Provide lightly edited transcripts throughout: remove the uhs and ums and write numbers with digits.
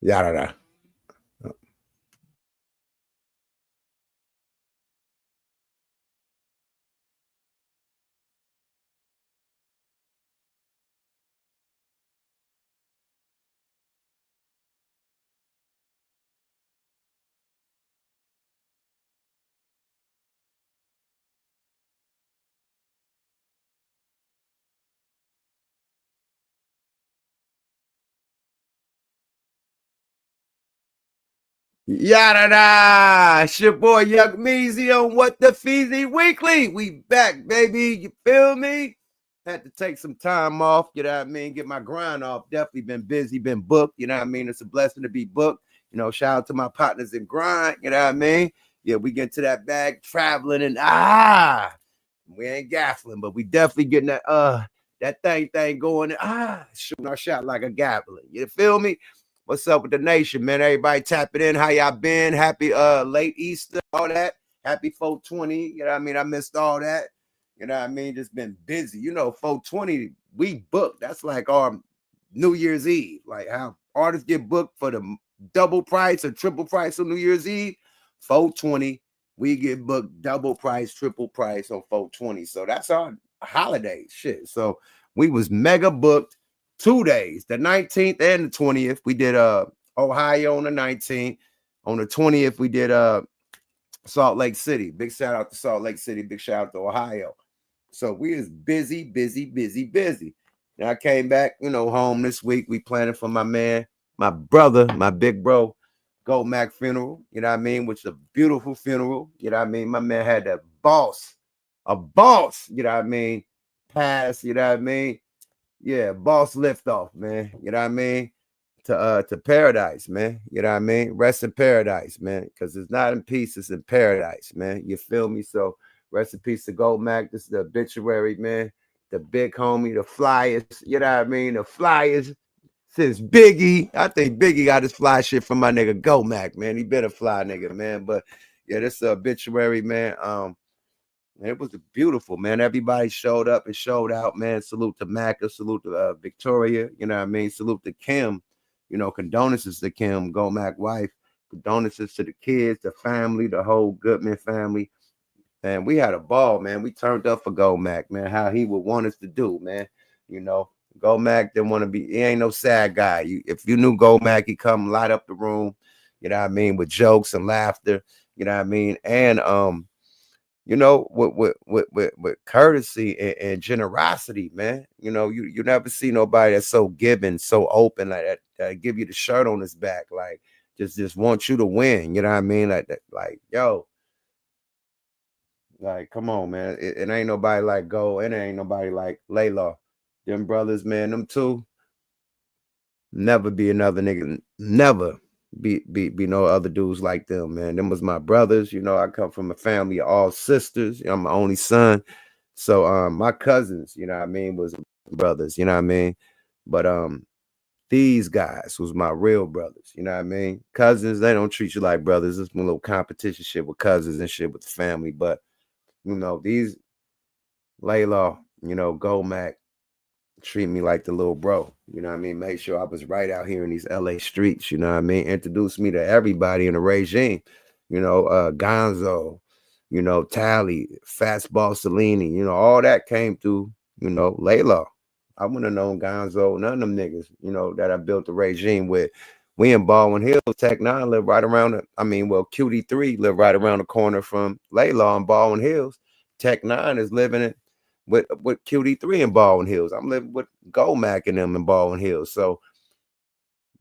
Yada. Yada. It's your boy Young Meezy on What the Feezy Weekly. We back, baby. You feel me? Had to take some time off, you know what I mean? Get my grind off. Definitely been busy, been booked, you know what I mean? It's a blessing to be booked. You know, shout out to my partners in grind, you know what I mean? Yeah, we get to that bag traveling and we ain't gaffling, but we definitely getting that thing going. Shooting our shot like a gaffling. You feel me? What's up with the nation, man? Everybody tapping in. How y'all been? Happy late Easter, all that. Happy 420. You know what I mean? I missed all that. You know what I mean? Just been busy. You know, 420, we booked. That's like our New Year's Eve. Like how artists get booked for the double price or triple price on New Year's Eve. 420, we get booked double price, triple price on 420. So that's our holiday shit. So we was mega booked 2 days, the 19th and the 20th. We did Ohio on the 19th. On the 20th, we did Salt Lake City. Big shout out to Salt Lake City. Big shout out to Ohio. So we is busy. And I came back, you know, home this week. We planning for my man, my brother, my big bro, Goldmack funeral. You know what I mean? Which is a beautiful funeral. You know what I mean? My man had a boss. You know what I mean? Pass. You know what I mean? Yeah, boss lift off, man. You know what I mean? To paradise, man. You know what I mean? Rest in paradise, man. Because it's not in peace, it's in paradise, man. You feel me? So rest in peace to Goldmack. This is the obituary, man. The big homie, the flyers. You know what I mean? The flyers. Since Biggie, I think Biggie got his fly shit from my nigga Goldmack, man. He been a fly nigga, man. But yeah, this obituary, man. It was beautiful, man. Everybody showed up and showed out, man. Salute to Macca, salute to Victoria, you know what I mean? Salute to Kim, you know, condolences to Kim, Goldmack wife, condolences to the kids, the family, the whole Goodman family. And we had a ball, man. We turned up for Goldmack, man, how he would want us to do, man. You know, Goldmack didn't want to be, he ain't no sad guy. If you knew Goldmack, he come light up the room, you know what I mean, with jokes and laughter, you know what I mean? And you know, with courtesy and generosity, man. You know, you never see nobody that's so giving, so open like that give you the shirt on his back, like just want you to win. You know what I mean? Like that, like yo, like come on, man. It ain't nobody like Go, and it ain't nobody like Laylaw. Them brothers, man, them two. Never be another nigga. Never be no other dudes like them, man. Them was my brothers. You know, I come from a family of all sisters. I'm my only son. So my cousins, you know what I mean, was brothers, you know what I mean? But these guys was my real brothers, you know what I mean? Cousins, they don't treat you like brothers. It's a little competition shit with cousins and shit with the family. But you know, these Laylaw, you know, Goldmack, treat me like the little bro. You know what I mean? Make sure I was right out here in these LA streets. You know what I mean? Introduced me to everybody in the regime. You know, Gonzo, you know, Tally, Fastball Cellini, you know, all that came through, you know, Layla. I wouldn't have known Gonzo, none of them niggas, you know, that I built the regime with. We in Baldwin Hills, Tech Nine live right around QD3 live right around the corner from Layla in Baldwin Hills. Tech Nine is living in with QD3 in Baldwin Hills. I'm living with Goldmack and them in Baldwin Hills. So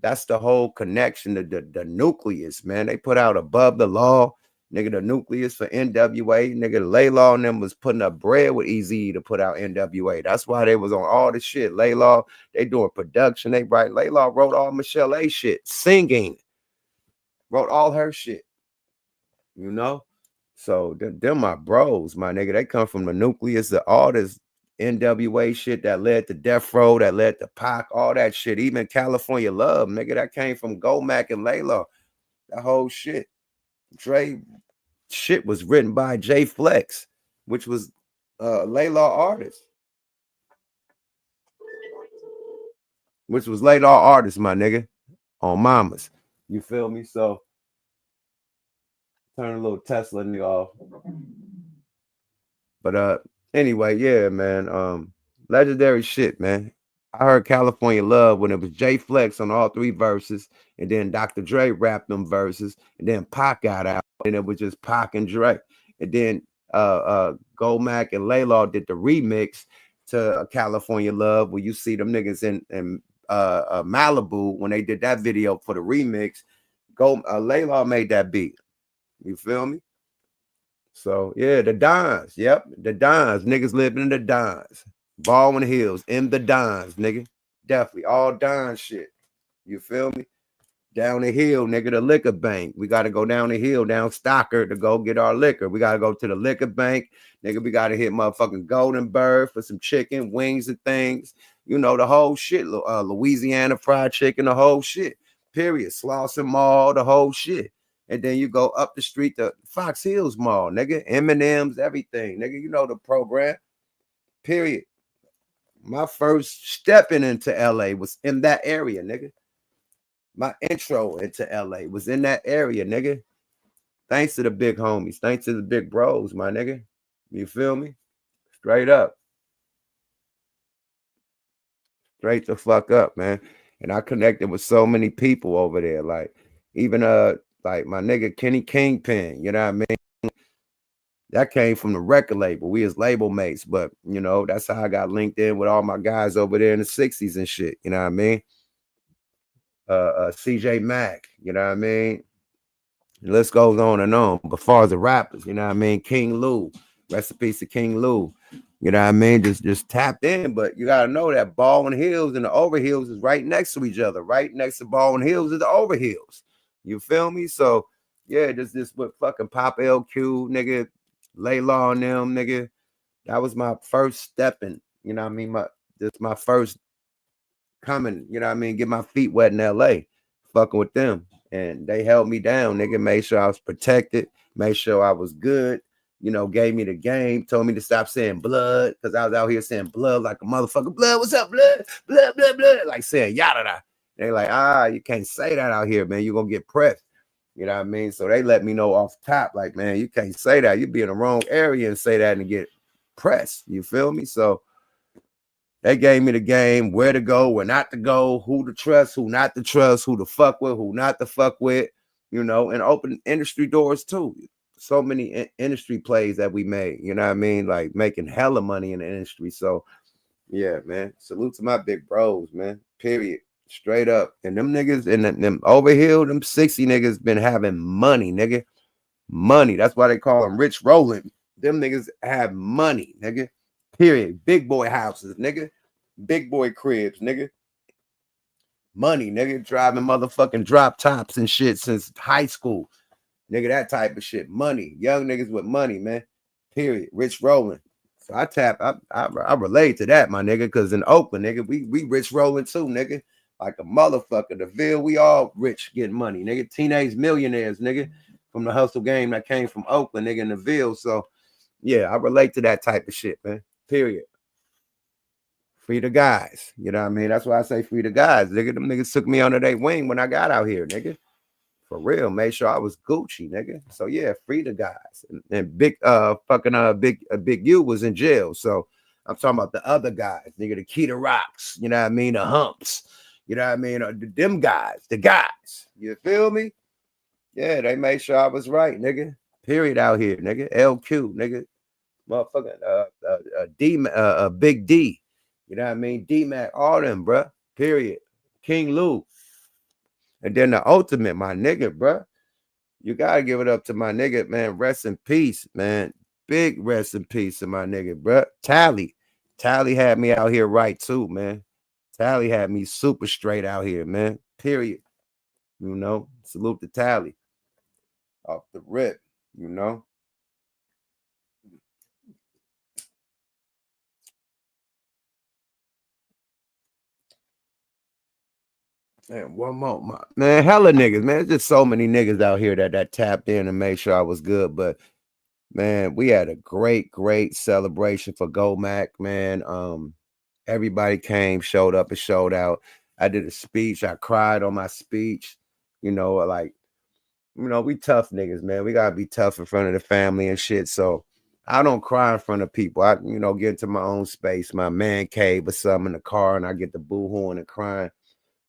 that's the whole connection, the nucleus, man. They put out Above the Law, nigga, the nucleus for NWA. Nigga, Laylaw and them was putting up bread with Eazy to put out NWA. That's why they was on all this shit. Laylaw, they doing production. They write. Laylaw wrote all Michelle A shit, singing, wrote all her shit, you know? So them my bros, my nigga. They come from the nucleus of all this NWA shit that led to Death Row, that led to Pac, all that shit. Even California Love, nigga, that came from Goldmack and Layla. That whole shit. Dre shit was written by Jay Flex, which was Layla artist. Which was Layla artist, my nigga. on mamas. You feel me? So turn a little Tesla nigga off. But anyway, yeah, man. Legendary shit, man. I heard California Love when it was J Flex on all three verses, and then Dr. Dre rapped them verses, and then Pac got out, and it was just Pac and Dre. And then Goldmack and Laylaw did the remix to California Love, where you see them niggas in Malibu when they did that video for the remix. Laylaw made that beat. You feel me? So yeah, the Dons. Yep, the Dons. Niggas living in the Dons. Baldwin Hills in the Dons, nigga. Definitely all Don shit. You feel me? Down the hill, nigga, the liquor bank. We got to go down the hill, down Stocker to go get our liquor. We got to go to the liquor bank. Nigga, we got to hit motherfucking Golden Bird for some chicken, wings and things. You know, the whole shit. Louisiana fried chicken, the whole shit. Period. Slauson Mall, the whole shit. And then you go up the street to Fox Hills Mall, nigga. M&M's, everything. Nigga, you know the program. Period. My first stepping into LA was in that area, nigga. My intro into LA was in that area, nigga. Thanks to the big homies. Thanks to the big bros, my nigga. You feel me? Straight up. Straight the fuck up, man. And I connected with so many people over there. Like, even like my nigga Kenny Kingpin, you know what I mean? That came from the record label. We as label mates, but you know, that's how I got linked in with all my guys over there in the 60s and shit. You know what I mean? CJ Mack, you know what I mean? The list goes on and on. But as far as the rappers, you know what I mean? King Lou, rest in peace to King Lou. You know what I mean? Just tapped in, but you gotta know that Baldwin Hills and the Overhills is right next to each other. Right next to Baldwin Hills is the Overhills. You feel me? So yeah, this with fucking Pop LQ, nigga, Laylaw and them, nigga. That was my first stepping. You know what I mean? My first coming, you know what I mean, get my feet wet in LA, fucking with them. And they held me down, nigga, made sure I was protected, made sure I was good, you know, gave me the game, told me to stop saying blood, because I was out here saying blood like a motherfucker. Blood, what's up, blood? Blood, blood, blood. Like saying yada da. They like, you can't say that out here, man. You're gonna get pressed. You know what I mean? So they let me know off top, like, man, you can't say that. You be in the wrong area and say that and get pressed. You feel me? So they gave me the game, where to go, where not to go, who to trust, who not to trust, who to fuck with, who not to fuck with, you know, and open industry doors too. So many industry plays that we made, you know what I mean? Like making hella money in the industry. So yeah, man, salute to my big bros, man, period. Straight up. And them niggas and them over here, them 60 niggas been having money, nigga. Money. That's why they call them rich rolling. Them niggas have money, nigga. Period. Big boy houses, nigga. Big boy cribs, nigga. Money, nigga. Driving motherfucking drop tops and shit since high school. Nigga, that type of shit. Money. Young niggas with money, man. Period. Rich rolling. So I relate to that, my nigga, because in Oakland, nigga, we rich rolling too, nigga. Like a motherfucker. The Ville, we all rich getting money, nigga. Teenage millionaires, nigga. From the hustle game that came from Oakland, nigga, in the Ville. So yeah, I relate to that type of shit, man. Period. Free the guys. You know what I mean? That's why I say free the guys. Nigga, them niggas took me under their wing when I got out here, nigga. For real. Made sure I was Gucci, nigga. So yeah, free the guys. And big Big U was in jail. So I'm talking about the other guys, nigga, the Keita Rocks, you know what I mean? The Humps. You know what I mean? Them guys, the guys. You feel me? Yeah, they made sure I was right, nigga. Period out here, nigga. LQ, nigga. Motherfucking Big D, you know what I mean? D-Mac, all them, bruh. Period. King Lou. And then the ultimate, my nigga, bruh. You gotta give it up to my nigga, man. Rest in peace, man. Big rest in peace to my nigga, bruh. Tally had me out here right too, man. Tally had me super straight out here, man. Period. You know, salute to Tally. Off the rip, you know. Man, one more, man, hella niggas, man. There's just so many niggas out here that tapped in and made sure I was good. But man, we had a great celebration for Goldmack, man. Everybody came, showed up, and showed out. I did a speech. I cried on my speech. Like, we tough niggas, man. We gotta be tough in front of the family and shit. So I don't cry in front of people. I, get into my own space, my man cave or something in the car, and I get the boo-hooing and crying.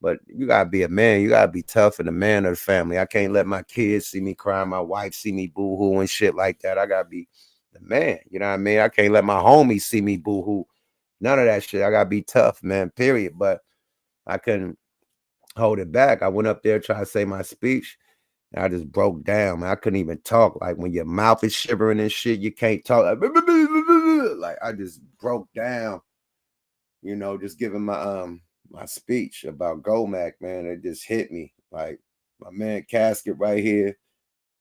But you gotta be a man. You gotta be tough and the man of the family. I can't let my kids see me crying, my wife see me boo-hoo and shit like that. I gotta be the man. You know what I mean? I can't let my homies see me boo-hoo. None of that shit. I gotta be tough, man. Period. But I couldn't hold it back. I went up there, tried to say my speech. And I just broke down, man. I couldn't even talk. Like when your mouth is shivering and shit, you can't talk. Like I just broke down, just giving my speech about Goldmack, man. It just hit me. Like my man casket right here.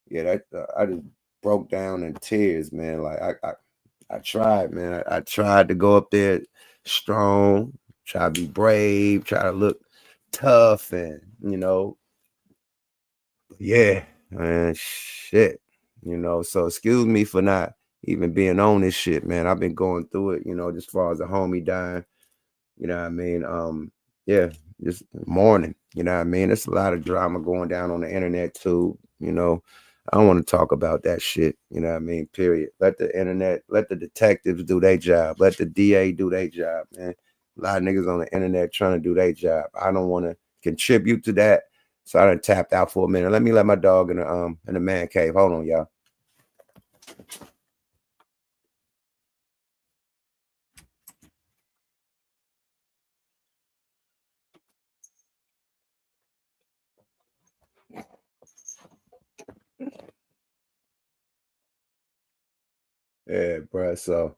Yeah, that I just broke down in tears, man. Like I tried, man. I tried to go up there strong, try to be brave, try to look tough, and yeah, man, shit. So excuse me for not even being on this shit, man. I've been going through it, just as far as a homie dying, you know what I mean? Yeah, just mourning, you know what I mean? There's a lot of drama going down on the internet too, I don't want to talk about that shit, you know what I mean? Period. Let the detectives do their job. Let the DA do their job, man. A lot of niggas on the internet trying to do their job. I don't want to contribute to that. So I done tapped out for a minute. Let me let my dog in the man cave. Hold on, y'all. Yeah, bro. So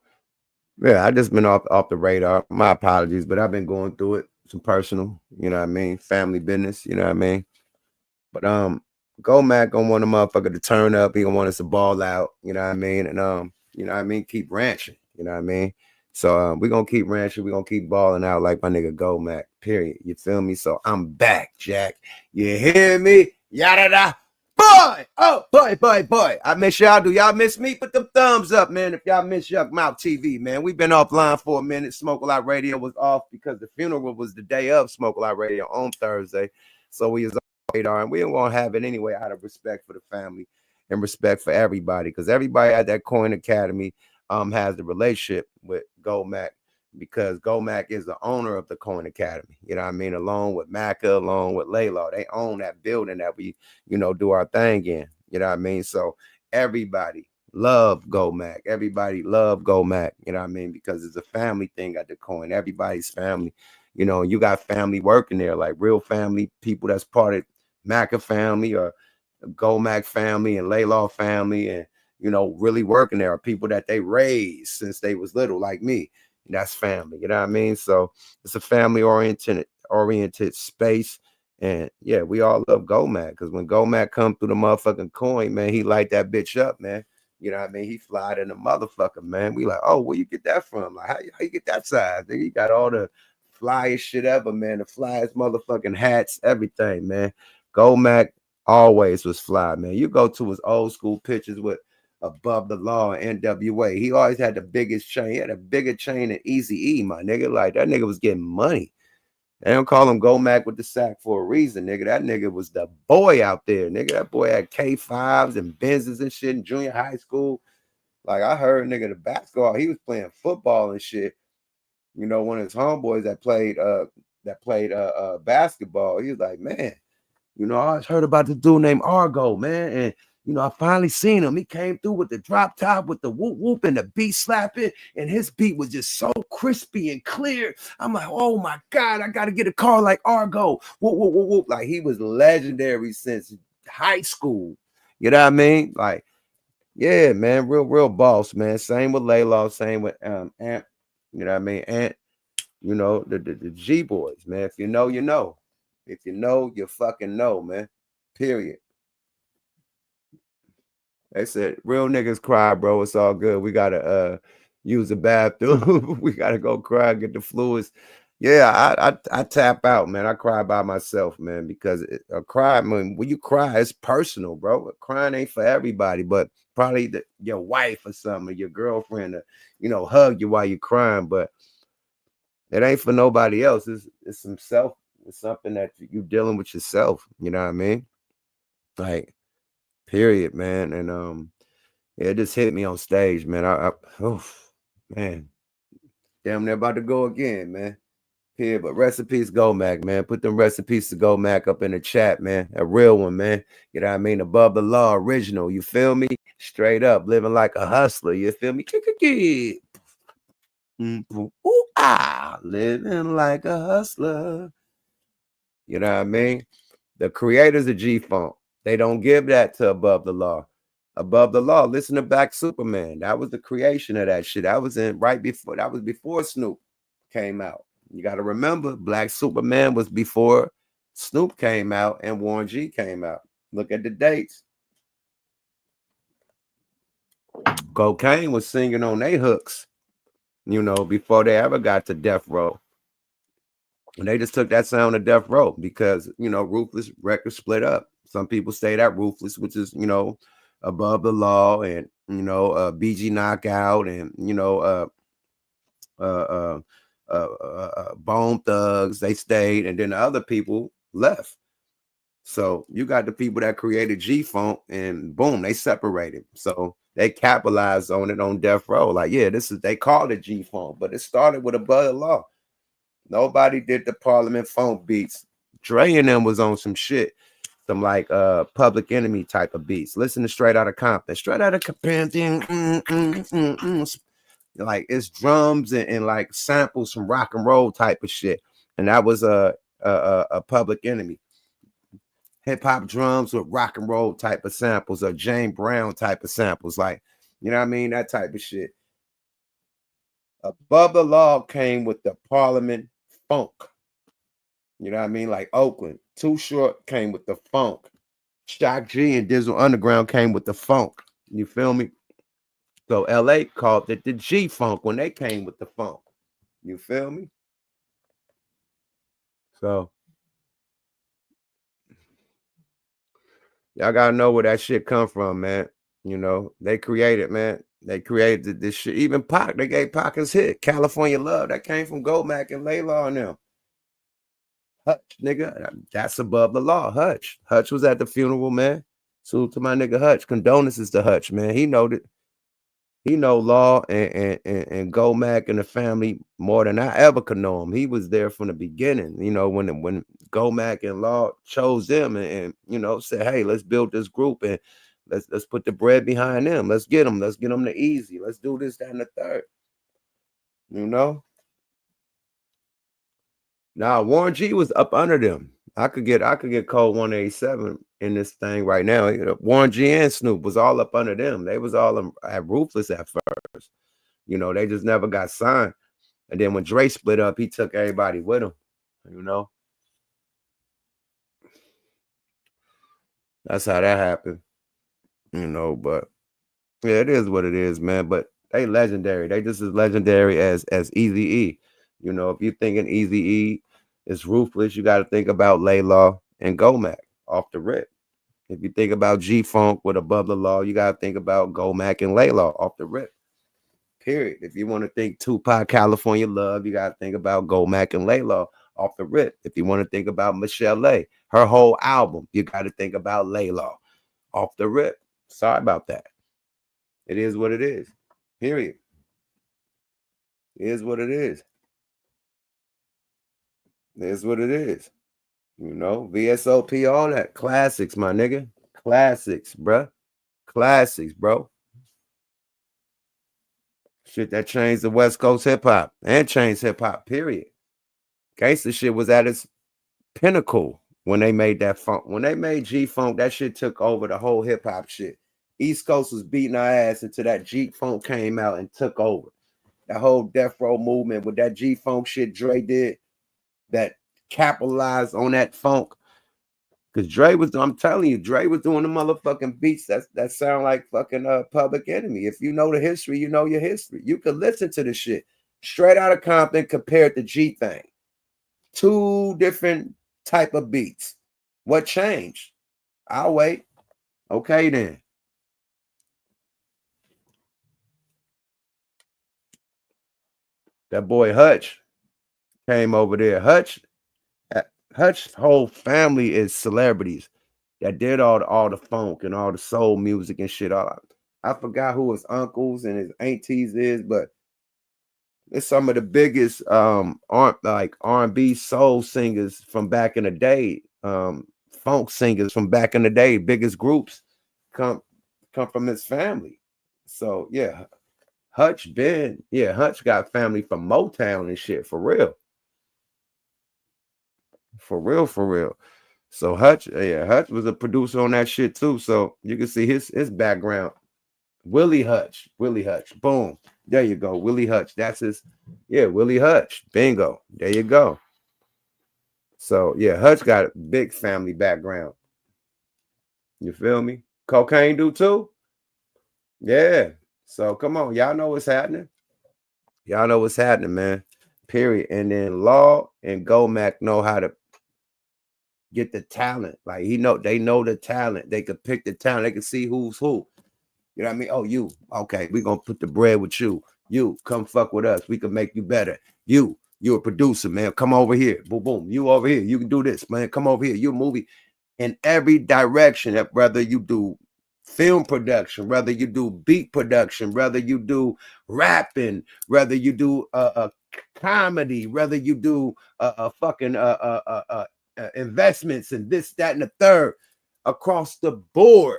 yeah, I just been off the radar. My apologies, but I've been going through it. Some personal, you know what I mean, family business, you know what I mean. But Goldmack gonna want a motherfucker to turn up. He gonna want us to ball out, you know what I mean, and you know what I mean, keep ranching, you know what I mean. So we're gonna keep ranching, we're gonna keep balling out like my nigga Goldmack, period. You feel me? So I'm back, Jack. You hear me? Yada da. Boy, oh boy. I miss y'all. Do y'all miss me? Put them thumbs up, man. If y'all miss Yuck Mouth TV, man. We've been offline for a minute. Smoke a Lot Radio was off because the funeral was the day of Smoke a Lot Radio on Thursday. So we was on radar, and we don't want to have it anyway out of respect for the family and respect for everybody, because everybody at that Coin Academy has the relationship with Goldmack, because Goldmack is the owner of the Coin Academy. You know what I mean? Along with Macca, along with Laylaw. They own that building that we, do our thing in. You know what I mean? So everybody love Goldmack. Everybody love Goldmack. You know what I mean? Because it's a family thing at the Coin. Everybody's family. You got family working there, like real family, people that's part of Macca family or Goldmack family and Laylaw family, and really working there are people that they raised since they was little, like me. That's family, you know what I mean? So it's a family oriented space. And yeah, we all love Goldmack, because when Goldmack come through the motherfucking Coin, man, he light that bitch up, man. You know what I mean? He fly in the motherfucker, man. We like, oh, where you get that from? Like, how you get that size? Then he got all the flyest shit ever, man. The flyest motherfucking hats, everything, man. Goldmack always was fly, man. You go to his old school pictures with Above the Law and NWA. He always had the biggest chain. He had a bigger chain than Easy E, my nigga. Like, that nigga was getting money. They don't call him Goldmack with the sack for a reason, nigga. That nigga was the boy out there, nigga. That boy had K5s and Benzes and shit in junior high school. Like, I heard, nigga, the basketball, he was playing football and shit. One of his homeboys that played basketball, he was like, man, I heard about this dude named Argo, man. And, I finally seen him. He came through with the drop top, with the whoop whoop and the beat slapping. And his beat was just so crispy and clear. I'm like, oh my God, I got to get a car like Argo. Whoop, whoop, whoop, whoop. Like, he was legendary since high school. You know what I mean? Like, yeah, man, real boss, man. Same with Laylaw, same with Ant. You know what I mean? Ant, the G boys, man. If you know, you know. If you know, you fucking know, man. Period. They said real niggas cry, bro. It's all good. We gotta use the bathroom. We gotta go cry, get the fluids. Yeah, I tap out, man. I cry by myself, man, because a cry, when you cry, it's personal, bro. Crying ain't for everybody, but probably your wife or something, or your girlfriend, hug you while you're crying, but it ain't for nobody else. It's some self, It's something that you dealing with yourself. You know what I mean? Like, period, man. And yeah, it just hit me on stage, man. Oof, man, damn, they're about to go again, man. Here, but recipes Goldmack, man. Put them recipes to Goldmack up in the chat, man. A real one, man. You know what I mean? Above the law, original. You feel me? Straight up, living like a hustler. You feel me? Ooh, living like a hustler. You know what I mean? The creators of G-Funk, they don't give that to Above the Law. Above the Law, listen to Black Superman. That was the creation of that shit. That was before Snoop came out. You got to remember, Black Superman was before Snoop came out and Warren G came out. Look at the dates. Cocaine was singing on their hooks, you know, before they ever got to Death Row. And they just took that sound to Death Row because, you know, Ruthless Records split up. Some people say that Ruthless, which is, you know, Above the Law, and, you know, BG Knockout, and, you know, Bone Thugs, they stayed, and then the other people left. So you got the people that created G-Funk, and boom, they separated. So they capitalized on it on Death Row. Like, yeah, they called it G-Funk, but it started with Above the Law. Nobody did the Parliament Funk beats. Dre and them was on some shit, some like Public Enemy type of beats. Listen to Straight Outta Compton. Straight Outta Compton. Like, it's drums and like samples from rock and roll type of shit. And that was a Public Enemy. Hip hop drums with rock and roll type of samples, or James Brown type of samples. Like, you know what I mean? That type of shit. Above the Law came with the Parliament Funk. You know what I mean? Like Oakland. Too Short came with the funk. Shaq G and Dizzle Underground came with the funk. You feel me? So LA called it the G-Funk when they came with the funk. You feel me? So y'all gotta know where that shit come from, man. You know, they created, man. They created this shit. Even Pac, they gave Pac his hit, California Love. That came from Goldmack and Layla and them. Hutch, nigga, that's Above the Law. Hutch was at the funeral, man. Salute to my nigga Hutch. Condolences to Hutch, man. He know that. He know Law and Goldmack and the family more than I ever could know him. He was there from the beginning. You know, when Goldmack and Law chose them and you know, said, hey, let's build this group and let's put the bread behind them. Let's get them the easy. Let's do this, that, and the third. You know. Now Warren G was up under them. I could get code 187 in this thing right now. You know, Warren G and Snoop was all up under them. They was all at Ruthless at first. You know, they just never got signed. And then when Dre split up, he took everybody with him. You know, that's how that happened. You know, but yeah, it is what it is, man. But they legendary. They just as legendary as Eazy-E. You know, if you're thinking Eazy-E is Ruthless, you got to think about Laylaw and Goldmack off the rip. If you think about G-Funk with Above the Law, you got to think about Goldmack and Laylaw off the rip. Period. If you want to think Tupac, California Love, you got to think about Goldmack and Laylaw off the rip. If you want to think about Michelle A, her whole album, you got to think about Laylaw off the rip. Sorry about that. It is what it is. Period. It is what it is. It is what it is. You know, VSOP, all that. Classics, my nigga. Classics, bruh. Classics, bro. Shit that changed the West Coast hip hop and changed hip hop, period. Gangsta shit was at its pinnacle when they made that funk. When they made G-Funk, that shit took over the whole hip hop shit. East Coast was beating our ass until that G-Funk came out and took over. That whole Death Row movement with that G-Funk shit Dre did, that capitalized on that funk. Because Dre was, I'm telling you, Dre was doing the motherfucking beats that sound like fucking Public Enemy. If you know the history, you know your history. You could listen to the shit. Straight Outta Compton compared to G Thing. Two different type of beats. What changed? I'll wait. Okay, then. That boy Hutch came over there. Hutch Hutch's whole family is celebrities that did all the funk and all the soul music and shit. I forgot who his uncles and his aunties is, but it's some of the biggest R&B soul singers from back in the day, funk singers from back in the day, biggest groups come from his family. So yeah, Hutch got family from Motown and shit, for real. For real. So Hutch was a producer on that shit too. So you can see his background. Willie Hutch. Boom. There you go. Willie Hutch. That's his. Yeah, Willie Hutch. Bingo. There you go. So yeah, Hutch got a big family background. You feel me? Cocaine do too? Yeah. So come on. Y'all know what's happening. Y'all know what's happening, man. Period. And then Law and Goldmack know how to get the talent. Like they know the talent. They could pick the talent. They can see who's who. You know what I mean? Oh, you. Okay, we're gonna put the bread with you. You come fuck with us. We can make you better. You're a producer, man. Come over here. Boom, boom. You over here. You can do this, man. Come over here. You're a movie in every direction. Whether you do film production, whether you do beat production, whether you do rapping, whether you do a comedy, whether you do fucking investments and this, that, and the third, across the board.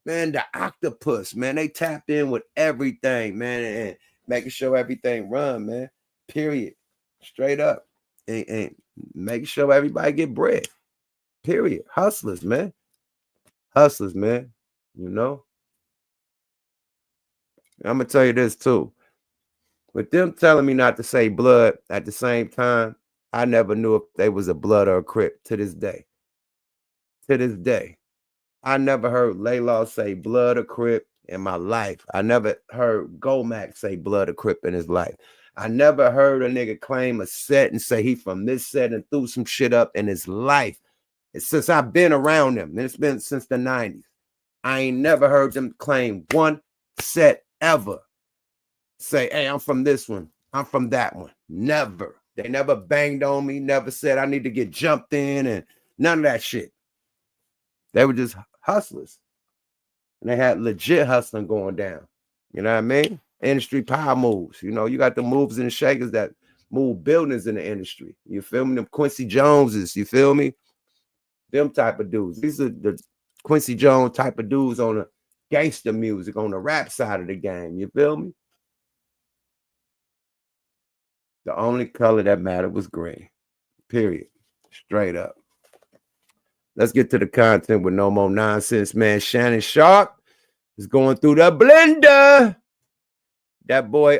Man, the octopus, man, they tapped in with everything, man, and making sure everything run, man. Period. Straight up. And making sure everybody get bread. Period. Hustlers, man. You know? I'm gonna tell you this too. With them telling me not to say blood at the same time, I never knew if they was a blood or a crip to this day. I never heard Laylaw say blood or crip in my life. I never heard Goldmack say blood or crip in his life. I never heard a nigga claim a set and say he from this set and threw some shit up in his life. It's since I've been around them, and it's been since the 90s. I ain't never heard them claim one set ever. Say, hey, I'm from this one. I'm from that one. Never. They never banged on me, never said I need to get jumped in, and none of that shit. They were just hustlers. And they had legit hustling going down. You know what I mean? Industry power moves. You know, you got the movers and the shakers that move buildings in the industry. You feel me? Them Quincy Joneses, you feel me? Them type of dudes. These are the Quincy Jones type of dudes on the gangster music, on the rap side of the game. You feel me? The only color that mattered was green. Period. Straight up. Let's get to the content with no more nonsense, man. Shannon Sharpe is going through the blender. That boy,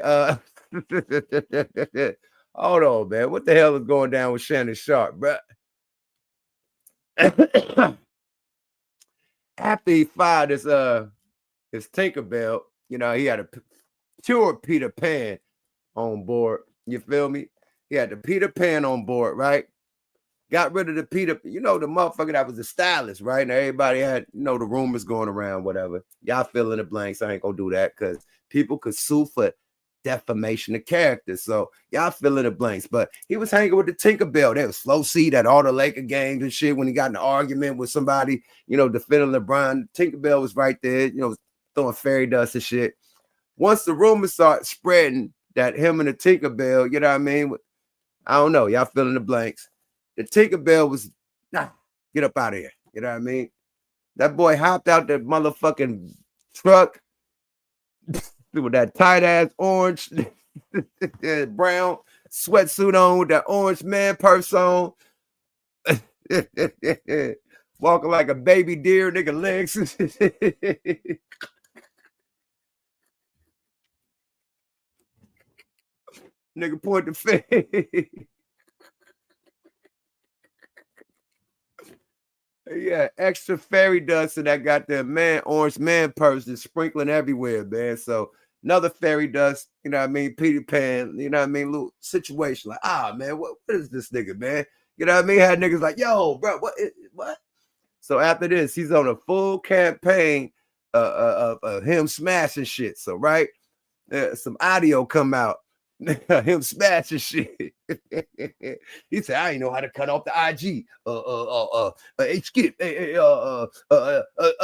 hold on, man. What the hell is going down with Shannon Sharpe, bro? After he fired his Tinkerbell, you know, he had a pure Peter Pan on board. You feel me? He had the Peter Pan on board, right? Got rid of the Peter, you know, the motherfucker that was the stylist, right? And everybody had, you know, the rumors going around, whatever. Y'all fill in the blanks. I ain't gonna do that because people could sue for defamation of character. So y'all fill in the blanks. But he was hanging with the Tinkerbell. There was Flo Seed at all the Laker games and shit when he got in an argument with somebody, you know, defending LeBron. Tinkerbell was right there, you know, throwing fairy dust and shit. Once the rumors start spreading that him and the Tinkerbell, you know what I mean? I don't know. Y'all fill in the blanks. The Tinkerbell was, get up out of here. You know what I mean? That boy hopped out the motherfucking truck with that tight-ass orange, brown sweatsuit on with that orange man purse on. Walking like a baby deer, nigga legs. Nigga point the face. Yeah, extra fairy dust and that goddamn orange man purse is sprinkling everywhere, man. So another fairy dust, you know what I mean? Peter Pan, you know what I mean? Little situation like, man, what is this nigga, man? You know what I mean? Had niggas like, yo, bro, what? So after this, he's on a full campaign of him smashing shit. So, right, some audio come out Him smashing shit. He said, I ain't know how to cut off the IG. Hey, Skip,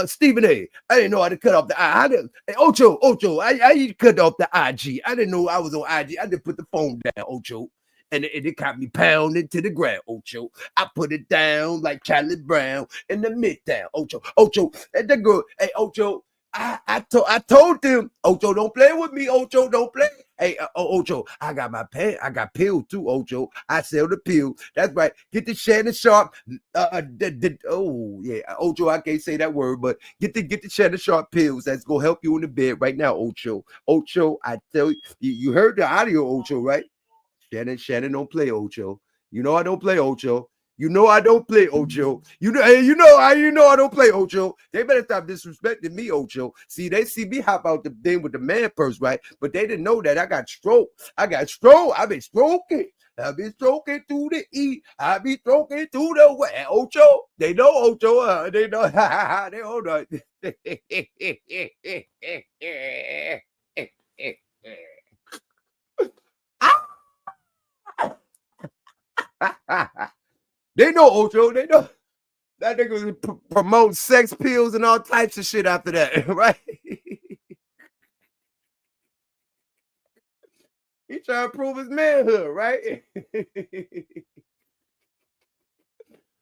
Stephen A. I didn't know how to cut off the I. Hey, Ocho, I cut off the IG. I didn't know I was on IG. I didn't put the phone down, Ocho. And it got me pounding to the ground, Ocho. I put it down like Charlie Brown in the midtown, Ocho. And the girl, hey, Ocho, I told them, Ocho, don't play with me, Ocho, don't play. Hey, Ocho, I got my pen. I got pills too, Ocho. I sell the pill. That's right. Get the Shannon Sharpe. Oh yeah, Ocho. I can't say that word, but get the Shannon Sharpe pills. That's gonna help you in the bed right now, Ocho. Ocho, I tell you, you heard the audio, Ocho, right? Shannon don't play, Ocho. You know I don't play, Ocho. You know I don't play, Ocho. You know I don't play, Ocho. They better stop disrespecting me, Ocho. See, they see me hop out the thing with the man purse, right? But they didn't know that I got stroke. I've been stroking. I've been stroking through the E. I be stroking through the West. Ocho. They know, Ocho. They know. They hold on. They know, Ocho. They know. That nigga was promoting sex pills and all types of shit after that, right? He trying to prove his manhood, right?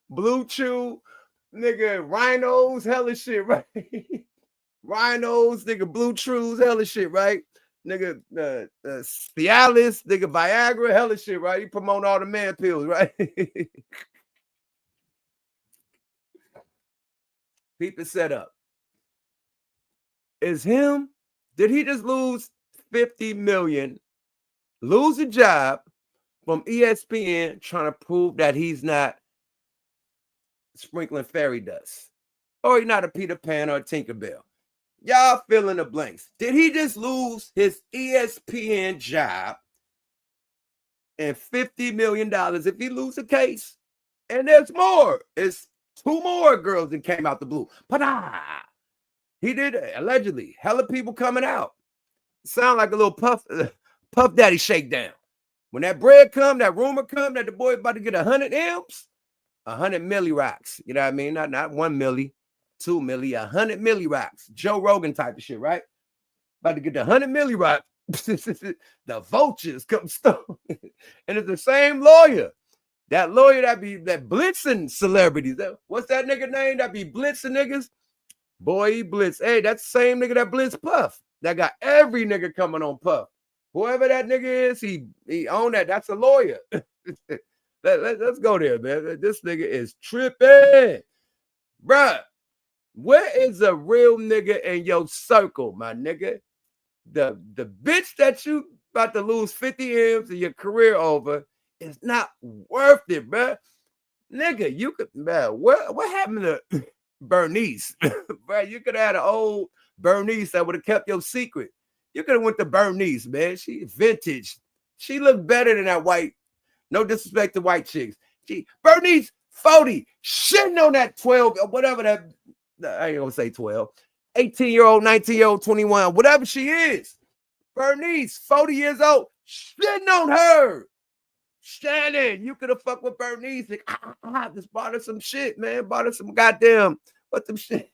Blue Chew, nigga, rhinos, hella shit, right? Rhinos, nigga, Blue Chews, hella shit, right? Nigga, Cialis, nigga, Viagra, hella shit, right? He promoting all the man pills, right? People set up. Is him? Did he just lose 50 million? Lose a job from ESPN trying to prove that he's not sprinkling fairy dust, or he's not a Peter Pan or a Tinkerbell. Y'all fill in the blanks. Did he just lose his ESPN job and $50 million if he lose a case? And there's more. It's 2 more girls that came out the blue. He did allegedly. Hella people coming out. Sound like a little Puff Daddy shakedown. When that bread come, that rumor come that the boy about to get 100 M's, 100 milli rocks. You know what I mean? Not 1 milli, 2 milli, 100 milli rocks. Joe Rogan type of shit, right? About to get the 100 milli rocks. The vultures come stone. And it's the same lawyer. That lawyer that blitzing celebrities. What's that nigga name that be blitzing niggas? Boy, he blitz. Hey, that's the same nigga that blitz Puff. That got every nigga coming on Puff. Whoever that nigga is, he own that. That's a lawyer. Let's go there, man. This nigga is tripping. Bruh, where is a real nigga in your circle, my nigga? The bitch that you about to lose 50 M's in your career over is not worth it, bruh. Nigga, you could, man, what happened to Bernice? Bruh, you could have had an old Bernice that would have kept your secret. You could have went to Bernice, man. She vintage. She looked better than that white. No disrespect to white chicks. Bernice 40, shitting on that 12, or whatever that, I ain't gonna say 12, 18-year-old, 19-year-old, 21, whatever she is. Bernice, 40 years old, shitting on her. Shannon, you could have fucked with Bernice. Like, just bought her some shit, man. Bought her some goddamn, what some shit?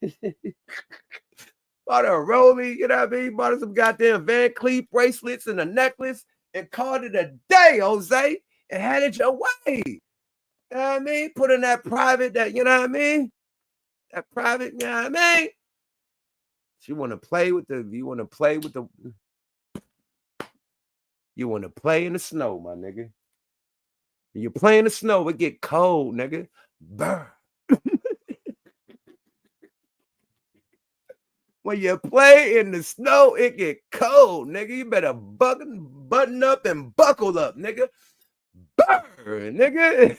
Bought her a rollie, you know what I mean? Bought her some goddamn Van Cleef bracelets and a necklace and called it a day, Jose, and had it your way. You know what I mean? Put in that private, that, you know what I mean? That private, you know what I mean? You want to play with the, you want to play in the snow, my nigga. When you play in the snow, it get cold, nigga. Burn. When you play in the snow, it get cold, nigga. You better button up and buckle up, nigga. Burn, nigga.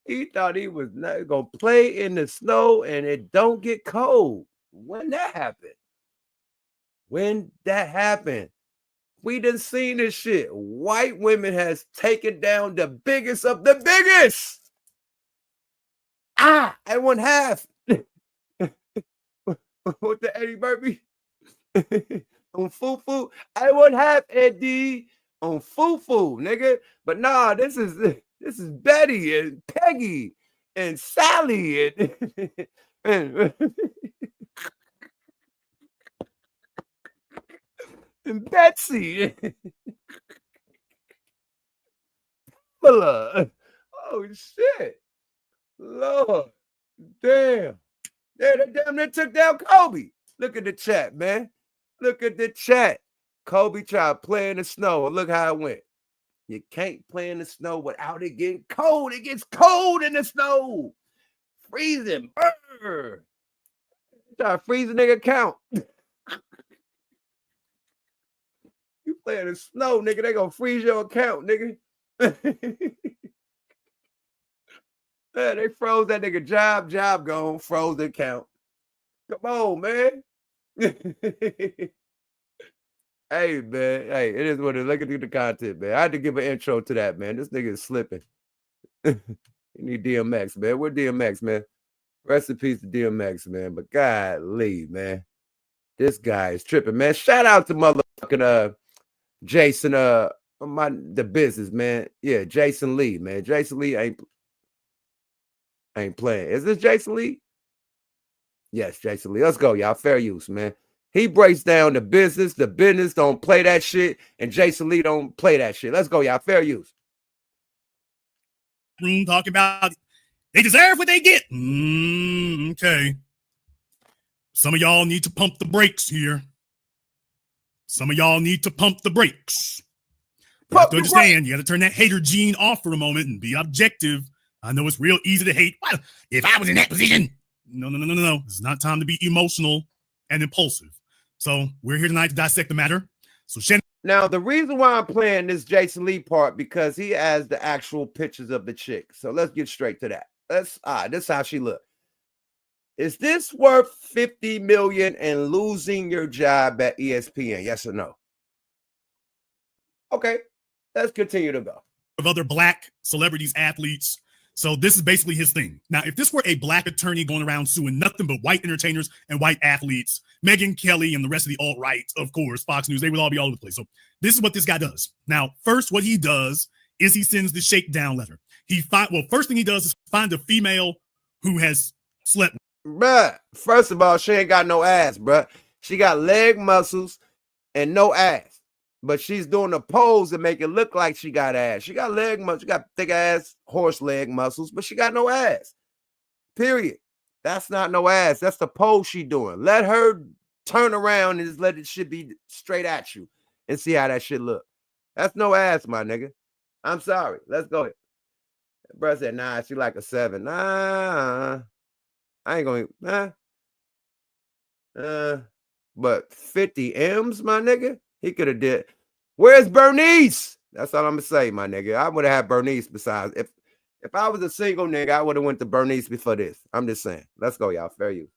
He thought he was not gonna play in the snow and it don't get cold. When that happened? We done seen this shit. White women has taken down the biggest of the biggest. I won half. With the Eddie Murphy. On Fufu. I would have Eddie on Fufu, nigga. But nah, this is Betty and Peggy and Sally and, and Betsy. Oh shit. Lord. Damn. Yeah, they damn near took down Kobe. Look at the chat, man. Look at the chat. Kobe tried to play in the snow, and look how it went. You can't play in the snow without it getting cold. It gets cold in the snow. Freezing. Brr. Try to freeze a nigga account. You play in the snow, nigga, they gonna freeze your account, nigga. Man, they froze that nigga job gone, froze the account. Come on, man. Hey, man. Hey, it is what it is. Look at the content, man. I had to give an intro to that, man. This nigga is slipping. You need DMX, man. Where DMX, man? Rest in peace to DMX, man. But golly, man. This guy is tripping, man. Shout out to motherfucking Jason, the business, man. Yeah, Jason Lee, man. Jason Lee ain't playing. Is this Jason Lee? Yes, Jason Lee. Let's go, y'all. Fair use, man. He breaks down the business. The business don't play that shit, and Jason Lee don't play that shit. Let's go, y'all. Fair use. Room talking about they deserve what they get. Okay. Some of y'all need to pump the brakes here. Some of y'all need to pump the brakes. You have to understand, you got to turn that hater gene off for a moment and be objective. I know it's real easy to hate. Well, if I was in that position. No. It's not time to be emotional and impulsive. So we're here tonight to dissect the matter. So Shannon. Now, the reason why I'm playing this Jason Lee part, because he has the actual pictures of the chick. So let's get straight to that. This is how she look. Is this worth $50 million and losing your job at ESPN? Yes or no? Okay, let's continue to go. Of other black celebrities, athletes. So this is basically his thing. Now, if this were a black attorney going around suing nothing but white entertainers and white athletes, Megyn Kelly and the rest of the alt-right, of course, Fox News, they would all be all over the place. So this is what this guy does. Now, first, what he does is he sends the shakedown letter. First thing he does is find a female who has slept. Bruh, first of all, she ain't got no ass, bruh. She got leg muscles and no ass. But she's doing a pose to make it look like she got ass. She got leg muscles. She got thick ass horse leg muscles, but she got no ass. Period. That's not no ass. That's the pose she doing. Let her turn around and just let it shit be straight at you and see how that shit look. That's no ass, my nigga. I'm sorry. Let's go ahead. Bruh said, nah, she like a 7. Nah. I ain't going, but 50 M's, my nigga, he could have did. Where's Bernice? That's all I'm gonna say, my nigga. I would have had Bernice besides. If I was a single nigga, I would have went to Bernice before this. I'm just saying. Let's go, y'all. Fair use.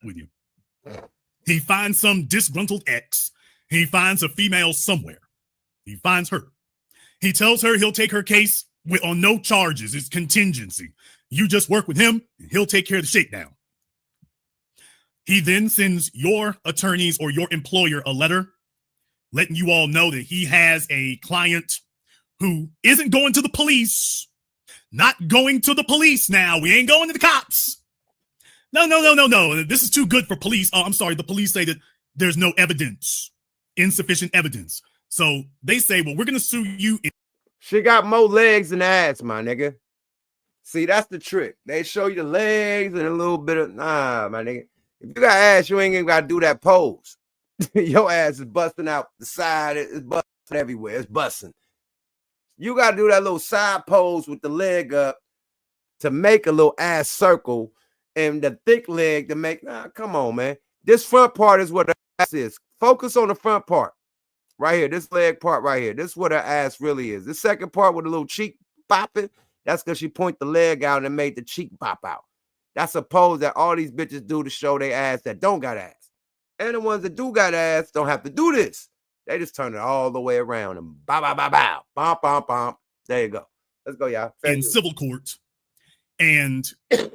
With you. He finds some disgruntled ex. He finds a female somewhere. He finds her. He tells her he'll take her case on no charges. It's contingency. You just work with him, and he'll take care of the shakedown. He then sends your attorneys or your employer a letter letting you all know that he has a client who isn't going to the police. Not going to the police now. We ain't going to the cops. No. This is too good for police. Oh, I'm sorry. The police say that there's no evidence, insufficient evidence. So they say, well, we're going to sue you. She got more legs than ass, my nigga. See, that's the trick. They show you the legs and a little bit of, nah, my nigga. If you got ass, you ain't even got to do that pose. Your ass is busting out the side. It's busting everywhere. It's busting. You got to do that little side pose with the leg up to make a little ass circle and the thick leg to make, come on, man. This front part is what the ass is. Focus on the front part. Right here. This leg part right here. This is what her ass really is. This second part with a little cheek popping, that's because she point the leg out and made the cheek pop out. That's a pose that all these bitches do to show their ass that don't got ass. And the ones that do got ass don't have to do this. They just turn it all the way around and bow, bow, bow, bow, bump, bump, bump. There you go. Let's go, y'all. In civil court. And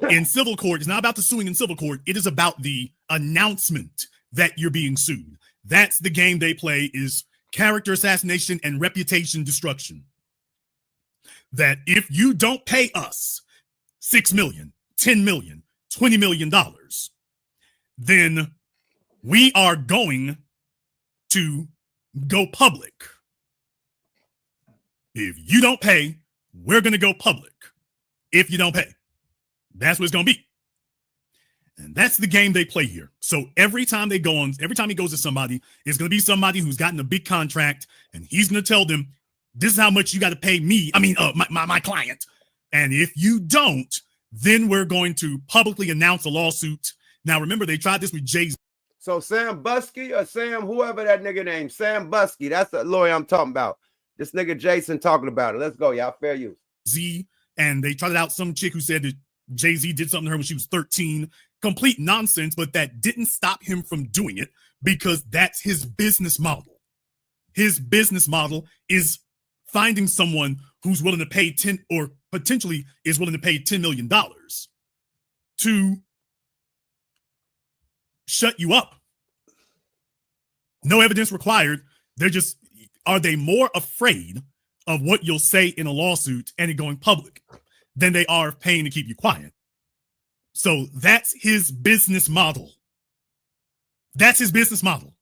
in civil court, it's not about the suing in civil court. It is about the announcement that you're being sued. That's the game they play, is character assassination and reputation destruction. That if you don't pay us $6 million, $10 million, $20 million, then we are going to go public. If you don't pay, we're going to go public. If you don't pay, that's what it's going to be. And that's the game they play here. So every time he goes to somebody, it's going to be somebody who's gotten a big contract, and he's going to tell them, this is how much you got to pay me. My client. And if you don't, then we're going to publicly announce a lawsuit. Now, remember, they tried this with Jay-Z. So Sam Busky or Sam, whoever that nigga named, Sam Busky, that's the lawyer I'm talking about. This nigga Jason talking about it. Let's go, y'all. Fair use. And they tried out some chick who said that Jay-Z did something to her when she was 13. Complete nonsense, but that didn't stop him from doing it because that's his business model. His business model is finding someone who's willing to pay 10 or potentially is willing to pay $10 million to shut you up. No evidence required. Are they more afraid of what you'll say in a lawsuit and it going public than they are of paying to keep you quiet? So that's his business model. That's his business model.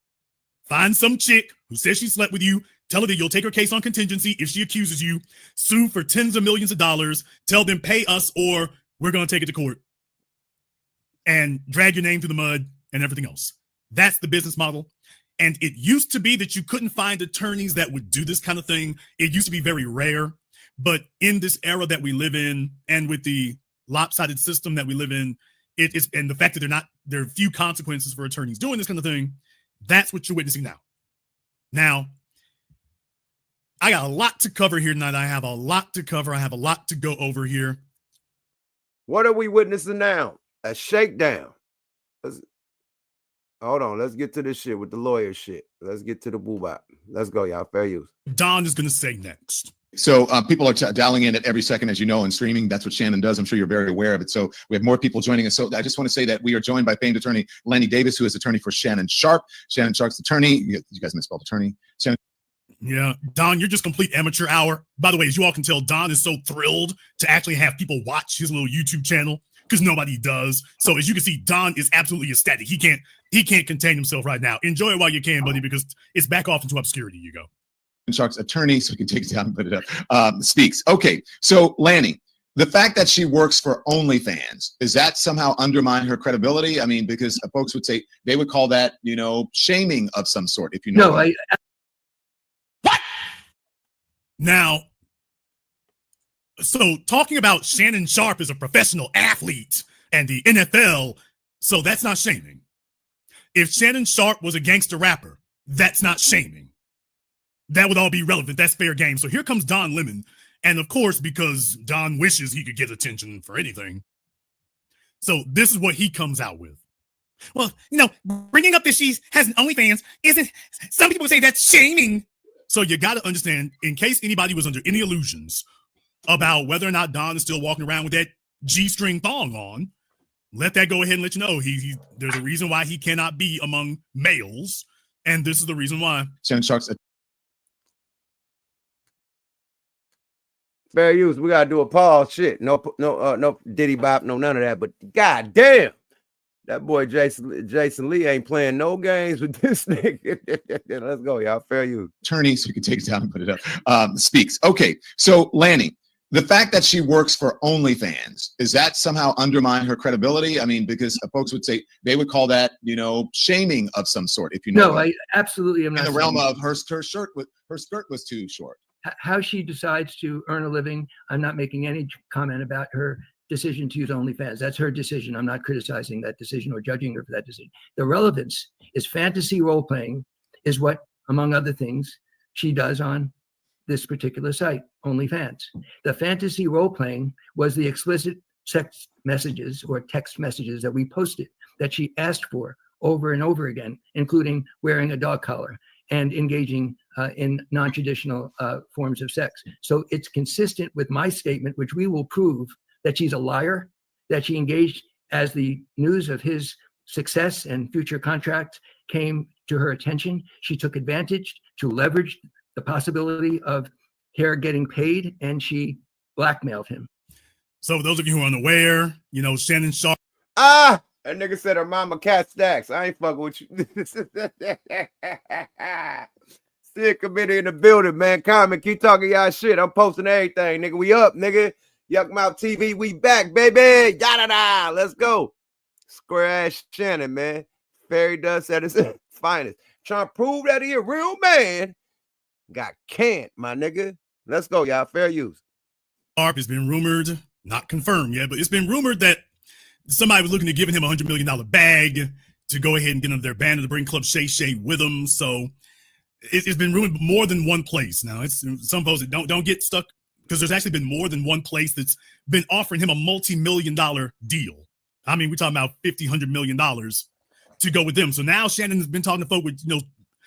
Find some chick who says she slept with you, tell her that you'll take her case on contingency if she accuses you, sue for tens of millions of dollars, tell them pay us or we're going to take it to court, and drag your name through the mud and everything else. That's the business model. And it used to be that you couldn't find attorneys that would do this kind of thing. It used to be very rare. But in this era that we live in, and with the lopsided system that we live in, and the fact that there are few consequences for attorneys doing this kind of thing, that's what you're witnessing now. Now, I got a lot to cover here tonight. I have a lot to cover. I have a lot to go over here. What are we witnessing now? A shakedown. Hold on. Let's get to this shit with the lawyer shit. Let's get to the boo-bop. Let's go, y'all. Fair use. Don is going to say next. So people are dialing in at every second, as you know, and streaming. That's what Shannon does. I'm sure you're very aware of it. So we have more people joining us. So I just want to say that we are joined by famed attorney Lenny Davis, who is attorney for Shannon Sharpe. Shannon Sharpe's attorney. You guys misspelled attorney. Shannon. Yeah, Don, you're just complete amateur hour. By the way, as you all can tell, Don is so thrilled to actually have people watch his little YouTube channel because nobody does. So as you can see, Don is absolutely ecstatic. He can't contain himself right now. Enjoy it while you can, buddy, because it's back off into obscurity. You go. Sharpe's attorney, so we can take it down and put it up, speaks. Okay, so Lanny, the fact that she works for OnlyFans, does that somehow undermine her credibility? I mean, because folks would say, they would call that, shaming of some sort, if you know. No, what? Now, so talking about Shannon Sharpe as a professional athlete and the NFL, so that's not shaming. If Shannon Sharpe was a gangster rapper, that's not shaming. That would all be relevant. That's fair game. So here comes Don Lemon. And of course, because Don wishes he could get attention for anything. So this is what he comes out with. Well, bringing up that she has an OnlyFans isn't, some people say that's shaming. So you got to understand, in case anybody was under any illusions about whether or not Don is still walking around with that G-string thong on, let that go ahead and let you know. There's a reason why he cannot be among males. And this is the reason why. Shannon Sharpe's fair use. We gotta do a pause. Shit. No Diddy Bop, no none of that. But god damn, that boy Jason Lee ain't playing no games with this nigga. Let's go, y'all. Fair use. Attorney, so you can take it down and put it up. Speaks. Okay, so Lanny, the fact that she works for OnlyFans, does that somehow undermine her credibility? I mean, because folks would say, they would call that, shaming of some sort, if you know. No, I absolutely am not. In the realm of her skirt was too short. How she decides to earn a living, I'm not making any comment about her decision to use OnlyFans. That's her decision. I'm not criticizing that decision or judging her for that decision. The relevance is fantasy role-playing is what, among other things, she does on this particular site, OnlyFans. The fantasy role-playing was the explicit sex messages or text messages that we posted that she asked for over and over again, including wearing a dog collar and engaging in non-traditional forms of sex. So it's consistent with my statement, which we will prove that she's a liar, that she engaged as the news of his success and future contracts came to her attention, she took advantage to leverage the possibility of Hair getting paid, and she blackmailed him. So for those of you who are unaware, Shannon Sharpe. That nigga said her mama cat stacks. I ain't fucking with you. Still committee in the building, man. Comment, keep talking y'all shit. I'm posting everything, nigga. We up, nigga. Yuck Mouth TV, we back, baby. Yada-da. Let's go. Square ass Shannon, man. Fairy dust at his finest. Trying to prove that he a real man. Got canned, my nigga. Let's go, y'all. Fair use. Sharpe has been rumored, not confirmed yet, but it's been rumored that somebody was looking to giving him $100 million bag to go ahead and get under their banner to bring Club Shay Shay with them. So it's been rumored more than one place. Now, it's some folks that don't get stuck, because there's actually been more than one place that's been offering him a multi-million-dollar deal. I mean, we're talking about $50-100 million to go with them. So now Shannon has been talking to folks with,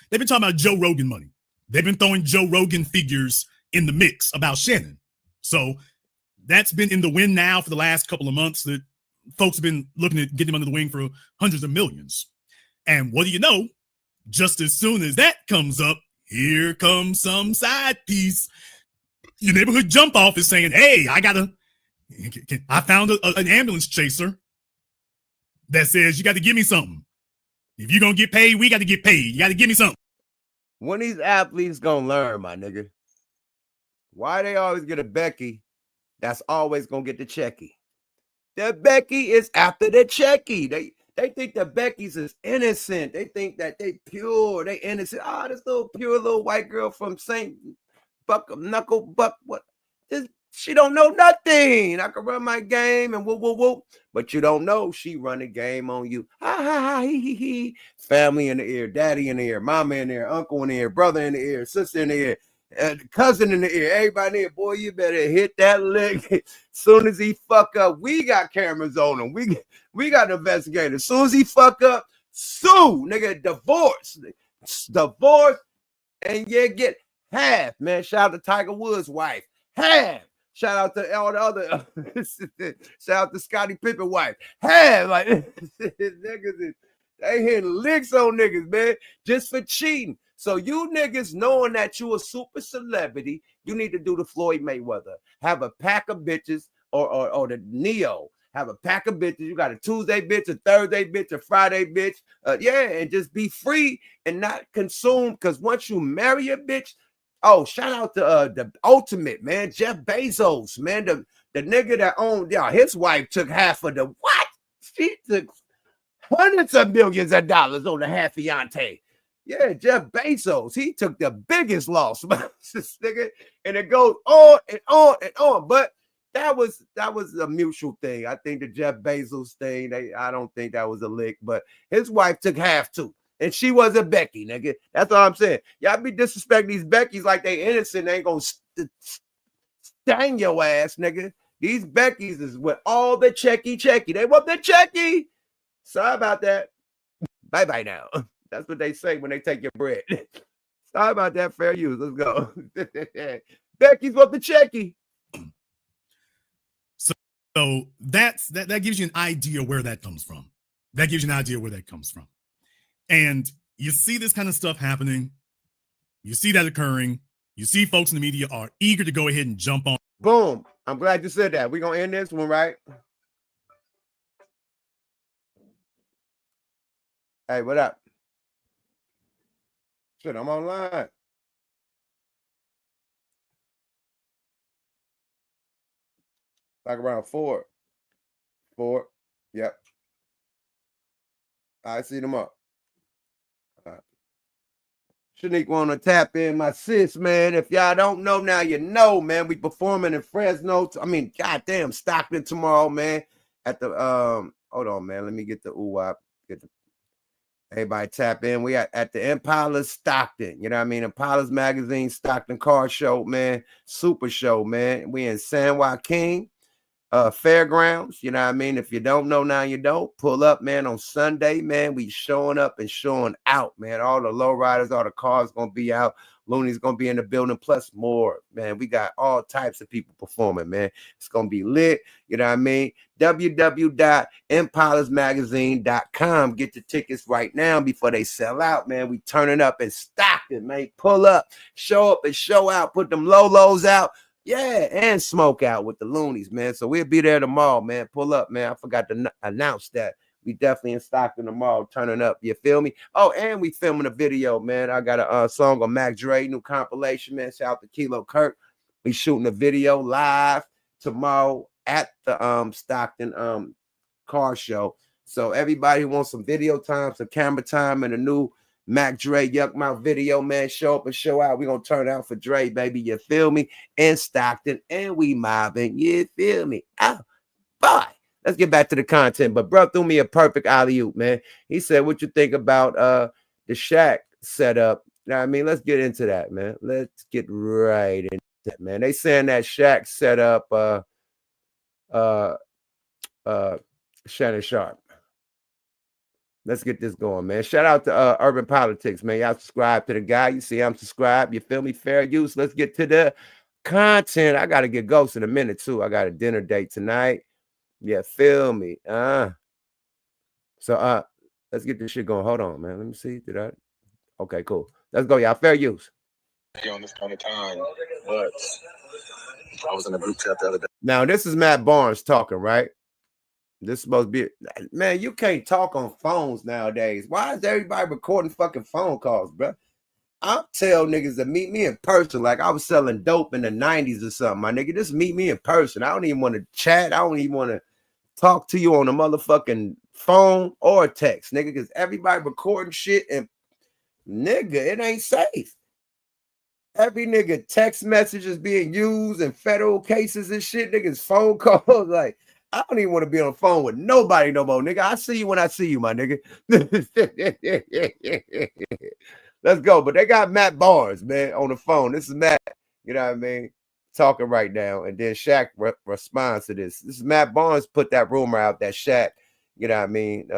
they've been talking about Joe Rogan money. They've been throwing Joe Rogan figures in the mix about Shannon. So that's been in the wind now for the last couple of months, that folks have been looking at getting him under the wing for hundreds of millions. And what do you know? Just as soon as that comes up, here comes some side piece. Your neighborhood jump off is saying, hey, I found an ambulance chaser that says you got to give me something. If you're going to get paid, we got to get paid. You got to give me something. When these athletes gonna learn, my nigga? Why they always get a Becky that's always gonna get the checky? The Becky is after the checky. They think the Becky's is innocent. They think that they pure, they innocent. This little pure little white girl from St. Knuckle Buck. What? She don't know nothing. I can run my game and whoop, whoop, whoop. But you don't know she run a game on you. Ha, ha, ha, he, he. Family in the ear, daddy in the ear, mama in the ear, uncle in the ear, brother in the ear, sister in the ear, cousin in the ear, everybody in the ear. Boy, you better hit that lick. Soon as he fuck up, we got cameras on him. We got investigators. Soon as he fuck up, sue, nigga, divorce, and you get half, man. Shout out to Tiger Woods' wife. Half. Shout out to all the other. Shout out to Scottie Pippen wife. Half. Like, niggas, they hitting licks on niggas, man, just for cheating. So you niggas knowing that you a super celebrity, you need to do the Floyd Mayweather. Have a pack of bitches, or the Neo. Have a pack of bitches. You got a Tuesday bitch, a Thursday bitch, a Friday bitch. And just be free and not consume. Because once you marry a bitch, shout out to the ultimate, man, Jeff Bezos, man, the nigga that owned, his wife took half of the what? She took hundreds of millions of dollars on the half fiance. Yeah, Jeff Bezos, he took the biggest loss, this nigga, and it goes on and on and on. But that was a mutual thing. I think the Jeff Bezos thing, I don't think that was a lick, but his wife took half too. And she was a Becky, nigga. That's all I'm saying. Y'all be disrespecting these Beckys like they innocent. They ain't gonna sting your ass, nigga. These Beckys is with all the checky. They want the checky. Sorry about that. Bye-bye now. That's what they say when they take your bread. Sorry about that. Fair use. Let's go. Becky's want the checky. So that gives you an idea where that comes from. And you see this kind of stuff happening. You see that occurring. You see folks in the media are eager to go ahead and jump on. Boom. I'm glad you said that. We're going to end this one, right? Hey, what up? Shit, I'm online. Like around 4. Yep. I see them up. Shanique want to tap in my sis, man. If y'all don't know now, you know, man. We performing in Fresno. Goddamn, Stockton tomorrow, man. At the hold on, man. Let me get the UWAP. Everybody tap in. We at the Impala Stockton. You know what I mean? Impala's Magazine, Stockton Car Show, man. Super show, man. We in San Joaquin. Fairgrounds, you know what I mean? If you don't know now, you don't. Pull up, man, on Sunday, man. We showing up and showing out, man. All the lowriders, all the cars gonna be out. Looney's gonna be in the building, plus more, man. We got all types of people performing, man. It's gonna be lit. You know what I mean? www.impalasmagazine.com. Get the tickets right now before they sell out, man. We turning up in Stockton, man. Pull up and show out. Put them Lolos out. Yeah, and smoke out with the Loonies, man. So we'll be there tomorrow, man. Pull up, man. I forgot to announce that. We definitely in Stockton tomorrow, turning up. You feel me? Oh, and we filming a video, man. I got a song on Mac Dre, new compilation, man. Shout out to Kilo Kirk. We shooting a video live tomorrow at the Stockton car show. So everybody who wants some video time, some camera time, and a new Mac Dre Yuck Mouth video, man, show up and show out. We're gonna turn out for Dre, baby. You feel me? In Stockton, and we mobbing. You feel me? Oh, boy. Let's get back to the content. But bro threw me a perfect alley-oop, man. He said, what you think about the Shaq setup? You know what I mean? Let's get into that, man. Let's get right into that, man. They saying that Shaq set up Shannon Sharpe. Let's get this going, man. Shout out to Urban Politics, man. Y'all subscribe to the guy. You see I'm subscribed. You feel me? Fair use. Let's get to the content. I got to get Ghost in a minute, too. I got a dinner date tonight. Yeah, feel me. So let's get this shit going. Hold on, man. Let me see. Did I? Okay, cool. Let's go, y'all. Fair use. On this kind of time, but I was in a group chat the other day. Now, this is Matt Barnes talking, right? This is supposed to be, man, you can't talk on phones nowadays. Why is everybody recording fucking phone calls, bro? I'll tell niggas to meet me in person like I was selling dope in the 90s or something, my nigga. Just meet me in person. I don't even want to chat. I don't even want to talk to you on a motherfucking phone or text, nigga, because everybody recording shit and, nigga, it ain't safe. Every nigga text messages being used in federal cases and shit, niggas phone calls, like, I don't even want to be on the phone with nobody no more, nigga. I see you when I see you, my nigga. Let's go. But they got Matt Barnes, man, on the phone. This is Matt, you know what I mean, talking right now. And then Shaq responds to this. This is Matt Barnes put that rumor out that Shaq, you know what I mean,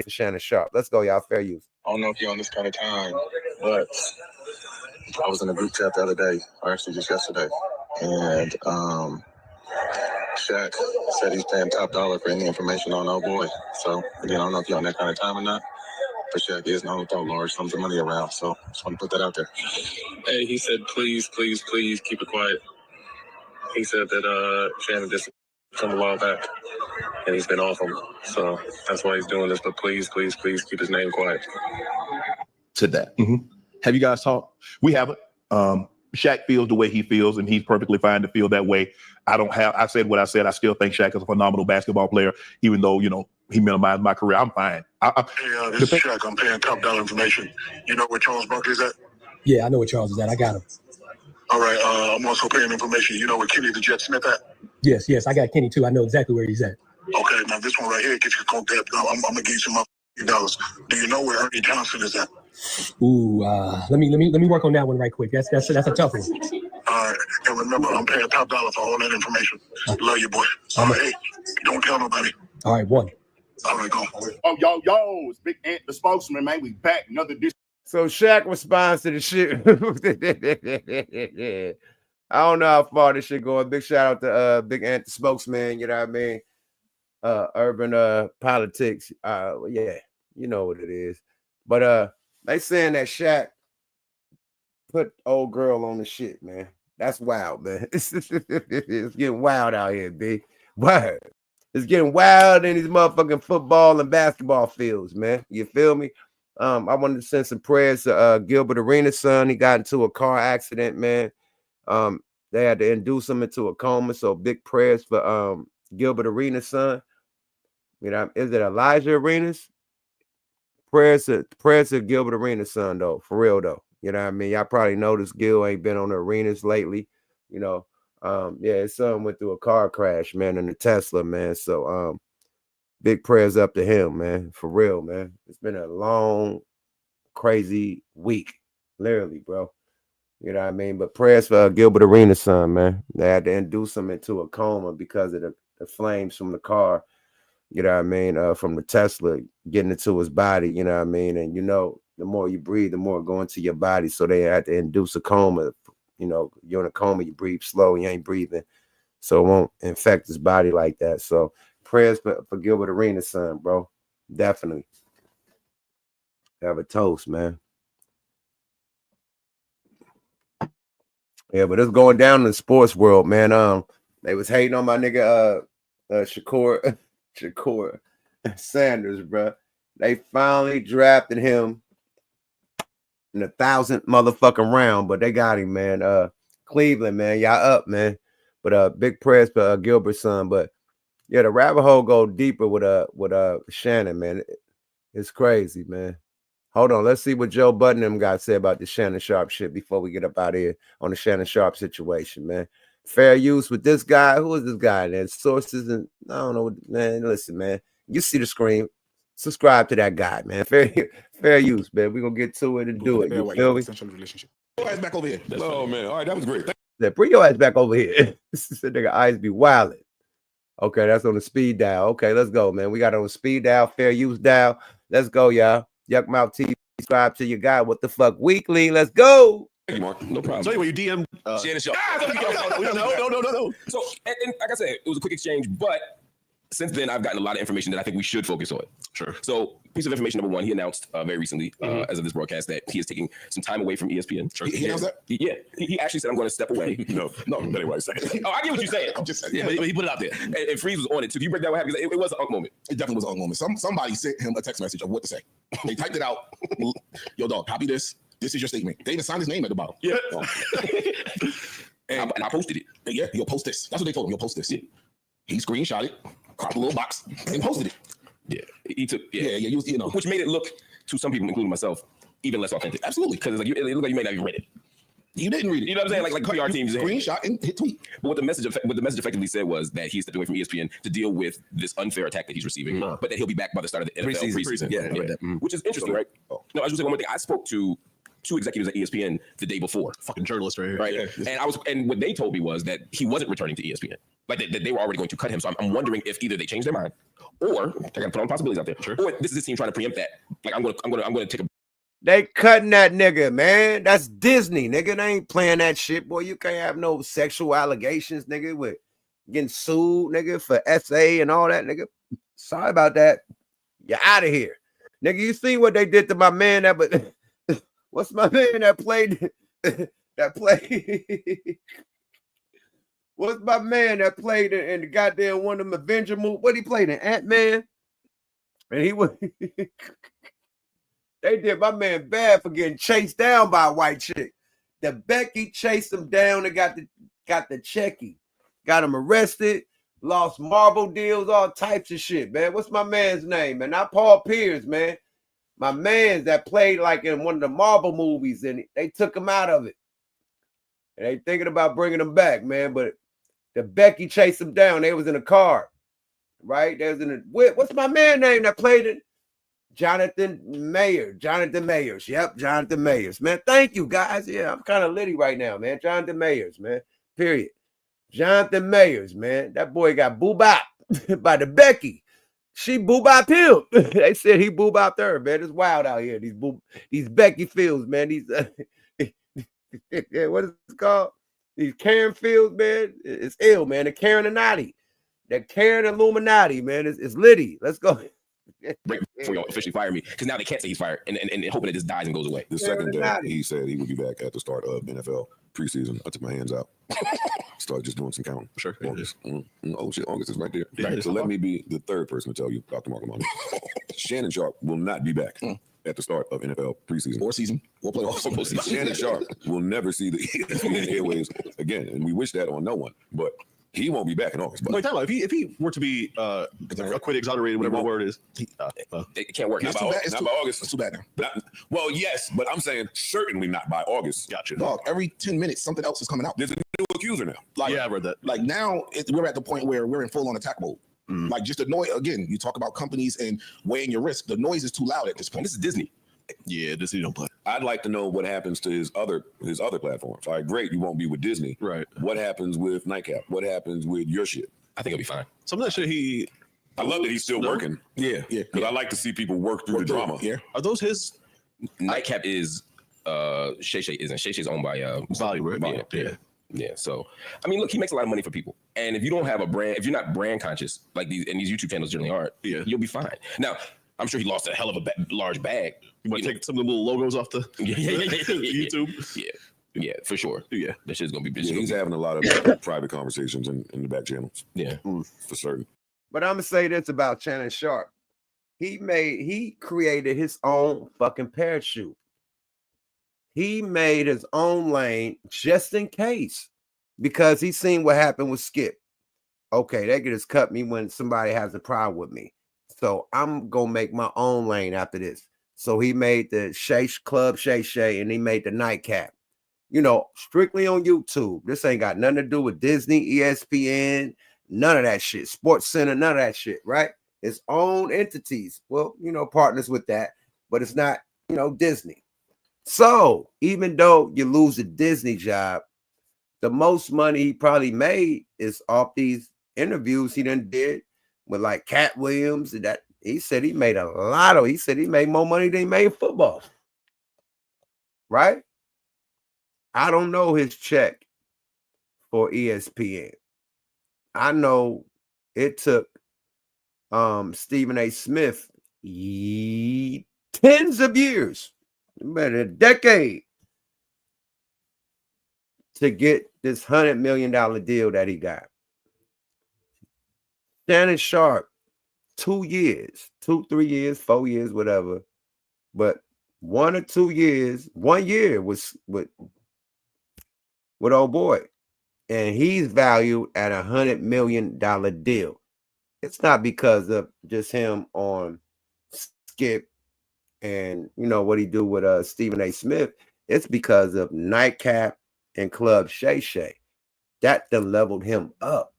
Shannon Sharpe. Let's go, y'all. Fair use. I don't know if you're on this kind of time, but I was in a group chat the other day, or actually just yesterday, and Shaq said he's paying top dollar for any information on old boy. So again, I don't know if you're on that kind of time or not, but Shaq is known to throw large sums of money around. So just want to put that out there. Hey, he said, please keep it quiet. He said that Shannon did from a while back, and he's been off him. So that's why he's doing this. But please keep his name quiet. To that. Have you guys talked? We haven't. Shaq feels the way he feels, and he's perfectly fine to feel that way. I said what I said. I still think Shaq is a phenomenal basketball player, even though, you know, he minimized my career. I'm fine. This is Shaq. I'm paying top dollar information. You know where Charles Barkley's at? Yeah, I know where Charles is at. I got him. All right. I'm also paying information. You know where Kenny the Jet Smith at? Yes, I got Kenny too. I know exactly where he's at. Okay, now this one right here gets you cold debt. I'm gonna give you some $50. Do you know where Ernie Johnson is at? Ooh, let me work on that one right quick. That's a tough one. All right, and remember, I'm paying top dollar for all that information. Love you, boy. All right, hey, don't tell nobody. All right, one. All right, go. Oh, yo, it's Big Ant, the spokesman, man. We back another dish. So Shaq responds to the shit. I don't know how far this shit going. Big shout out to Big Ant, the spokesman. You know what I mean? Urban Politics. Yeah, you know what it is. But they saying that Shaq put old girl on the shit, man. That's wild, man. It's getting wild out here, big. Wild. It's getting wild in these motherfucking football and basketball fields, man. You feel me? I wanted to send some prayers to Gilbert Arenas' son. He got into a car accident, man. They had to induce him into a coma. So big prayers for Gilbert Arenas' son. You know, is it Elijah Arenas? Prayers to Gilbert Arenas' son, though, for real though. You know what I mean? Y'all probably noticed Gil ain't been on the Arenas lately. You know, yeah, his son went through a car crash, man, in a Tesla, man. So big prayers up to him, man, for real, man. It's been a long, crazy week, literally, bro. You know what I mean? But prayers for Gilbert Arenas' son, man. They had to induce him into a coma because of the flames from the car. You know what I mean? From the Tesla getting into his body, you know what I mean? And, you know, the more you breathe, the more it go into your body. So they had to induce a coma. You know, you're in a coma, you breathe slow, you ain't breathing. So it won't infect his body like that. So prayers for Gilbert Arenas' son, bro. Definitely. Have a toast, man. Yeah, but it's going down in the sports world, man. They was hating on my nigga Shedeur Sanders, bro. They finally drafted him in the 1,000th motherfucking round, but they got him, man. Cleveland, man, y'all up, man. But big prayers for Gilbert's son. But yeah, the rabbit hole go deeper with Shannon, man. It's crazy, man. Hold on, let's see what Joe Budden them got to say about the Shannon Sharpe shit before we get up out of here on the Shannon Sharpe situation, man. Fair use with this guy. Who is this guy? Then sources and I don't know, man. Listen, man. You see the screen. Subscribe to that guy, man. Fair use, man. We're gonna get to it and do it. You feel me? Your ass back over here. Oh man. All right, that was great. Bring your ass back over here. This nigga eyes be wilding. Okay, that's on the speed dial. Okay, let's go, man. We got it on the speed dial, fair use dial. Let's go, y'all. Yuck Mouth TV. Subscribe to your guy. What the fuck weekly? Let's go. Thank you, Mark. No problem. So anyway, you DM Shannon Sharpe. No. So, and like I said, it was a quick exchange, but since then, I've gotten a lot of information that I think we should focus on. Sure. So, piece of information number one, he announced very recently, as of this broadcast, that he is taking some time away from ESPN. Sure. He announced that? Yeah. He actually said, I'm going to step away. No, that ain't what I said. Oh, I get what you're saying. I'm just saying. Yeah, but he put it out there. And Freeze was on it too. Can you break down what happened? It was an unk moment. It definitely was an unk moment. Somebody sent him a text message of what to say. They typed it out. Yo, dog, copy this. This is your statement. They even signed his name at the bottom. Yeah. And I posted it. Yeah, you'll post this. That's what they told him. You'll post this. Yeah. He screenshot it, cropped a little box, and posted it. Yeah. He took, you know. Which made it look, to some people, including myself, even less authentic. Absolutely. Because it looked like you may not even read it. You didn't read it. You know what I'm saying? Like PR teams. Screenshot and hit tweet. But what the message effectively said was that he's stepping away from ESPN to deal with this unfair attack that he's receiving, but that he'll be back by the start of the NFL preseason. Yeah. Which is interesting, right? Oh. No, I was just saying one more thing. I spoke to two executives at ESPN the day before. Fucking journalists right here. Right. Yeah. And what they told me was that he wasn't returning to ESPN. Like that they were already going to cut him. So I'm wondering if either they changed their mind or I gotta put on possibilities out there. Sure. Or this is this team trying to preempt that. Like I'm gonna take a They cutting that nigga, man. That's Disney, nigga. They ain't playing that shit, boy. You can't have no sexual allegations, nigga, with getting sued, nigga, for SA and all that, nigga. Sorry about that. You're out of here. Nigga, you see what they did to my man that but what's my man that played what's my man that played in the goddamn one of them Avenger movie? What he played in? Ant-Man? And he was they did my man bad for getting chased down by a white chick. The Becky chased him down and got the checky. Got him arrested, lost marble deals, all types of shit, man. What's my man's name, man? Not Paul Pierce, man. My man that played like in one of the Marvel movies, and they took him out of it. And they thinking about bringing him back, man. But the Becky chased him down. They was in a car, right? They was in a what's my man name that played it? Jonathan Mayers. Yep, Jonathan Mayers. Man, thank you, guys. Yeah, I'm kind of litty right now, man. Jonathan Mayers, man. Period. Jonathan Mayers, man. That boy got boo-bop by the Becky. She boo-bopped him. They said he boo-bopped her, man. It's wild out here. These Becky Fields, man. These what is it called? These Karen Fields, man. It's ill, man. The Karen Illuminati. The Karen Illuminati, man. It's litty. Let's go. Break before y'all officially fire me, because now they can't say he's fired and hoping that this dies and goes away. The second day he said he would be back at the start of NFL preseason, I took my hands out. Started just doing some counting. Sure. August. Oh shit, August is right there. Yeah, so let me be the third person to tell you, Dr. Mark Amani. Shannon Sharpe will not be back at the start of NFL preseason. Or season. We'll play off postseason. Shannon Sharpe will never see the ESPN airwaves again, and we wish that on no one. But he won't be back in August. Wait, time out. If he were to be acquitted, exonerated, whatever the word is, it can't work. Not by August. It's too bad now. Well, yes, but I'm saying certainly not by August. Gotcha. Dog, every 10 minutes, something else is coming out. There's a new accuser now. Like, yeah, I read that. Like now, we're at the point where we're in full-on attack mode. Like just the noise. Again, you talk about companies and weighing your risk. The noise is too loud at this point. This is Disney. Yeah, Disney don't play. I'd like to know what happens to his other platforms. All right, great, you won't be with Disney. Right. What happens with Nightcap? What happens with your shit? I think he'll be fine. Some of that shit I love that he's still working. Yeah. Because I like to see people work through the drama. Yeah. Are those his Nightcap is Shay Shay isn't. Shay Shay's owned by Volume, right? Yeah. So I mean, look, he makes a lot of money for people. And if you don't have a brand, if you're not brand conscious, like these YouTube channels generally aren't, you'll be fine. Now, I'm sure he lost a hell of a large bag. You want to take some of the little logos off the YouTube? Yeah, for sure. Yeah. That shit's gonna be Yeah, he's having a lot of private conversations in the back channels. Yeah. For certain. But I'm gonna say this about Shannon Sharpe. He created his own fucking parachute. He made his own lane just in case, because he seen what happened with Skip. Okay, they could just cut me when somebody has a problem with me. So I'm gonna make my own lane after this. So he made the Club Shay Shay, and he made the Nightcap. You know, strictly on YouTube. This ain't got nothing to do with Disney, ESPN, none of that shit. Sports Center, none of that shit, right? Its own entities. Well, you know, partners with that, but it's not, you know, Disney. So even though you lose a Disney job, the most money he probably made is off these interviews he done did with like Cat Williams. And that he said he made he said he made more money than he made in football. Right? I don't know his check for ESPN. I know it took Stephen A. Smith tens of years, about a decade, to get this $100 million deal that he got. Shannon Sharpe, 2 years, 2, 3 years, 4 years, whatever. But 1 or 2 years, 1 year was with old boy. And he's valued at $100 million deal. It's not because of just him on Skip and, you know, what he do with Stephen A. Smith. It's because of Nightcap and Club Shay Shay. That done leveled him up.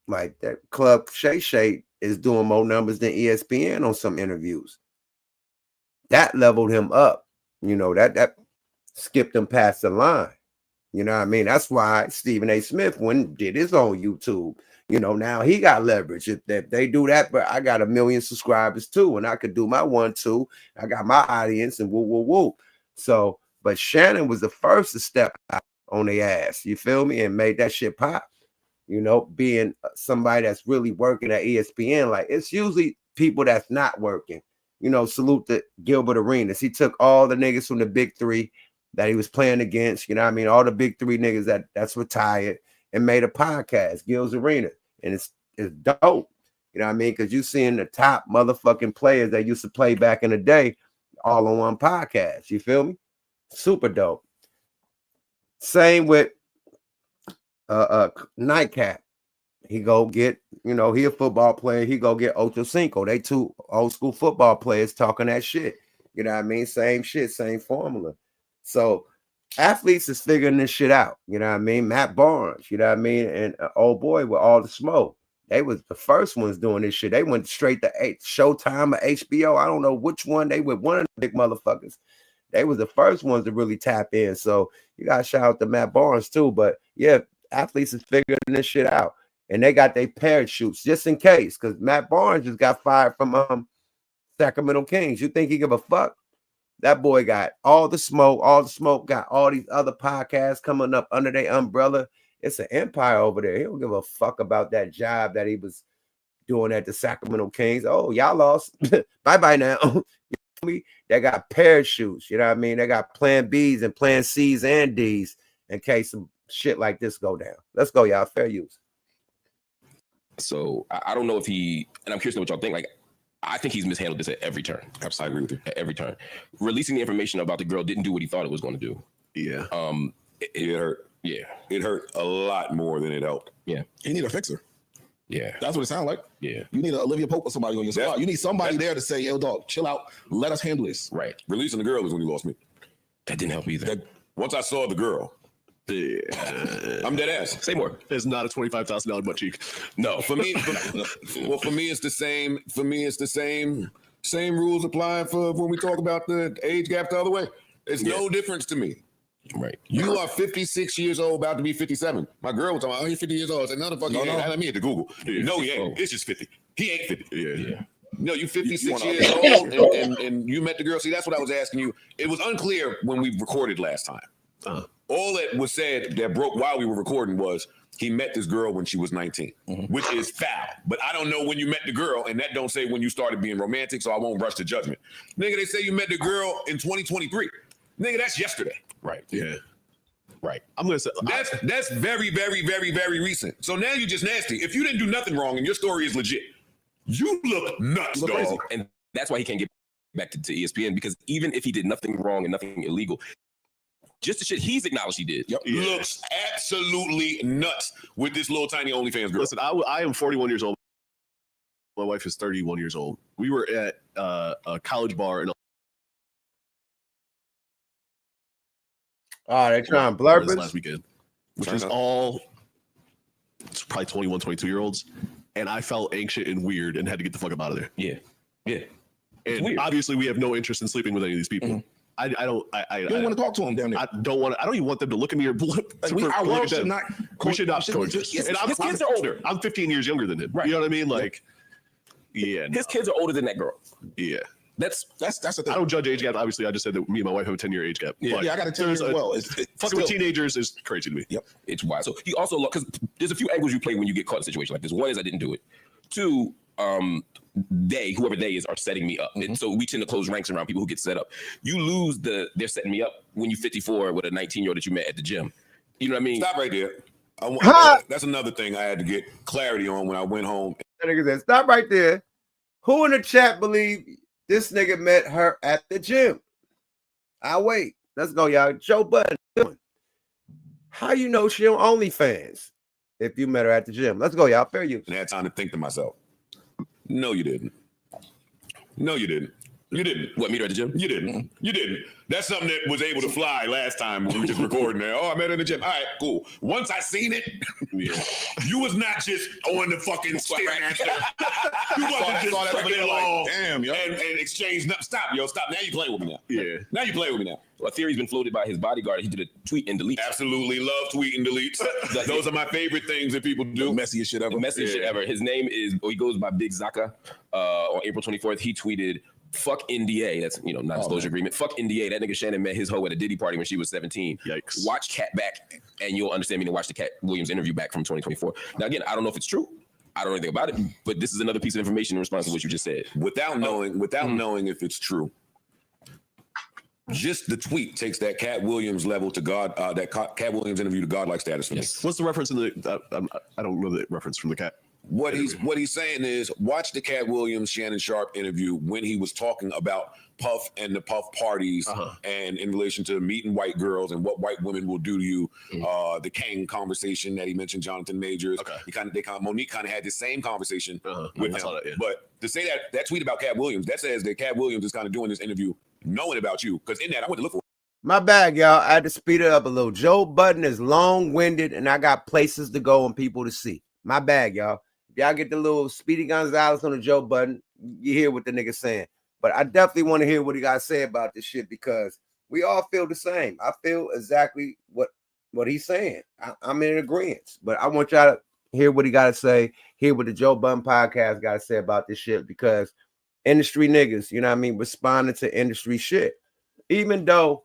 Like that Club Shay Shay is doing more numbers than ESPN on some interviews. That leveled him up. You know, that skipped him past the line. You know what I mean? That's why Stephen A. Smith went and did his own YouTube. You know, now he got leverage. If they do that, but I got 1 million subscribers too, and I could do my 1, 2. I got my audience and woo. So, but Shannon was the first to step out on the ass. You feel me? And made that shit pop. You know, being somebody that's really working at ESPN, like it's usually people that's not working. You know, salute to Gilbert Arenas. He took all the niggas from the big three that he was playing against, you know what I mean? All the big three niggas that's retired and made a podcast, Gil's Arena. And it's dope. You know what I mean? Because you seeing the top motherfucking players that used to play back in the day all on one podcast. You feel me? Super dope. Same with Nightcap. He go get, you know, he a football player. He go get Ocho Cinco. They two old school football players talking that shit. You know what I mean? Same shit, same formula. So athletes is figuring this shit out. You know what I mean? Matt Barnes, you know what I mean? And old boy with All the Smoke. They was the first ones doing this shit. They went straight to Showtime or HBO. I don't know which one. They were one of the big motherfuckers. They was the first ones to really tap in. So you got to shout out to Matt Barnes too. But yeah, athletes is figuring this shit out. And they got their parachutes just in case. Because Matt Barnes just got fired from Sacramento Kings. You think he give a fuck? That boy got all the smoke. All the smoke got all these other podcasts coming up under their umbrella. It's an empire over there. He don't give a fuck about that job that he was doing at the Sacramento Kings. Oh, y'all lost. Bye-bye now. You know me? They got parachutes. You know what I mean? They got plan Bs and plan Cs and Ds in case some shit like this go down. Let's go, y'all. Fair use. So I don't know if he, and I'm curious to know what y'all think. Like, I think he's mishandled this at every turn. Absolutely. I agree with you. At every turn. Releasing the information about the girl didn't do what he thought it was going to do. Yeah. It hurt. Yeah. It hurt a lot more than it helped. Yeah. You need a fixer. Yeah. That's what it sounds like. Yeah. You need a Olivia Pope or somebody on your squad. You need somebody there to say, yo, dog, chill out. Let us handle this. Right. Releasing the girl is when you lost me. That didn't help either. Once I saw the girl, Yeah. I'm dead ass. Say more. It's not a $25,000 butt cheek. no, for me, for me, it's the same. For me, it's the same rules applying for when we talk about the age gap the other way. It's no difference to me. Right. You are 56 years old, about to be 57. My girl was talking about, oh, you're 50 years old. I said, no, the fuck, no. Let me hit the Google. Yeah. No, he ain't. It's just 50. He ain't 50. Yeah. No, you 56 years old and you met the girl. See, that's what I was asking you. It was unclear when we recorded last time. All that was said that broke while we were recording was he met this girl when she was 19, which is foul. But I don't know when you met the girl, and that don't say when you started being romantic, so I won't rush to judgment. Nigga, they say you met the girl in 2023. Nigga, that's yesterday. Right. Yeah. Right. I'm gonna say that's very, very, very, very recent. So now you're just nasty. If you didn't do nothing wrong and your story is legit, you look nuts, dog. Crazy. And that's why he can't get back to ESPN, because even if he did nothing wrong and nothing illegal, just the shit he's acknowledged he did. Looks absolutely nuts with this little tiny OnlyFans girl. Listen, I am 41 years old. My wife is 31 years old. We were at a college bar in they trying to blurb last weekend, which is all it's probably 21, 22-year-olds. And I felt anxious and weird and had to get the fuck up out of there. Yeah. And obviously we have no interest in sleeping with any of these people. I don't want to talk to them down there. I don't even want them to look at me or look. Our world should not. We should not coexist. And his kids are older. I'm 15 years younger than him. Right. You know what I mean? Like, his kids are older than that girl. Yeah. That's the thing. I don't judge age gap. Obviously, I just said that me and my wife have a 10-year age gap. Yeah, I got a 10 years as well. Fucking with teenagers is crazy to me. Yep. It's wild. So he also, because there's a few angles you play when you get caught in a situation like this. One is I didn't do it. Two, whoever they is, are setting me up. And so we tend to close ranks around people who get set up. You lose they're setting me up when you're 54 with a 19-year-old that you met at the gym. You know what I mean? Stop right there. That's another thing I had to get clarity on when I went home. That nigga said, stop right there. Who in the chat believe this nigga met her at the gym? I'll wait. Let's go, y'all. Joe Budden. How you know she on OnlyFans if you met her at the gym? Let's go, y'all. Fair use. And I had time to think to myself. No, you didn't. No, you didn't. You didn't. What, meet her at the gym? You didn't. You didn't. That's something that was able to fly last time when we were just recording there. Oh, I met her in the gym. All right, cool. Once I seen it, you was not just on the fucking Stairmaster. You wasn't just fucking long and exchange. Stop, yo. Stop. Now you playing with me now. Yeah. Now you playing with me now. Well, a theory's been floated by his bodyguard. He did a tweet and delete. Absolutely love tweet and deletes. Those are my favorite things that people do. The messiest shit ever. The messiest shit ever. His name is, he goes by Big Zaka. On April 24th, he tweeted, fuck NDA. That's, non-disclosure agreement. Fuck NDA. That nigga Shannon met his hoe at a Diddy party when she was 17. Yikes. Watch Cat back and you'll understand me to watch the Cat Williams interview back from 2024. Now, again, I don't know if it's true. I don't know anything about it, but this is another piece of information in response to what you just said. Without knowing if it's true, just the tweet takes that Cat Williams level to God, that Cat Williams interview to godlike status for me. What's the reference in the? I don't know the reference from the Cat. What he's saying is, watch the Cat Williams Shannon Sharpe interview when he was talking about Puff and the Puff parties and in relation to meeting white girls and what white women will do to you. The Kang conversation that he mentioned, Jonathan Majors. Monique kind of had the same conversation with him. But to say that tweet about Cat Williams, that says that Cat Williams is kind of doing this interview knowing about you, because in that I went to look for. My bad, y'all. I had to speed it up a little. Joe Budden is long-winded, and I got places to go and people to see. My bad, y'all. Y'all get the little Speedy Gonzalez on the Joe Budden, you hear what the nigga saying. But I definitely want to hear what he got to say about this shit, because we all feel the same. I feel exactly what he's saying. I'm in agreement. But I want y'all to hear what he got to say, hear what the Joe Budden podcast got to say about this shit, because industry niggas, you know what I mean, responding to industry shit. Even though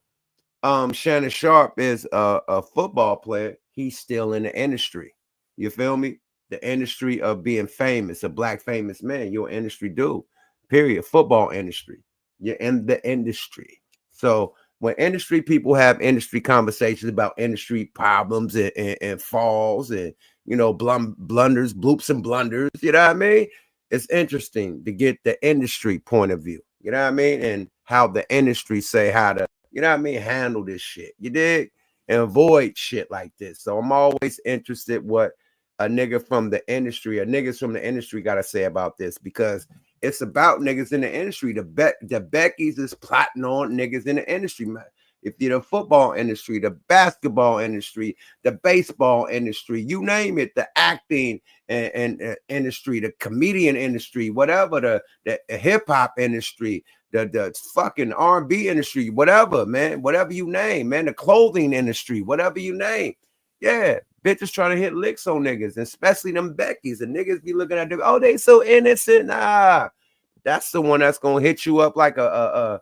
Shannon Sharpe is a football player, he's still in the industry. You feel me? The industry of being famous, a black famous man, you're an industry dude, period. Football industry, you're in the industry. So when industry people have industry conversations about industry problems and falls and, blunders, bloops and blunders, you know what I mean? It's interesting to get the industry point of view, you know what I mean? And how the industry say how to, you know what I mean, handle this shit, you dig? And avoid shit like this. So I'm always interested what a nigga from the industry, niggas from the industry got to say about this, because it's about niggas in the industry. The Beckys is plotting on niggas in the industry, man. If you're the football industry, the basketball industry, the baseball industry, you name it, the acting and industry, the comedian industry, whatever, the hip hop industry, the fucking R&B industry, whatever, man, whatever you name, man, the clothing industry, whatever you name. Yeah, bitches trying to hit licks on niggas, especially them Beckys. And niggas be looking at them, oh, they so innocent. Nah, That's the one that's gonna hit you up like a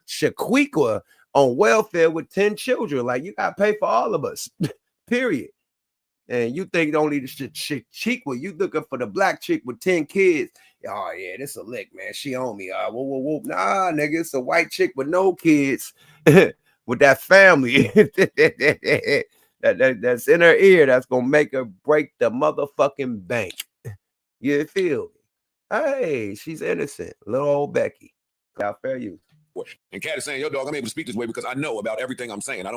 Shaquiqua on welfare with 10 children. Like, you gotta pay for all of us, period. And you think only the Shaquiqua, you looking for the black chick with 10 kids. Oh yeah, this a lick, man. She on me. Whoa. Nah, nigga, it's a white chick with no kids, with that family that's in her ear. That's gonna make her break the motherfucking bank. You feel me? Hey, she's innocent, little old Becky. Fair use. And Cat is saying, yo, dog, I'm able to speak this way because I know about everything I'm saying. I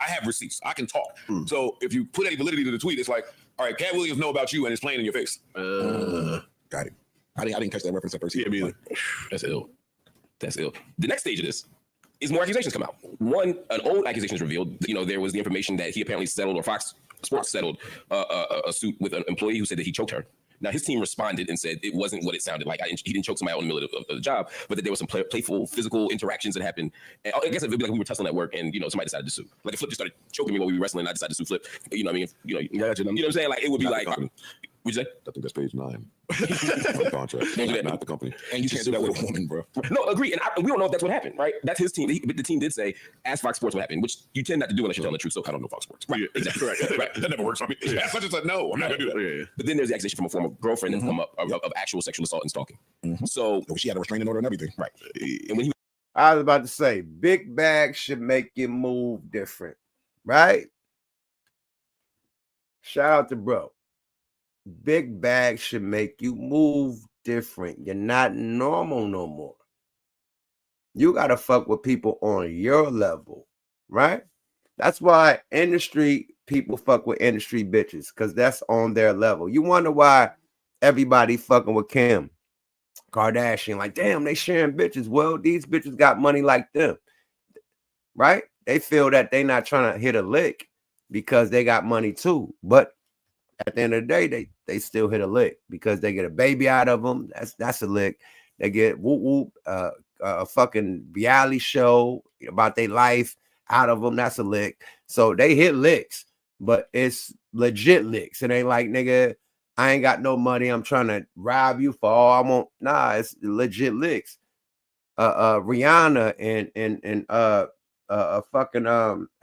have receipts. I can talk. So if you put any validity to the tweet, it's like, all right, Cat Williams know about you and it's playing in your face. Got it. I didn't catch that reference at first. Yeah, me either. That's ill. That's ill. The next stage of this is more accusations come out. One, an old accusation is revealed. You know, there was the information that he apparently settled, or Fox Sports settled a suit with an employee who said that he choked her. Now, his team responded and said it wasn't what it sounded like. He didn't choke somebody out in the middle of the job, but that there was some playful, physical interactions that happened. And I guess it would be like we were tussling at work, and somebody decided to sue. Like if Flip just started choking me while we were wrestling, and I decided to sue Flip. You know what I mean? You know what I'm saying? Like it would be like. What'd you say? I think that's page 9. Contract. Not the company. And you can't do that with a woman, bro. No, agree. And we don't know if that's what happened, right? That's his team. The team did say, ask Fox Sports what happened, which you tend not to do unless you're telling the truth. So I don't know Fox Sports. Right. Exactly. Right. That never works for me. I just said, no, I'm not going to do that. Yeah. But then there's the accusation from a former girlfriend that's come up of actual sexual assault and stalking. So she had a restraining order and everything. Right. And when I was about to say, big bags should make you move different, right? Shout out to bro. Big bags should make you move different. You're not normal no more. You got to fuck with people on your level, right? That's why industry people fuck with industry bitches, because that's on their level. You wonder why everybody fucking with Kim Kardashian. Like, damn, they sharing bitches. Well, these bitches got money like them, right? They feel that they not trying to hit a lick because they got money too. But at the end of the day, they still hit a lick because they get a baby out of them. That's a lick. They get a fucking reality show about their life out of them. That's a lick. So they hit licks, but it's legit licks. It ain't like, nigga, I ain't got no money. I'm trying to rob you for all I want. Nah, it's legit licks. Rihanna and fucking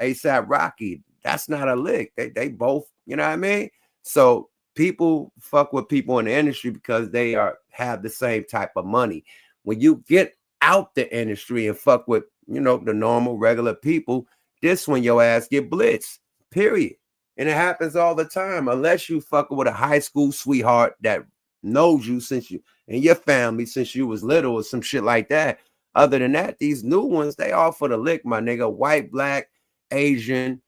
ASAP Rocky. That's not a lick. They both, you know what I mean? So people fuck with people in the industry because they have the same type of money. When you get out the industry and fuck with, the normal, regular people, this when your ass get blitzed, period. And it happens all the time, unless you fucking with a high school sweetheart that knows you since you and your family since you was little or some shit like that. Other than that, these new ones, they all for the lick, my nigga. White, black, Asian,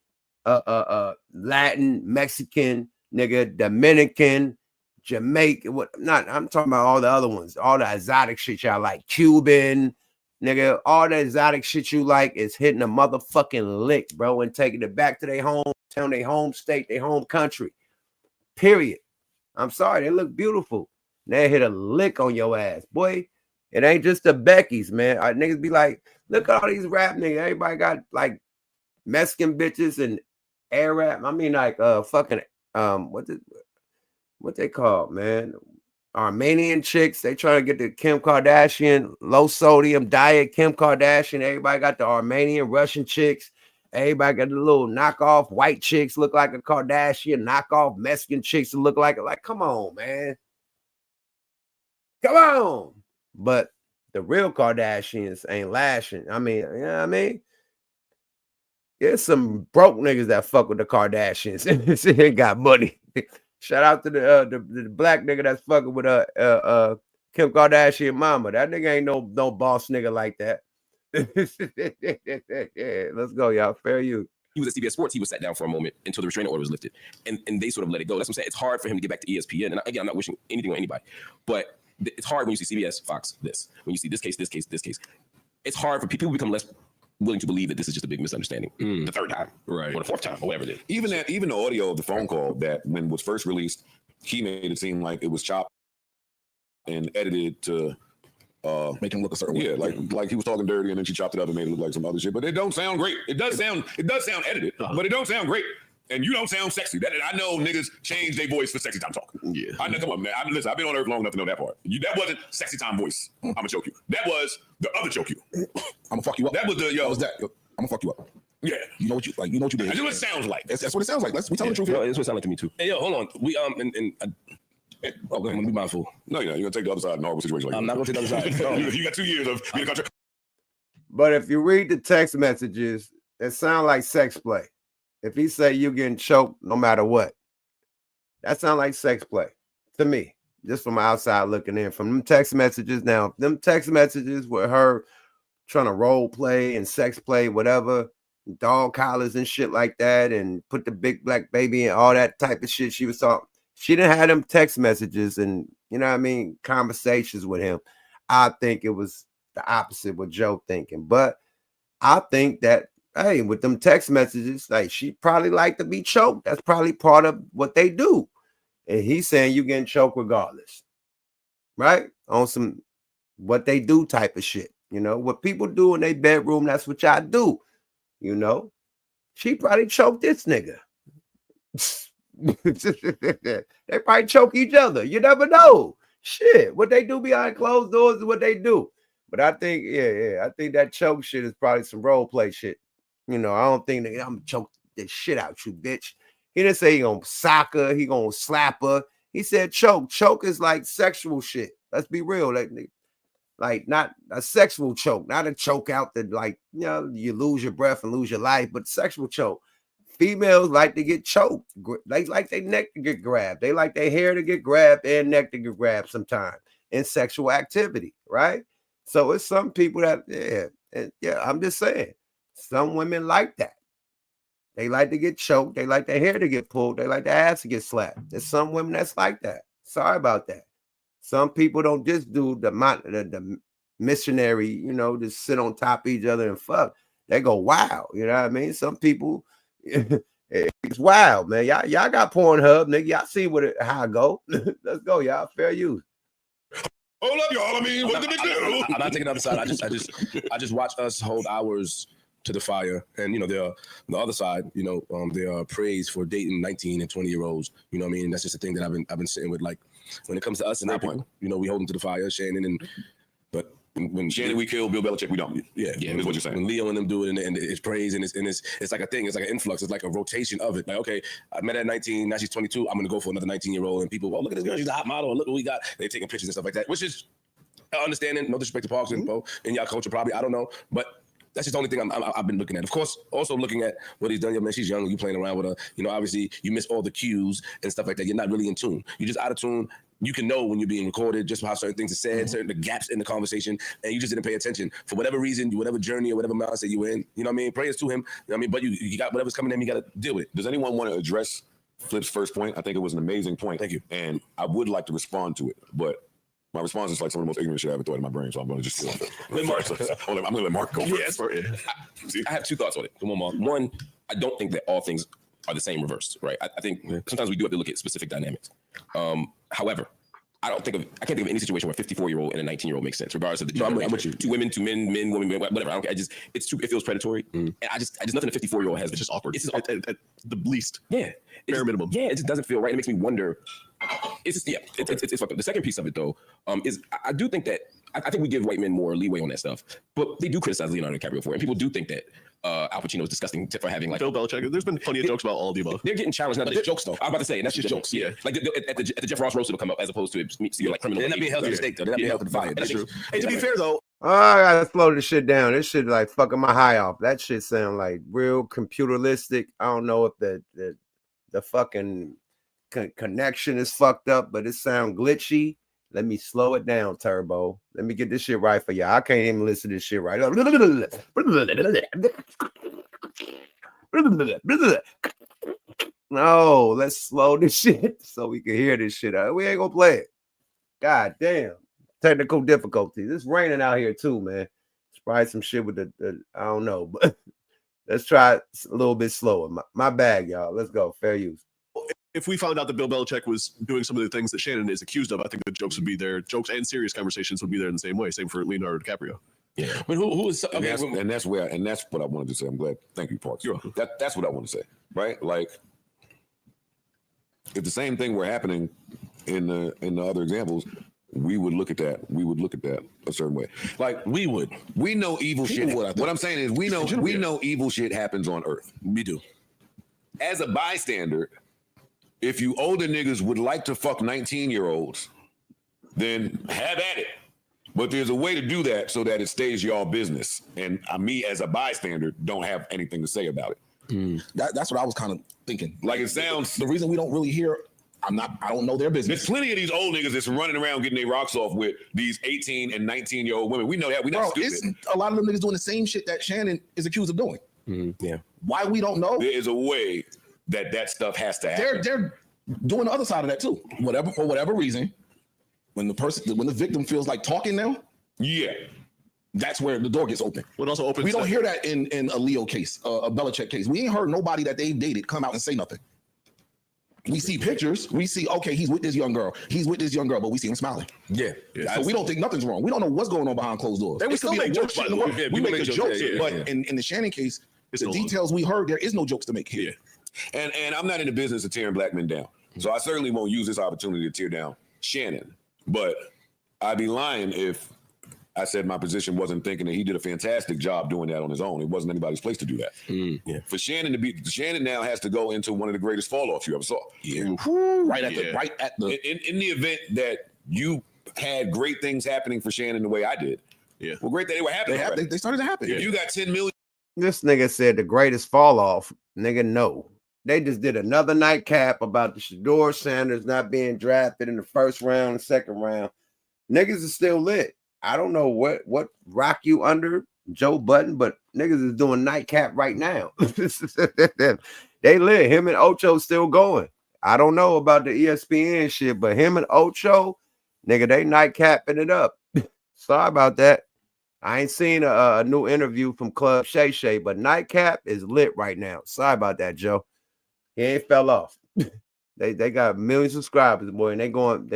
Latin, Mexican, nigga, Dominican, Jamaican. I'm talking about all the other ones, all the exotic shit y'all like, Cuban, nigga, all the exotic shit you like is hitting a motherfucking lick, bro, and taking it back to their hometown, their home state, their home country. Period. I'm sorry, they look beautiful. They hit a lick on your ass, boy. It ain't just the Beckys, man. Niggas be like, look at all these rap niggas. Everybody got like Mexican bitches and Arab. I mean, like fucking what they call, man? Armenian chicks. They trying to get the Kim Kardashian low sodium diet. Kim Kardashian. Everybody got the Armenian Russian chicks. Everybody got the little knockoff white chicks look like a Kardashian. Knockoff Mexican chicks that look like it. Like, come on, man. Come on. But the real Kardashians ain't lashing. I mean, you know what I mean? There's some broke niggas that fuck with the Kardashians and they got money. Shout out to the black nigga that's fucking with Kim Kardashian mama. That nigga ain't no boss nigga like that. Yeah, let's go, y'all. Fair use. He was at CBS Sports. He was sat down for a moment until the restraining order was lifted, and they sort of let it go. That's what I'm saying. It's hard for him to get back to ESPN. And again, I'm not wishing anything on anybody, but it's hard when you see CBS, Fox, when you see this case. It's hard for people to become less willing to believe that this is just a big misunderstanding the third time, right, or the fourth time, or whatever it is. Even the audio of the phone call that when was first released, he made it seem like it was chopped and edited to make him look a certain way. Yeah, like he was talking dirty, and then she chopped it up and made it look like some other shit. But it don't sound great. It does sound edited, but it don't sound great. And you don't sound sexy. I know niggas change their voice for sexy time talk. Yeah. I know, come on, man. Listen, I've been on earth long enough to know that part. That wasn't sexy time voice. I'm gonna choke you. That was the other choke you. I'm gonna fuck you up. That was the That was that. I'm gonna fuck you up. Yeah. You know what you like. You know what you did. That's what it sounds like. That's what it sounds like. We tell the truth. No, that's what it sounds like to me too. Hey, yo, hold on. We I'm gonna be mindful. No, you're gonna take the other side in a horrible situation like I'm not gonna take the other side. No. You got 2 years of being a contract. But if you read the text messages, it sounds like sex play. If he say you getting choked no matter what, that sounds like sex play to me, just from outside looking in. From them text messages, now them text messages with her trying to role play and sex play, whatever, dog collars and shit like that, and put the big black baby and all that type of shit she was talking. She didn't have them text messages and, you know what I mean, conversations with him. I think it was the opposite what Joe thinking. But I think that, hey, with them text messages, like she probably like to be choked. That's probably part of what they do. And he's saying you getting choked regardless. Right? On some what they do type of shit. You know, what people do in their bedroom, that's what y'all do. You know, she probably choked this nigga. They probably choke each other. You never know. Shit, what they do behind closed doors is what they do. But I think, I think that choke shit is probably some role play shit. You know, I don't think that I'm gonna choke the shit out you, bitch. He didn't say he gonna sock her, he gonna slap her. He said choke. Choke is like sexual shit. Let's be real. Like not a sexual choke, not a choke out that, like, you know, you lose your breath and lose your life, but sexual choke. Females like to get choked. They like their neck to get grabbed. They like their hair to get grabbed and neck to get grabbed sometimes in sexual activity, right? So it's some people that, I'm just saying, some women like that. They like to get choked. They like their hair to get pulled. They like their ass to get slapped. There's some women that's like that. Sorry about that. Some people don't just do the missionary, you know, just sit on top of each other and fuck. They go wild. You know what I mean? Some people, it's wild, man. Y'all got Pornhub, nigga. Y'all see how it go. Let's go, y'all. Fair use. Hold up, y'all. I mean, what the big deal? I'm not taking the other side. I just watch us hold ours to the fire, and you know, they're the other side. You know, they are praised for dating 19 and 20-year-olds. You know what I mean? And that's just a thing that I've been sitting with. Like when it comes to us and our people, you know, we hold them to the fire, Shannon and. But when Shannon we kill, Bill Belichick we don't. Yeah, is what you're saying. When Leo and them do it, and it's praise, and it's like a thing. It's like an influx. It's like a rotation of it. Like, okay, I met at 19, now she's 22. I'm gonna go for another 19-year-old, and people, look at this girl, she's a hot model. Look what we got. They're taking pictures and stuff like that, which is understanding. No disrespect to Parks and Poe in y'all culture, probably. I don't know, but. That's just the only thing I've been looking at. Of course, also looking at what he's done. Yeah, man, she's young. You playing around with her. You know, obviously, you miss all the cues and stuff like that. You're not really in tune. You're just out of tune. You can know when you're being recorded, just how certain things are said, certain the gaps in the conversation, and you just didn't pay attention for whatever reason, whatever journey or whatever mindset you were in. You know what I mean? Prayers to him. You know what I mean? But you got whatever's coming in, you got to deal with it. Does anyone want to address Flip's first point? I think it was an amazing point. Thank you. And I would like to respond to it, but my response is like some of the most ignorant shit I ever thought in my brain, so I'm going to just let Mark. I'm going to let Mark go first. I have two thoughts on it. One, I don't think that all things are the same reversed, right? I think sometimes we do have to look at specific dynamics. However, I can't think of any situation where a 54-year-old and a 19-year-old makes sense, regardless of the gender. I'm with you. Two women, two men, women, whatever. I don't care. It feels predatory. And I just nothing a 54-year-old has. It's just awkward. It's just at the least. Yeah. Bare minimum. Yeah, it just doesn't feel right. It makes me wonder. It's fucked up. The second piece of it, though, is I do think that I think we give white men more leeway on that stuff, but they do criticize Leonardo DiCaprio for it. And people do think that Al Pacino is disgusting for having like Bill Belichick. There's been plenty of jokes about all of the above. They're getting challenged now. They're jokes though. I'm about to say, and that's just jokes. Yeah, like at the Jeff Ross roast will come up as opposed to like criminal. They're not being held to the stake though. They're not being held to the fire. That's true. Hey, to be fair though, I gotta slow this shit down. This shit like fucking my high off. That shit sound like real computeralistic. I don't know if the fucking connection is fucked up, but it sound glitchy. Let me slow it down, Turbo. Let me get this shit right for y'all. I can't even listen to this shit right. No, let's slow this shit so we can hear this shit. We ain't gonna play it. God damn. Technical difficulties. It's raining out here too, man. It's probably some shit with the I don't know, but let's try it a little bit slower. My bad, y'all. Let's go. Fair use. If we found out that Bill Belichick was doing some of the things that Shannon is accused of, I think the jokes would be there. Jokes and serious conversations would be there in the same way. Same for Leonardo DiCaprio. Yeah, but who is? And that's what I wanted to say. I'm glad. Thank you, Parks. That's what I want to say, right? Like if the same thing were happening in the other examples, we would look at that. We would look at that a certain way. Like we know evil shit. What I'm saying is we know evil shit happens on Earth. We do. As a bystander, if you older niggas would like to fuck 19-year-olds, then have at it. But there's a way to do that so that it stays y'all business. And me as a bystander don't have anything to say about it. That's what I was kind of thinking. Like it sounds. The reason we don't really hear, I don't know their business. There's plenty of these old niggas that's running around getting their rocks off with these 18 and 19-year-old women. We know that. We not stupid. It's a lot of them niggas doing the same shit that Shannon is accused of doing. Yeah. Why we don't know? There is a way that stuff has to happen. They're doing the other side of that too. For whatever reason, when the victim feels like talking now, that's where the door gets open. What also opens? We don't hear that in a Leo case, a Belichick case. We ain't heard nobody that they've dated come out and say nothing. We see pictures. We see, okay, he's with this young girl. He's with this young girl, but we see him smiling. Yeah. So we don't think nothing's wrong. We don't know what's going on behind closed doors. We still make jokes. We make the jokes, but in the Shannon case, the details we heard, there is no jokes to make here. And I'm not in the business of tearing black men down. So I certainly won't use this opportunity to tear down Shannon. But I'd be lying if I said my position wasn't thinking that he did a fantastic job doing that on his own. It wasn't anybody's place to do that. For Shannon Shannon now has to go into one of the greatest fall-offs you ever saw. Right at the in the event that you had great things happening for Shannon the way I did. Yeah. Well, great that they were happening. They started to happen. If you got 10 million. This nigga said the greatest fall off. Nigga, no. They just did another nightcap about the Shedeur Sanders not being drafted in the first round and second round. Niggas is still lit. I don't know what rock you under, Joe Budden, but niggas is doing nightcap right now. They lit. Him and Ocho still going. I don't know about the ESPN shit, but him and Ocho, nigga, they nightcapping it up. Sorry about that. I ain't seen a new interview from Club Shay Shay, but nightcap is lit right now. Sorry about that, Joe. He ain't fell off. They got 1 million subscribers, boy, and they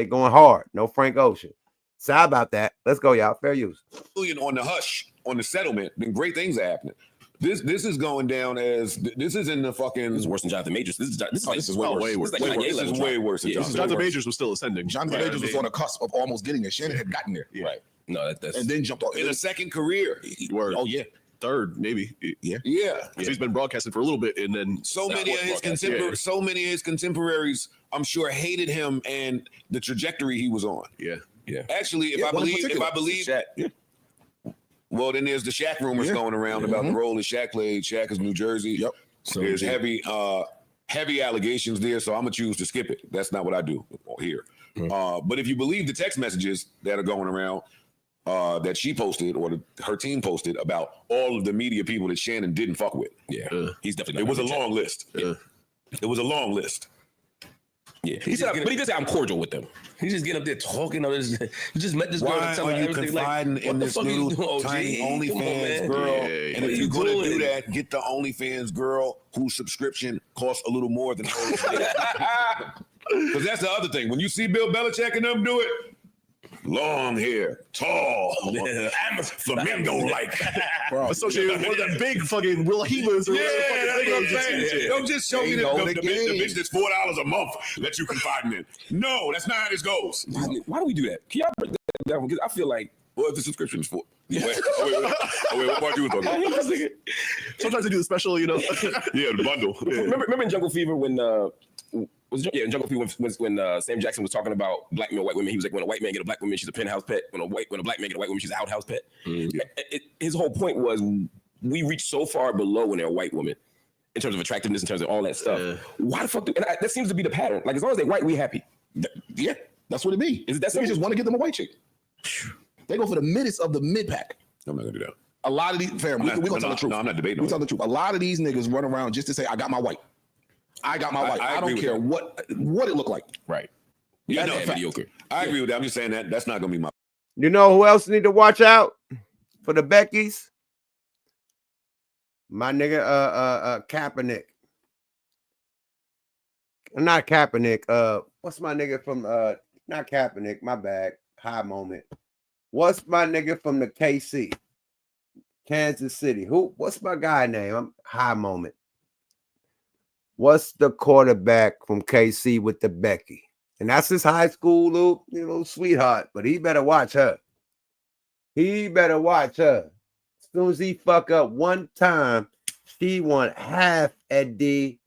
going hard. No Frank Ocean. Sorry about that. Let's go, y'all. Fair use. On the hush, on the settlement, then great things are happening. This is going down as this is in the fucking. This is worse than Jonathan Majors. This is way worse. This is way worse than Jonathan Majors was still ascending. Jonathan Majors was on the cusp of almost getting there. Shannon had gotten there. Right. No, that's and then jumped off in a second career. Oh yeah. Third, maybe. Yeah. He's been broadcasting for a little bit, and then so many of his contemporaries, I'm sure, hated him and the trajectory he was on. Yeah. Actually, if I believe, Shaq. Well, then there's the Shaq rumors going around about the role that Shaq played. Shaq is New Jersey. Yep. So there's heavy allegations there, so I'm gonna choose to skip it. That's not what I do here. But if you believe the text messages that are going around that she posted or her team posted about all of the media people that Shannon didn't fuck with, he's definitely. It was a long list. It was a long list. Yeah, he just said I'm cordial with them. He's just getting up there talking. He just met this girl. Why are you confiding in this new tiny OnlyFans girl? And if you're going to do that, get the OnlyFans girl whose subscription costs a little more than OnlyFans. Because that's the other thing. When you see Bill Belichick and them do it, long hair, tall, flamingo-like. Associated with one of them big fucking Will Hemas. That's what I'm saying. Don't just show me the bitch that's $4 a month that you confiding in. No, that's not how this goes. Why do we do that? Can y'all break that down? Because I feel like, well, the subscription is for. Wait, what part you was talking about? Sometimes they do the special, Yeah, the bundle. Yeah. Remember in Jungle Fever when in Jungle Fever when Sam Jackson was talking about black men, white women. He was like, when a white man get a black woman, she's a penthouse pet. When a black man get a white woman, she's an outhouse pet. His whole point was we reach so far below when they're a white woman in terms of attractiveness, in terms of all that stuff. Why the fuck? That seems to be the pattern. Like as long as they're white, we happy. Yeah, that's what it be. That's they just want to get them a white chick. They go for the midest of the mid pack. I'm not gonna do that. A lot of these, we're gonna tell the truth. No, I'm not debating. We tell the truth. A lot of these niggas run around just to say, "I got my white. I got my white. I don't care what it looked like." Right. Yeah, that's mediocre. I agree with that. I'm just saying that's not gonna be my. You know who else need to watch out for the Beckys? My nigga, Kaepernick. Not Kaepernick. What's my nigga from? Not Kaepernick. My bad. High moment. What's my nigga from the KC? Kansas City. What's my guy name? I'm high moment. What's the quarterback from KC with the Becky? And that's his high school little sweetheart, but he better watch her. He better watch her. As soon as he fuck up one time, she want half Eddie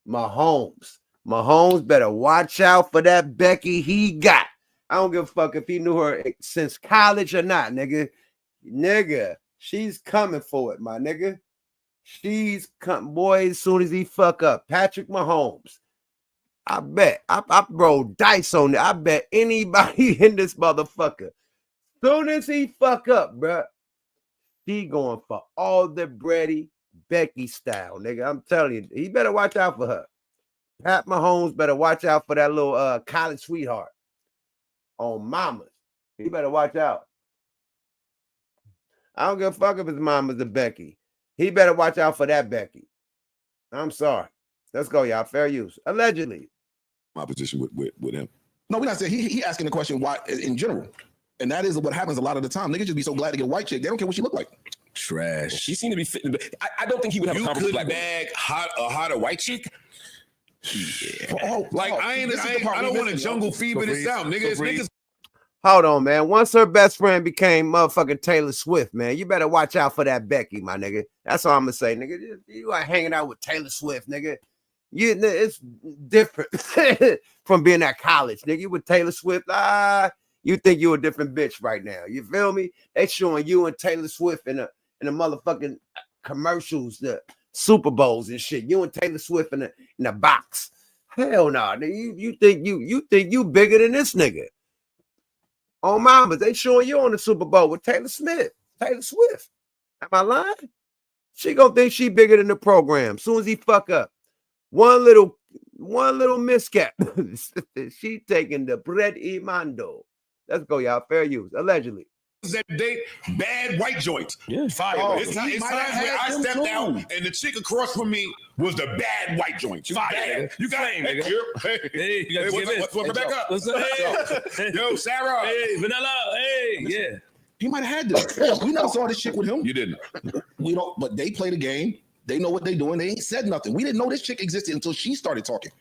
Mahomes. Mahomes better watch out for that Becky he got. I don't give a fuck if he knew her since college or not, nigga. Nigga, she's coming for it, my nigga. She's coming, boy, as soon as he fuck up. Patrick Mahomes. I bet. I roll dice on it. I bet anybody in this motherfucker. Soon as he fuck up, bruh, he going for all the Brady Becky style, nigga. I'm telling you, he better watch out for her. Pat Mahomes better watch out for that little college sweetheart on mamas. He better watch out. I don't give a fuck if his mama's a Becky. He better watch out for that Becky. I'm sorry. Let's go, y'all. Fair use. Allegedly. My position with him. No, we're not saying he asking the question why in general. And that is what happens a lot of the time. Niggas just be so glad to get a white chick. They don't care what she look like. Trash. She seemed to be fitting. I don't think he would have a You conversation could like bag a hotter white chick? Yeah. Like, I don't want to jungle fever this out, nigga. It's niggas. Hold on, man. Once her best friend became motherfucking Taylor Swift, man, you better watch out for that Becky, my nigga. That's all I'm gonna say, nigga. You are hanging out with Taylor Swift, nigga. It's different from being at college, nigga. You with Taylor Swift, you think you a different bitch right now. You feel me? They showing you and Taylor Swift in the motherfucking commercials, the Super Bowls and shit. You and Taylor Swift in the box. Hell no, nigga. You think you bigger than this nigga. Oh, mama, they showing you on the Super Bowl with Taylor Swift. Am I lying? She gonna think she bigger than the program. Soon as he fuck up, one little miscap, she taking the bread imando. Let's go, y'all. Fair use, allegedly. That date bad white joints. Yeah, fire. It's times where I stepped out and the chick across from me was the bad white joints. Fire. You got it, hey, what's Rebecca? Hey, yo, Sarah. Hey, Vanilla. Hey, yeah. He might have had this. We never saw this chick with him. You didn't. We don't. But they play the game. They know what they doing. They ain't said nothing. We didn't know this chick existed until she started talking.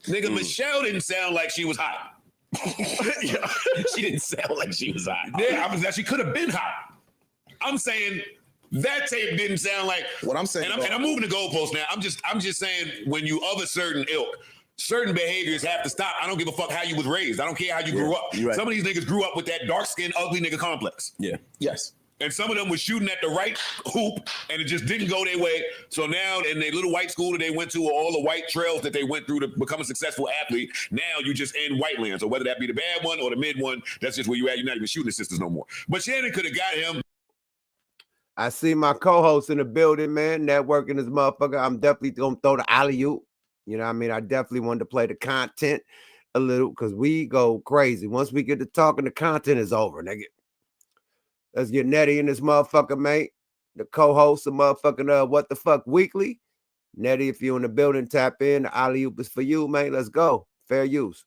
Nigga, Michelle didn't sound like she was hot. Yeah. She didn't sound like she was hot. Yeah, she could have been hot. I'm saying that tape didn't sound like what I'm saying. And I'm moving the goalpost now. I'm just saying when you of a certain ilk, certain behaviors have to stop. I don't give a fuck how you was raised. I don't care how you grew up. Right. Some of these niggas grew up with that dark-skinned, ugly nigga complex. Yeah. Yes. And some of them was shooting at the right hoop, and it just didn't go their way. So now, in their little white school that they went to, or all the white trails that they went through to become a successful athlete, now you just in white land. So whether that be the bad one or the mid one, that's just where you at. You're not even shooting the sisters no more. But Shannon could have got him. I see my co-host in the building, man, networking this motherfucker. I'm definitely gonna throw the alley-oop. You know what I mean? I definitely wanted to play the content a little because we go crazy. Once we get to talking, the content is over, nigga. Let's get Nettie in this motherfucker, mate. The co-host of motherfucking What the Fuck Weekly. Nettie, if you're in the building, tap in. The alley-oop is for you, mate. Let's go. Fair use.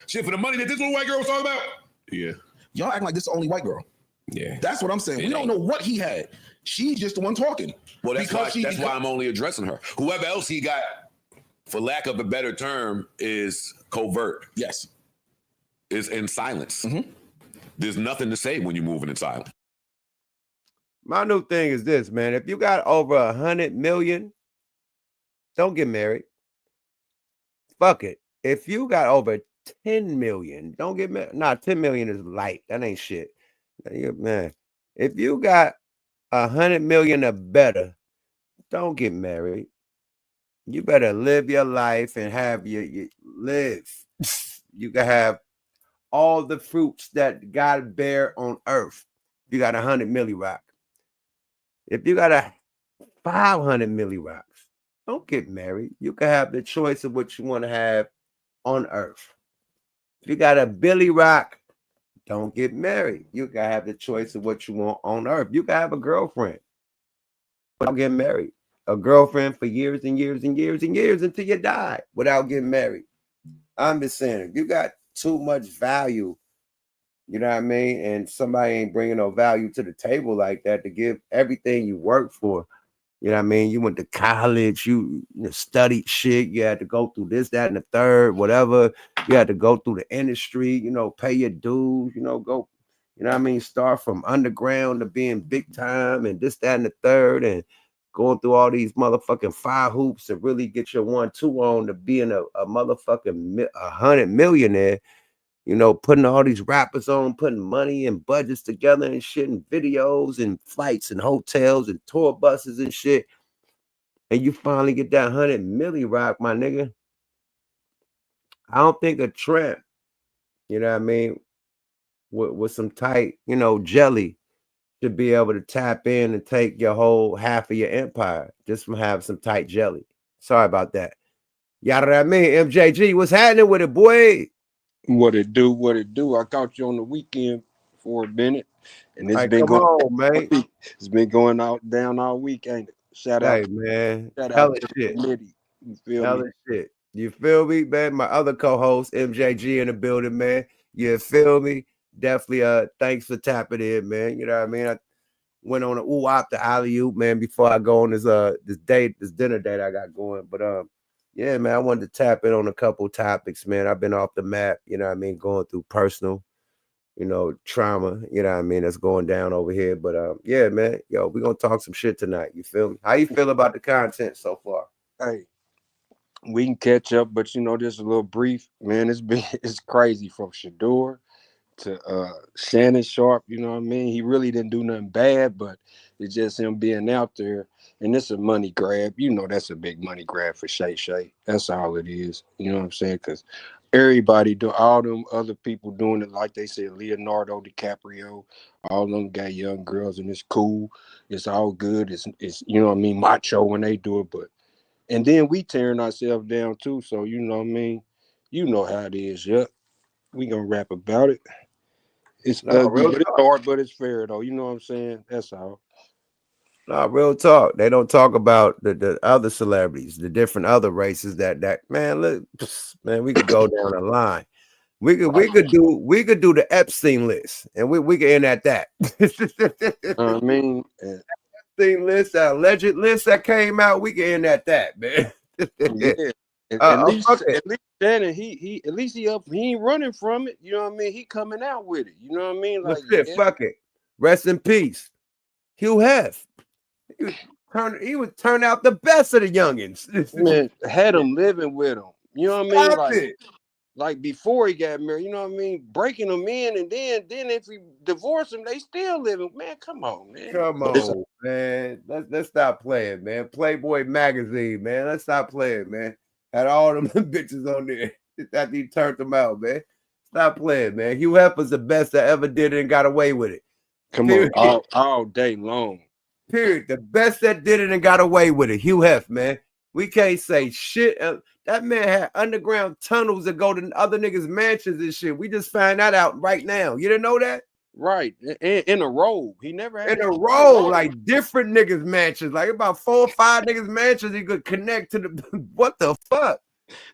Shit, for the money that this little white girl was talking about? Yeah. Y'all acting like this is the only white girl. Yeah. That's what I'm saying. We don't know what he had. She's just the one talking. Well, that's why I'm only addressing her. Whoever else he got, for lack of a better term, is covert. Yes. Is in silence. Mm-hmm. There's nothing to say when you're moving in silence. My new thing is this, man. If you got over 100 million, don't get married. Fuck it. If you got over 10 million, don't get married. Nah, 10 million is light. That ain't shit. Man, if you got 100 million or better, don't get married. You better live your life and have your live. You can have all the fruits that God bear on earth. You got 100 milli rock. If you got a 500 milli rocks, don't get married. You can have the choice of what you want to have on earth. If you got a Billy Rock, don't get married. You can have the choice of what you want on earth. You can have a girlfriend, but don't get married. A girlfriend for years and years and years and years until you die without getting married. I'm just saying, if you got too much value, you know what I mean, and somebody ain't bringing no value to the table like that to give everything you work for, You know what I mean? You went to college, you studied shit, you had to go through this, that, and the third, whatever. You had to go through the industry, pay your dues, go, you know what I mean? Start from underground to being big time and this, that, and the third, and going through all these motherfucking fire hoops and really get your 1-2 on to being a motherfucking 100 millionaire. Putting all these rappers on, putting money and budgets together and shit and videos and flights and hotels and tour buses and shit. And you finally get that 100 milli rock, my nigga. I don't think a tramp, you know what I mean, with some tight, jelly should be able to tap in and take your whole half of your empire just from having some tight jelly. Sorry about that. Yada what I mean, MJG, what's happening with it, boy? What it do? What it do? I caught you on the weekend for a minute, and it's been come going. On, man. It's been going down all week, ain't it? Shout out, man. Shout Hella out to shit. the committee. You feel Hella me? shit. You feel me, man? My other co-host, MJG, in the building, man. You feel me? Definitely. Thanks for tapping in, man. You know what I mean? I went on a ooh-op the alley-oop, man, before I go on this dinner date I got going. But yeah, man, I wanted to tap in on a couple topics, man. I've been off the map, you know what I mean, going through personal, trauma, you know what I mean, that's going down over here. But yeah, man, we're gonna talk some shit tonight. You feel me? How you feel about the content so far? Hey, we can catch up, but just a little brief, man. It's crazy from Shedeur to Shannon Sharpe, you know what I mean? He really didn't do nothing bad, but it's just him being out there, and it's a money grab. That's a big money grab for Shay. That's all it is. You know what I'm saying? Because everybody all them other people doing it, like they said, Leonardo DiCaprio, all of them got young girls, and it's cool. It's all good. It's you know what I mean, macho when they do it, and then we tearing ourselves down too. So you know what I mean? You know how it is, yeah. We gonna rap about it. It's ugly, but it's hard, but it's fair though. You know what I'm saying? That's all. No, real talk. They don't talk about the other celebrities, the different other races that man, look, man, we could go down the line. We could do the Epstein list, and we could end at that. I mean, Epstein list, that alleged list that came out, we could end at that, man. Yeah. At least Shannon, he at least he ain't running from it. You know what I mean? He coming out with it. You know what I mean? Like, fuck it. Rest in peace, Hugh Hef. He would turn out the best of the youngins. Man, had him living with him. You know what I mean? Like before he got married, you know what I mean? Breaking them in, and then if we divorce them, they still living. Man, come on, man. Come on, man. Let's stop playing, man. Playboy magazine, man. Let's stop playing, man. Had all them bitches on there after he turned them out, man. Stop playing, man. Hugh Hefner's the best that ever did it and got away with it. Come on, all day long. Period. The best that did it and got away with it. Hugh Hef, man. We can't say shit. That man had underground tunnels that go to other niggas' mansions and shit. We just found that out right now. You didn't know that? Right. In a row. He never had in a row, like different niggas' mansions. Like about 4 or 5 niggas' mansions he could connect to the what the fuck?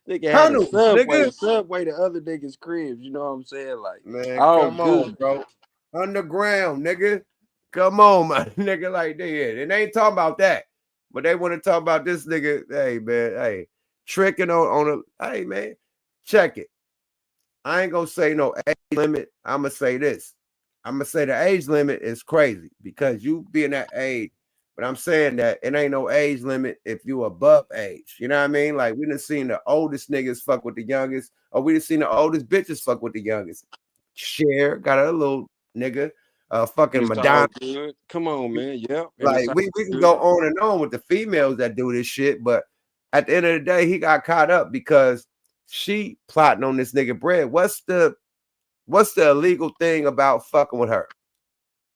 Nigga had a subway to other niggas' cribs. You know what I'm saying? Like, man, come on, bro. Underground, nigga. Come on, my nigga. Like they ain't talking about that. But they want to talk about this nigga. Hey, man. Hey, tricking on a. Hey, man. Check it. I ain't gonna say no age limit. I'm gonna say this. I'm gonna say the age limit is crazy because you being that age. But I'm saying that it ain't no age limit if you above age. You know what I mean? Like we done seen the oldest niggas fuck with the youngest, or we done seen the oldest bitches fuck with the youngest. Cher got a little nigga. Fucking Madonna. Come on, man. Yeah. Like we can go on and on with the females that do this shit, but at the end of the day, he got caught up because she plotting on this nigga bread. What's the illegal thing about fucking with her?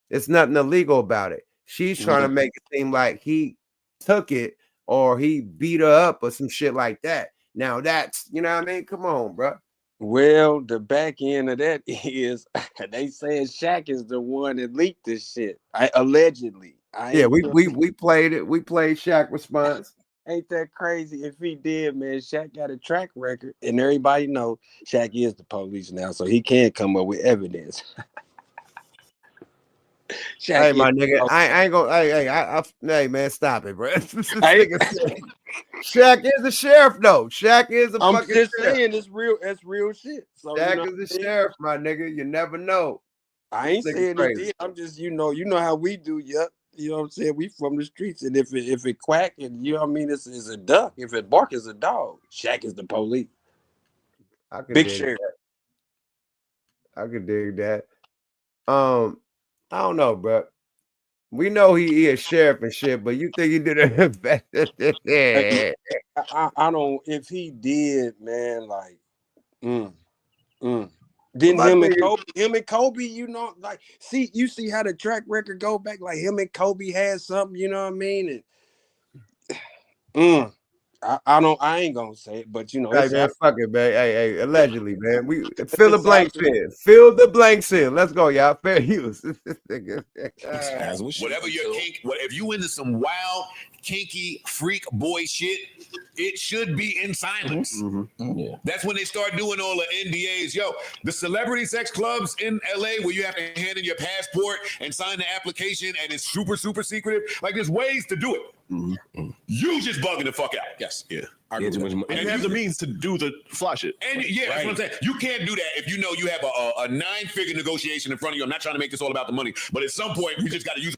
It's nothing illegal about it. She's trying to make it seem like he took it or he beat her up or some shit like that. Now that's, you know what I mean? Come on, bro. Well, the back end of that is they saying Shaq is the one that leaked this shit. Allegedly. We played it. We played Shaq response. Ain't that crazy? If he did, man, Shaq got a track record, and everybody know Shaq is the police now, so he can't come up with evidence. Hey, my nigga, I ain't gonna. Hey, man, stop it, bro. Shaq is the sheriff, though. Shaq is a I'm fucking just sheriff. saying it's real. That's real shit. So Shaq is the sheriff, my nigga. You never know. I ain't This nigga saying crazy. he did. I'm just, you know how we do. Yep. You know what I'm saying? We from the streets, and if it quack, and you know what I mean, it's a duck. If it bark, it's a dog. Shaq is the police. I could Big dig sheriff. that. I could dig that. I don't know, bro. We know he is sheriff and shit, but you think he did it? I don't. If he did, man, like, Then him and Kobe, you know, like, you see how the track record go back. Like him and Kobe had something, you know what I mean? And I ain't gonna say it, but you know, Hey man, fuck it, man. Hey, allegedly, man. We fill the blanks in. Fill the blanks in. Let's go, y'all. Fair use. Whatever your kink, if you into some wild, kinky, freak boy shit, it should be in silence. Yeah. That's when they start doing all the NDAs. Yo, the celebrity sex clubs in LA where you have to hand in your passport and sign the application and it's super, super secretive. Like, there's ways to do it. You just bugging the fuck out. Yes. Yeah. And you have the means to do the fly shit. And that's what I'm saying. You can't do that if you know you have a 9-figure negotiation in front of you. I'm not trying to make this all about the money, but at some point we just got to use.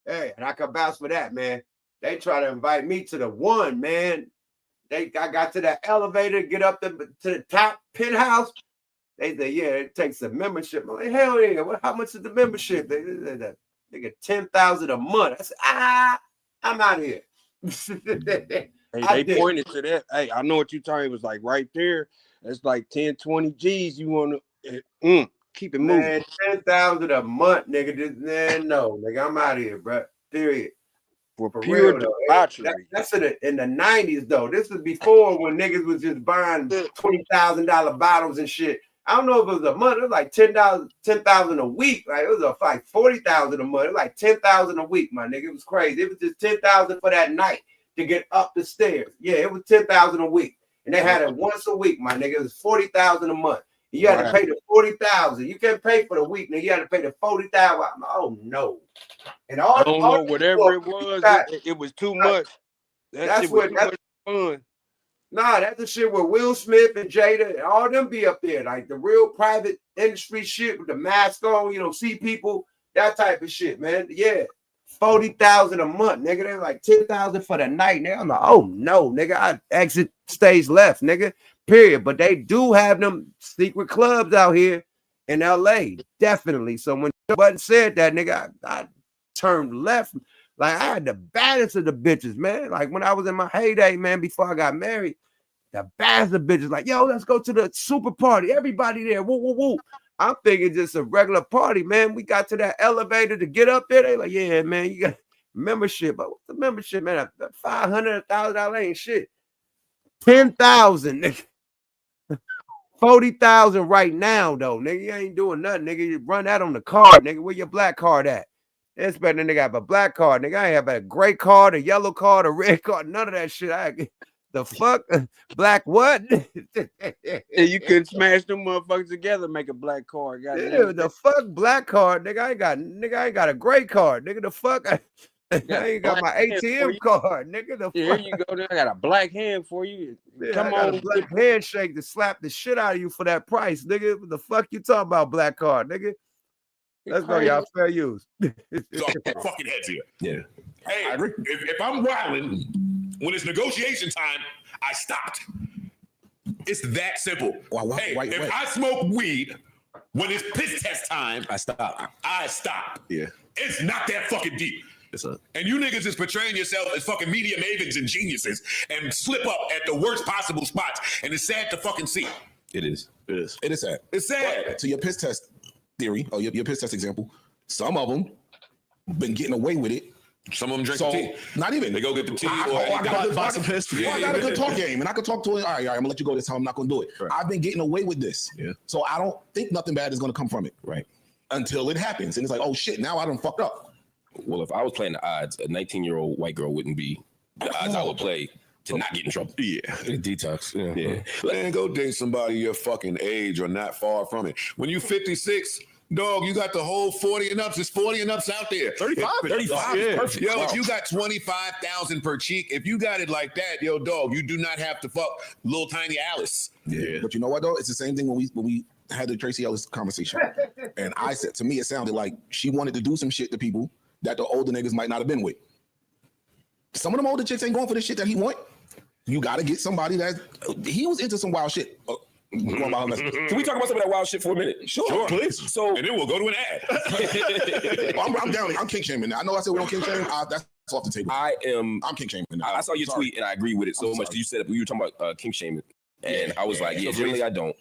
Hey, and I can vouch for that, man. They try to invite me to the one, man. I got to that elevator, get up to the top penthouse. They say, yeah, it takes a membership. I'm like, hell yeah. How much is the membership? They get $10,000 a month. I said, I'm out of here. Hey, they pointed to that. Hey, I know what you're talking. It was like right there. It's like 10, 20 G's. You want to keep it moving. Man, $10,000 a month, nigga. No, nigga, I'm out of here, bro. Period. For pure real, debauchery. That's in the 90s, though. This was before when niggas was just buying $20,000 bottles and shit. I don't know if it was a month. It was like $10,000 a week. Like, it was like $40,000 a month. It was like $10,000 a week, my nigga. It was crazy. It was just $10,000 for that night to get up the stairs. Yeah, it was $10,000 a week, and they had it once a week, my nigga. It was $40,000 a month. You had to pay the $40,000. You can't pay for the week, nigga. You had to pay the $40,000. Oh no! And I don't know, whatever it was, it was too much. That's what that's fun. Nah, that's the shit where Will Smith and Jada and all them be up there, like the real private industry shit with the mask on, you know, see people, that type of shit, man. Yeah, $40,000 a month, nigga. They're like $10,000 for the night. Nigga, I'm like, oh no, nigga, I exit stage left, nigga. Period. But they do have them secret clubs out here in LA, definitely. So when Button said that, nigga, I turned left. Like, I had the baddest of the bitches, man. Like, when I was in my heyday, man, before I got married, the baddest of the bitches, like, yo, let's go to the super party. Everybody there, woo, woo, woo. I'm thinking just a regular party, man. We got to that elevator to get up there. They like, yeah, man, you got membership. But what's the membership, man? $500, $1,000 ain't shit. $10,000, nigga. $40,000 right now, though, nigga. You ain't doing nothing, nigga. You run that on the card, nigga. Where your black card at? It's better than nigga have a black card, nigga. I ain't have a gray card, a yellow card, a red card, none of that shit. The fuck? Black what? You couldn't smash them motherfuckers together, make a black card. Yeah, the fuck black card, nigga. I ain't got a gray card, nigga. The fuck? I ain't got my ATM card, nigga. The Here fuck? you go. I got a black hand for you. Yeah, Come I got on, a black handshake to slap the shit out of you for that price, nigga. What the fuck you talking about, black card, nigga? Let's go, y'all. Fair use. Fucking heads here. Yeah. Hey, if I'm wilding, when it's negotiation time, I stopped. It's that simple. If I smoke weed when it's piss test time, I stop. Yeah. It's not that fucking deep. And you niggas is portraying yourself as fucking media mavens and geniuses and slip up at the worst possible spots. And it's sad to fucking see. It is. It is sad. It's sad. But to your piss test theory, or your piss test example, some of them been getting away with it. Some of them drink the tea. Not even. They go get the tea. I got a good talk game, and I can talk to it. All right, I'm gonna let you go this time. I'm not gonna do it. Right. I've been getting away with this. Yeah. So I don't think nothing bad is gonna come from it. Right. Until it happens. And it's like, oh shit, now I done fucked up. Well, if I was playing the odds, a 19-year-old white girl wouldn't be the odds I would play to not get in trouble. Yeah. Detox. Yeah. Man, go date somebody your fucking age or not far from it. When you 56, Dog, you got the whole 40 and ups. There's 40 and ups out there. 35. 35 is perfect. Yo, Wow. if you got 25,000 per cheek, if you got it like that, yo, dog, you do not have to fuck little tiny Alice. Yeah. But you know what though? It's the same thing when we had the Tracy Ellis conversation. And I said, to me, it sounded like she wanted to do some shit to people that the older niggas might not have been with. Some of them older chicks ain't going for the shit that he want. You got to get somebody that he was into some wild shit. Can we talk about some of that wild shit for a minute? Sure, please. So, and then we'll go to an ad. I'm down. I'm king shaming now. I know I said we don't king shame. That's off the table. I'm king shaming now. I saw your tweet and I agree with it so much. You said you were talking about king shaming, and I was like, yeah, generally I don't.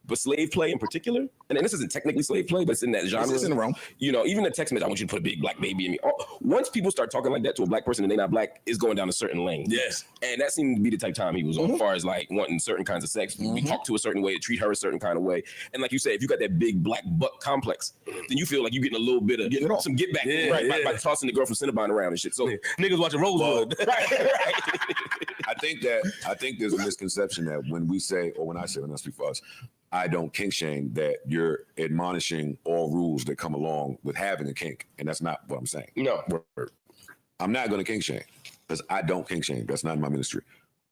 But slave play in particular, and this isn't technically slave play, but it's in that genre. It's in the realm. You know, even the text message, I want you to put a big black baby in me. Once people start talking like that to a black person and they're not black, it's going down a certain lane. Yes. And that seemed to be the type of time he was on, as far as like wanting certain kinds of sex. We talk to a certain way, treat her a certain kind of way. And like you said, if you got that big black butt complex, then you feel like you're getting a little bit of some get back by tossing the girl from Cinnabon around and shit. So niggas watching Rosewood. I think there's a misconception that when we say, or when I say, when I speak for us, I don't kink shame, that you're admonishing all rules that come along with having a kink. And that's not what I'm saying. No. I'm not going to kink shame because I don't kink shame. That's not my ministry.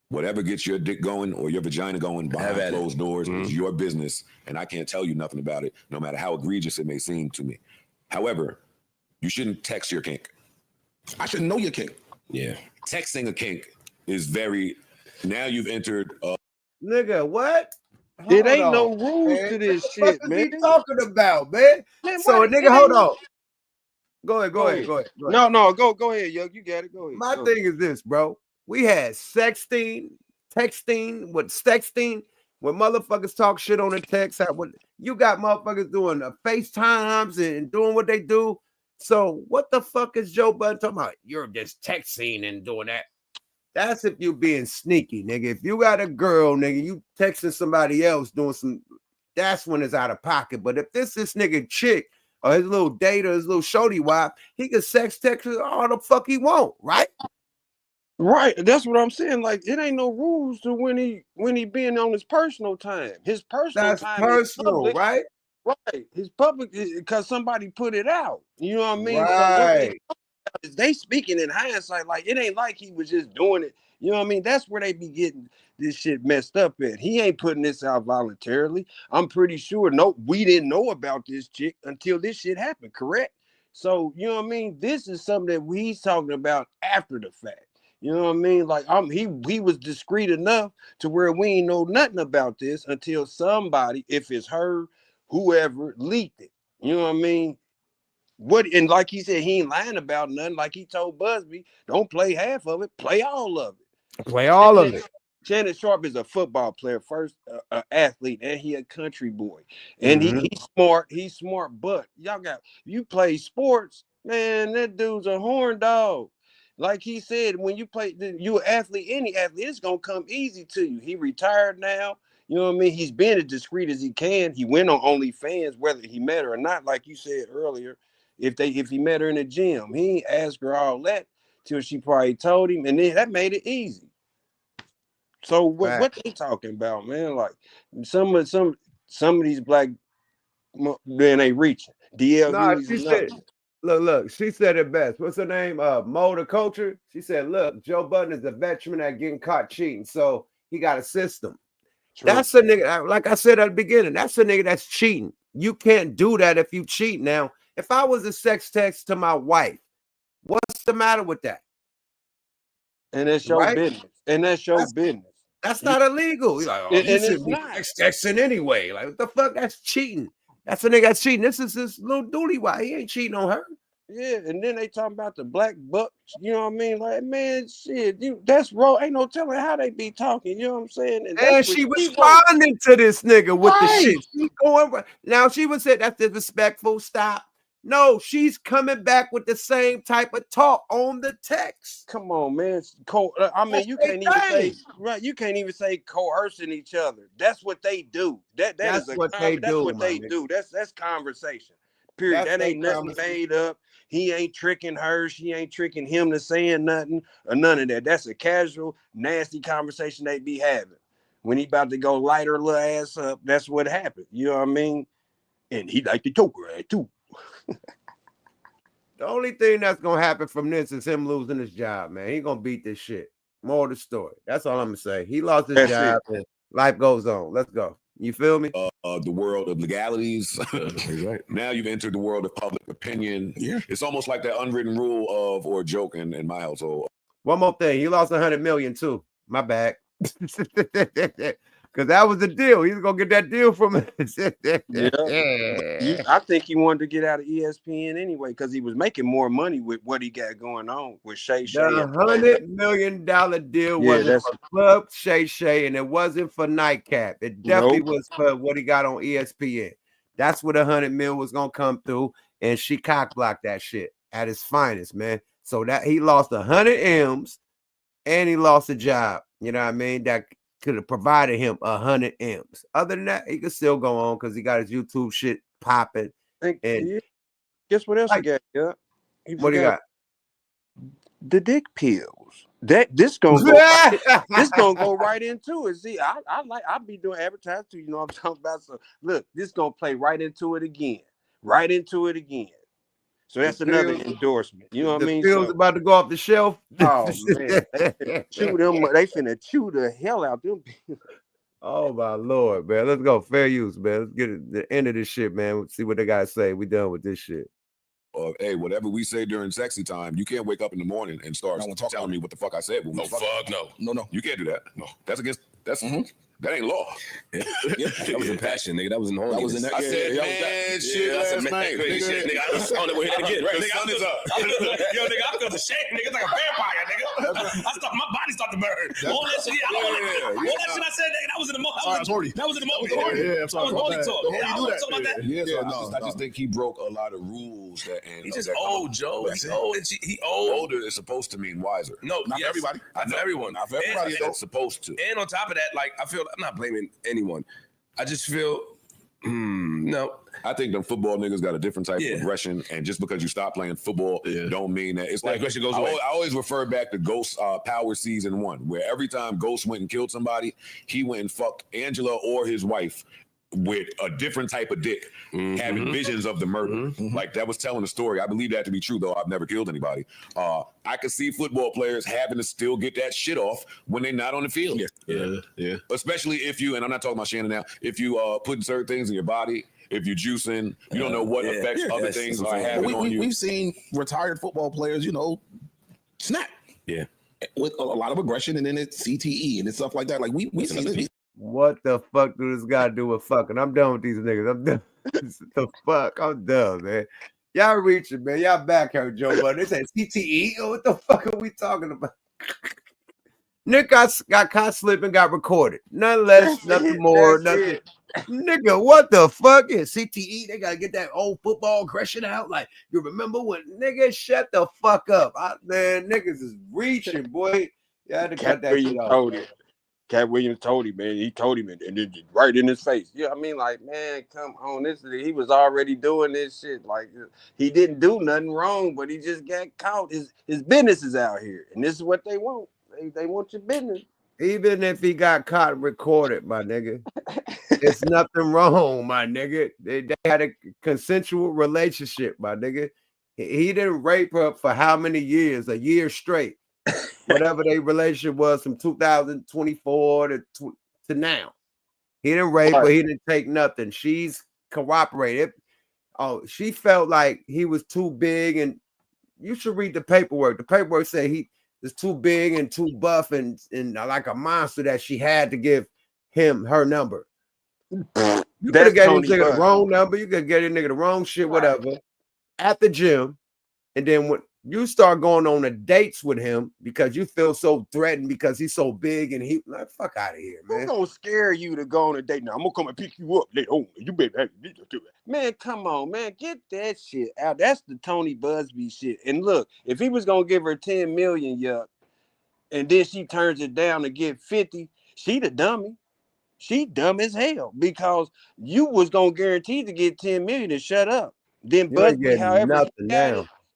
Whatever gets your dick going or your vagina going behind closed doors is your business. And I can't tell you nothing about it, no matter how egregious it may seem to me. However, you shouldn't text your kink. I should know your kink. Yeah. Texting a kink is very, now you've entered. Nigga, what? It ain't no rules to this shit, man. What are you talking about, man? So, nigga, hold on. Go ahead. No, go ahead, yo. You got it. Go ahead. My thing is this, bro. We had texting, when motherfuckers talk shit on the text. You got motherfuckers doing FaceTimes and doing what they do. So what the fuck is Joe Budden talking about? You're just texting and doing that. That's if you being sneaky, nigga. If you got a girl, nigga, you texting somebody else doing some, that's when it's out of pocket. But if this nigga chick or his little date or his little shorty wife, he can sex text her all the fuck he want, right? Right. That's what I'm saying. Like, it ain't no rules to when he being on his personal time. His personal time is public, right? Right. His public because somebody put it out. You know what I mean? Right. So they speaking in hindsight, like it ain't like he was just doing it. You know what I mean? That's where they be getting this shit messed up at. He ain't putting this out voluntarily. I'm pretty sure. No, we didn't know about this chick until this shit happened, correct? So, you know what I mean? This is something that he's talking about after the fact. You know what I mean? Like he was discreet enough to where we ain't know nothing about this until somebody, if it's her, whoever, leaked it. You know what I mean? And like he said, he ain't lying about nothing. Like he told Busby, don't play half of it, play all of it. Play all of it. Shannon Sharpe is a football player, first athlete, and he a country boy. And he's smart. He's smart, but you play sports, man, that dude's a horn dog. Like he said, when you play, you an athlete, any athlete, it's gonna come easy to you. He retired now. You know what I mean? He's been as discreet as he can. He went on OnlyFans, whether he met her or not, like you said earlier. If he met her in the gym, he ain't asked her all that till she probably told him, and then that made it easy. So what they talking about, man? Like some of these black men ain't reaching. Look, she said it best. What's her name? Mo the Culture. She said, look, Joe Budden is a veteran at getting caught cheating, so he got a system. True. That's a nigga, like I said at the beginning, that's a nigga that's cheating. You can't do that if you cheat. Now, if I was a sex text to my wife, what's the matter with that? And that's your business. And that's your business. That's not illegal. You're like, oh, you should be texting anyway. Like, what the fuck? That's cheating. That's a nigga that's cheating. This is this little dooley. Why he ain't cheating on her? Yeah, and then they talking about the black bucks. You know what I mean? Like, man, shit, that's raw. Ain't no telling how they be talking. You know what I'm saying? And she responding to this nigga with the shit. She going now. She would say that's disrespectful. Stop. No, she's coming back with the same type of talk on the text. Come on, man. I mean, you can't even say right. You can't even say coercing each other. That's what they do. That's what they do. That's conversation. Period. That ain't nothing made up. He ain't tricking her. She ain't tricking him to saying nothing or none of that. That's a casual, nasty conversation they be having. When he about to go light her little ass up, that's what happened. You know what I mean? and he liked the choker ad too. The only thing that's gonna happen from this is him losing his job, man. He gonna beat this shit. More of the story. That's all I'm gonna say. He lost his job and life goes on. Let's go. You feel me? The world of legalities. Right. Now you've entered the world of public opinion. Yeah. It's almost like that unwritten rule of or joke in my household. One more thing. He lost 100 million too. My bad. Because that was the deal. He was gonna get that deal from us. I think he wanted to get out of ESPN anyway because he was making more money with what he got going on with Shay. The $100 million deal wasn't for Club Shay, and it wasn't for Nightcap. It definitely was for what he got on ESPN. That's where the 100 mil was gonna come through, and she cock blocked that shit at its finest, man. So that he lost 100 M's, and he lost a job. You know what I mean? That could have provided him 100 M's. Other than that, he could still go on because he got his YouTube shit popping. And guess what else he got? Yeah. What do you got? The dick pills. This gonna go this gonna go right into it. See, I be doing advertising too, you know what I'm talking about. So look, this gonna play right into it again. Right into it again. So that's another endorsement. You know what I mean? The pills about to go off the shelf. Oh man, they finna chew the hell out them. Oh my Lord, man. Let's go. Fair use, man. Let's get it, the end of this shit, man. See what they gotta say. We done with this shit. Hey, whatever we say during sexy time, you can't wake up in the morning and start telling me what the fuck I said. No, fuck no. You can't do that. No, that's against that ain't law. Yeah. That was in passion, nigga. That was in horny. That was in that. I said, man, shit. I said, man, crazy shit, nigga. I don't know what hit that again, right? Nigga, sun is up. Yo, nigga, I feel the shake, nigga. It's like a vampire, nigga. My body started to burn. All that shit, all that shit I said, nigga, that was in the moment. That was in the moment. Yeah, I'm sorry. Horny talk. I was talking about that. Yeah, I just think he broke a lot of rules. He's just old, Joe. He's old. He old. Older is supposed to mean wiser. No, not everybody. Not everyone. Not everybody. It's supposed to. And on top of that, like, I feel I'm not blaming anyone. I just feel no. I think them football niggas got a different type of aggression, and just because you stop playing football don't mean that it's like aggression goes away. I always refer back to Ghost Power Season 1, where every time Ghost went and killed somebody, he went and fucked Angela or his wife with a different type of dick, having visions of the murder. Like, that was telling the story. I believe that to be true, though I've never killed anybody. I could see football players having to still get that shit off when they're not on the field. Yeah. Especially if you, and I'm not talking about Shannon now, if you putting certain things in your body, if you're juicing, you don't know what effects other things are having on you. We've seen retired football players, snap. Yeah. With a lot of aggression, and then it's CTE and it's stuff like that. Like we've seen this. What the fuck do this guy do with fucking? I'm done with these niggas. I'm done. The fuck? I'm done, man. Y'all reaching, man. Y'all back here, Joe. But they said CTE. What the fuck are we talking about? Nick got caught slipping, got recorded. None less, nothing more, nothing. Nigga, what the fuck is CTE? They gotta get that old football aggression out. Like, you remember when nigga shut the fuck up? Man, niggas is reaching, boy. You had to cut that shit off. Cat Williams told him, man. He told him, and it right in his face. Yeah, I mean, like, man, come on. He was already doing this shit. Like, he didn't do nothing wrong, but he just got caught. His business is out here, and this is what they want. They want your business. Even if he got caught and recorded, my nigga, it's nothing wrong, my nigga. They had a consensual relationship, my nigga. He didn't rape her for how many years? A year straight. Whatever their relationship was from 2024 to now. He didn't rape her. He didn't take nothing. She's corroborated. Oh, she felt like he was too big, and you should read the paperwork. The paperwork said he is too big and too buff and like a monster that she had to give him her number. You could have gave him the wrong number. You could get a nigga the wrong shit, whatever, at the gym. And then when you start going on the dates with him because you feel so threatened because he's so big and he like, fuck out of here, man. Who's gonna scare you to go on a date now? I'm gonna come and pick you up later on. You better do it. Man, come on, man. Get that shit out. That's the Tony Busby shit. And look, if he was gonna give her 10 million, and then she turns it down to get 50, she the dummy. She dumb as hell because you was gonna guarantee to get 10 million and shut up. Then Busby, however,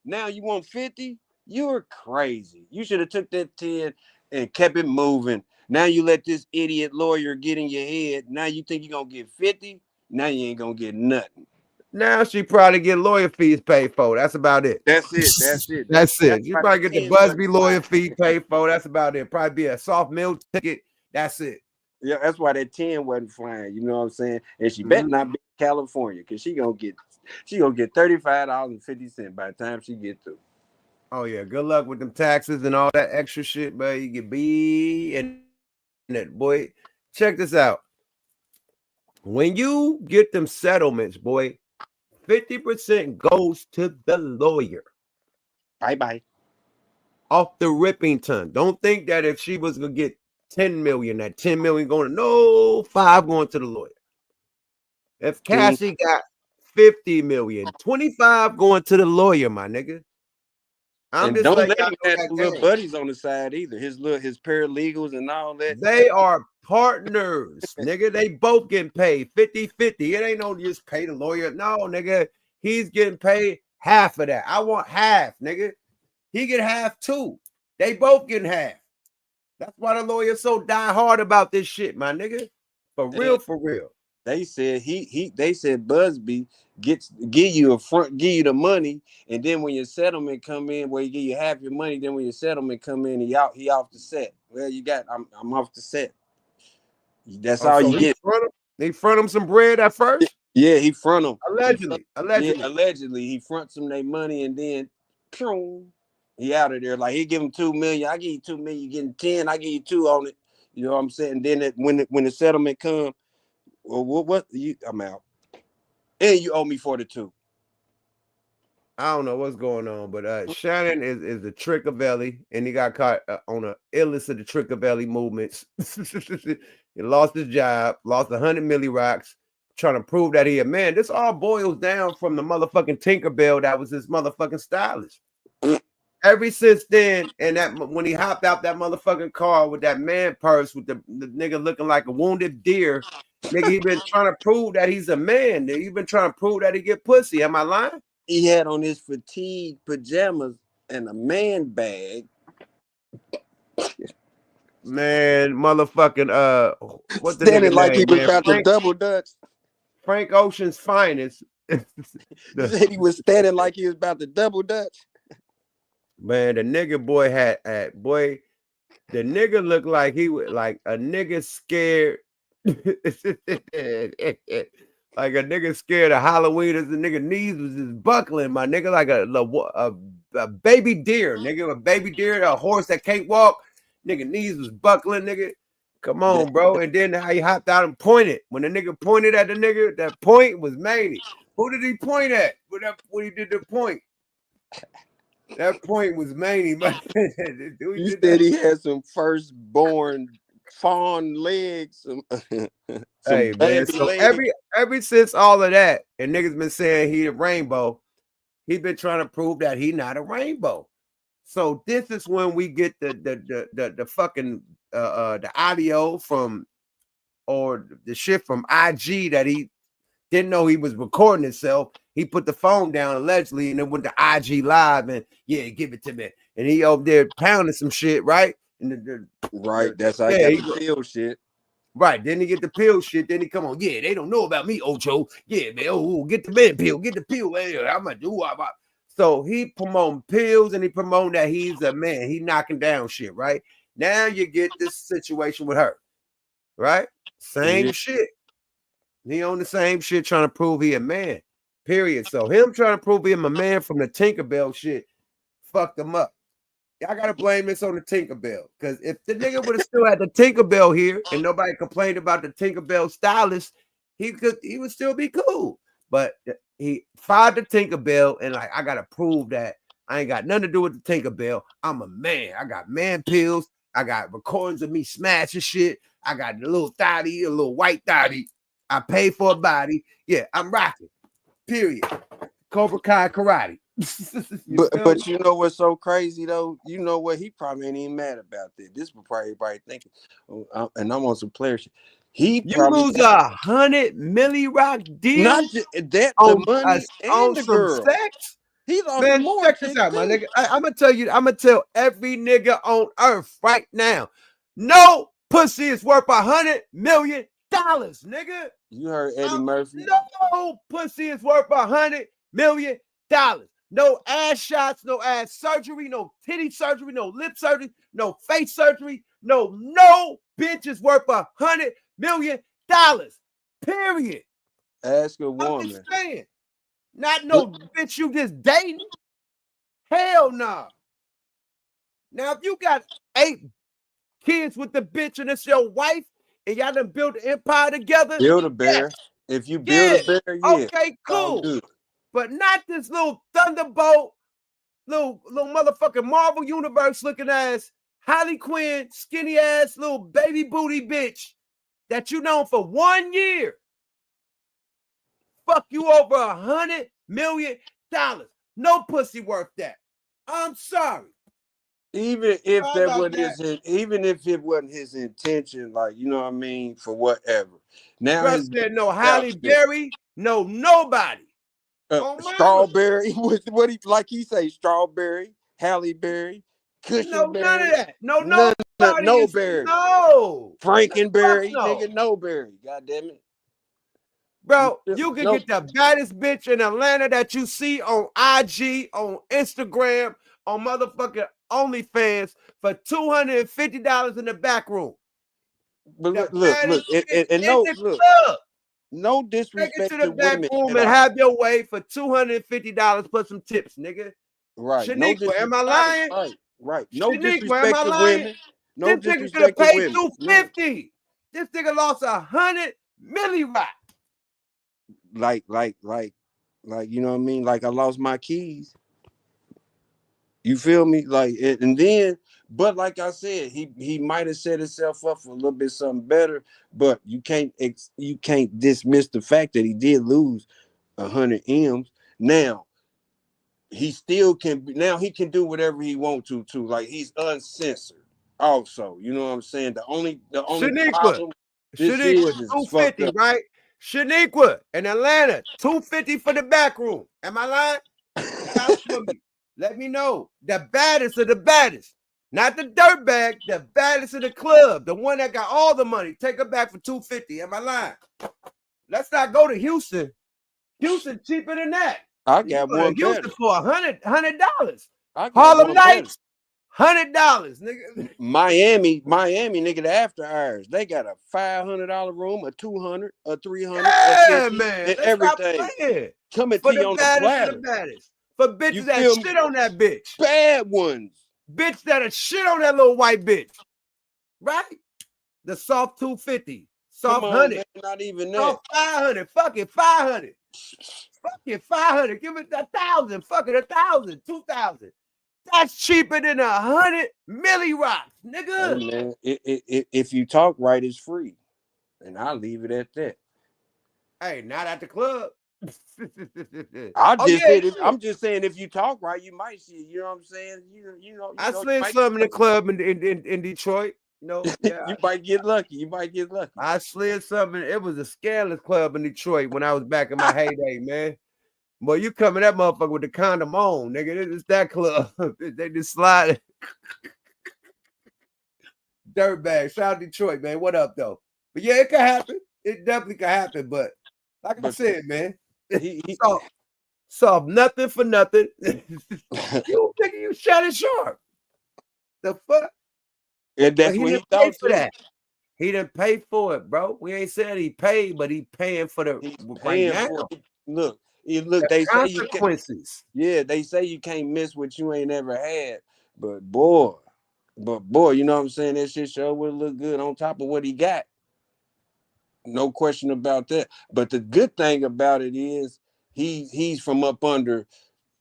now you want 50? You're crazy. You should have took that 10 and kept it moving. Now you let this idiot lawyer get in your head. Now you think you're gonna get 50? Now you ain't gonna get nothing. Now she probably get lawyer fees paid for. That's about it. That's it. That's it. That's it. You why probably get the 10 Busby wasn't lawyer flying. fee paid for. That's about it. Probably be a soft meal ticket. That's it. Yeah, that's why that 10 wasn't flying. You know what I'm saying? And she better not be in California because she gonna get $35.50 by the time she get through. Oh yeah, good luck with them taxes and all that extra shit, but you get B and that boy. Check this out. When you get them settlements, boy, 50% goes to the lawyer. Bye-bye. Off the ripping ton. Don't think that if she was gonna get 10 million, that 10 million going to no 5 going to the lawyer. If Cassie got 50 million, 25 going to the lawyer, my nigga. And don't let him have some little buddies on the side either. His paralegals and all that. They are partners, nigga. They both getting paid 50-50. It ain't no just pay the lawyer. No, nigga. He's getting paid half of that. I want half, nigga. He get half too. They both getting half. That's why the lawyer's so die hard about this shit, my nigga. For real, for real. They said they said Busby give you the money, and then when your settlement come in, where he give you half your money, then when your settlement come in, he off the set. Well, I'm off the set. That's all you get. They front him some bread at first. Yeah, he front them. Allegedly. Yeah, allegedly he fronts them their money, and then he out of there. Like he give him $2 million. I give you $2 million. You getting 10. I give you 2 on it. You know what I'm saying? And then when the settlement come. Well, I'm out. And you owe me 42. I don't know what's going on, but Shannon is the Trickavelli, and he got caught on a illness of the Trickavelli movements. He lost his job, lost 100 milli rocks, trying to prove that he a man. This all boils down from the motherfucking Tinkerbell that was his motherfucking stylist. Ever since then, and that when he hopped out that motherfucking car with that man purse with the nigga looking like a wounded deer. Nigga, he been trying to prove that he's a man. He been trying to prove that he get pussy. Am I lying? He had on his fatigue pajamas and a man bag. Man, motherfucking what the standing nigga like name, he was man? about to double dutch. Frank Ocean's finest. He said he was standing like he was about to double dutch. Man, the nigga boy the nigga looked like he was like a nigga scared. Like a nigga scared of Halloween as the nigga knees was just buckling, my nigga, like a baby deer, nigga, a baby deer, a horse that can't walk, nigga knees was buckling, nigga. Come on, bro. And then how he hopped out and pointed. When the nigga pointed at the nigga, that point was Manny. Who did he point at? When he did the point? That point was Manny. You said he had some firstborn fawn legs. Hey man, so ever since all of that, and niggas been saying he a rainbow, he been trying to prove that he not a rainbow. So this is when we get the fucking the audio from or the shit from IG that he didn't know he was recording himself. He put the phone down allegedly and then went to IG live and yeah, give it to me. And he over there pounding some shit, right? And that's how he got the pill shit. Right. Then he get the pill shit. Then he come on. Yeah, they don't know about me, Ocho. Yeah, man. Oh, get the man pill. Get the pill. Hey, I'm gonna do it. So he promoting pills and he promoting that he's a man. He knocking down shit, right? Now you get this situation with her, right? Same shit. He on the same shit trying to prove he a man, period. So him trying to prove him a man from the Tinkerbell shit fucked him up. Y'all gotta blame this on the Tinkerbell. Because if the nigga would have still had the Tinkerbell here and nobody complained about the Tinkerbell stylist, he would still be cool. But he fired the Tinkerbell and like, I gotta prove that I ain't got nothing to do with the Tinkerbell. I'm a man. I got man pills. I got recordings of me smashing shit. I got a little thotty, a little white thotty. I pay for a body. Yeah, I'm rocking. Period. Cobra Kai karate. but you know what's so crazy though? You know what? He probably ain't even mad about that. This will probably everybody thinking, and I'm on some player shit. You lose 100 milli rock deal. Not that on, the money and the girl. Sex. He lost Man, more. check this out, my nigga. I'm gonna tell every nigga on earth right now. No pussy is worth $100 million. nigga. You heard Eddie Murphy. No pussy is worth $100 million. No ass shots, no ass surgery, no titty surgery, no lip surgery, no face surgery, no bitch is worth $100 million. Period. Ask a I'm woman. just saying. Not no bitch you just dating. Hell no. Nah. Now, if you got 8 kids with the bitch and it's your wife and y'all done built an empire together. Build a bear. Yes. If you build a bear, yeah. Okay, cool. But not this little Thunderbolt, little motherfucking Marvel Universe looking ass, Harley Quinn, skinny ass, little baby booty bitch that you known for 1 year. Fuck you over $100 million. No pussy worth that. I'm sorry. Even if even if it wasn't his intention, like, you know what I mean, for whatever. Now Russ said no Halle Berry, no nobody. Strawberry, what he like he say, Strawberry, Halle Berry, Cushion no, Berry. None of that. No, no Berry. No. Frankenberry, nigga, no Berry. God damn it. Bro, you can get the baddest bitch in Atlanta that you see on IG, on Instagram, on motherfucking OnlyFans for $250 in the back room. But look, no disrespect Take it to the to back women room and have your way for $250 plus some tips, nigga. Right. Shaniqua, am I lying? Right. No Shaniqua, disrespect to women. No this disrespect nigga to paid women. $250. This nigga lost $100 million. Like, you know what I mean? Like I lost my keys. You feel me? Like it, and then, but like I said, he might have set himself up for a little bit something better. But you can't dismiss the fact that he did lose 100 M's. Now he still can. Now he can do whatever he wants to. Too. Like he's uncensored. Also, you know what I'm saying? The only problem this is 250, right? Shaniqua in Atlanta, 250 for the back room. Am I lying? Let me know. The baddest of the baddest. Not the dirtbag, the baddest of the club. The one that got all the money. Take her back for 250. Am I lying? Let's not go to Houston. Houston cheaper than that. I got one Houston better. for $100. Harlem Nights, $100, nigga. Miami, nigga, the after hours. They got a $500 room, a $200, a $300, yeah, a $50, man. and everything. Coming to you on the platter. For the baddest. For bitches that shit on that bitch. Bad ones. Bitch that'll shit on that little white bitch. Right? The soft 250. Soft 100. Man, not even that. Soft 500. Fuck it, 500. Fuck it, 500. Give it 1,000. Fuck it, 1,000. 2,000. That's cheaper than 100 milli rocks, nigga. Hey, man, if you talk right, it's free. And I'll leave it at that. Hey, not at the club. I'm just saying, if you talk right, you might see it. You know what I'm saying? You know. I slid some in the club in Detroit. You know, yeah. You might get lucky. I slid something. It was a scandalous club in Detroit when I was back in my heyday, man. Boy, you coming that motherfucker with the condom on, nigga. It's that club. They just slide. Dirtbag. Shout out Detroit, man. What up, though? But yeah, it could happen. It definitely could happen. But like I said, man, he solved nothing for nothing. You think you Shannon Sharpe? The fuck? And that's what he thought for that. He didn't pay for it, bro. We ain't said he paid, but he paying for the right now. Look, they say consequences. They say you can't miss what you ain't ever had. But boy, you know what I'm saying? That shit sure would look good on top of what he got. No question about that. But the good thing about it is he's from up under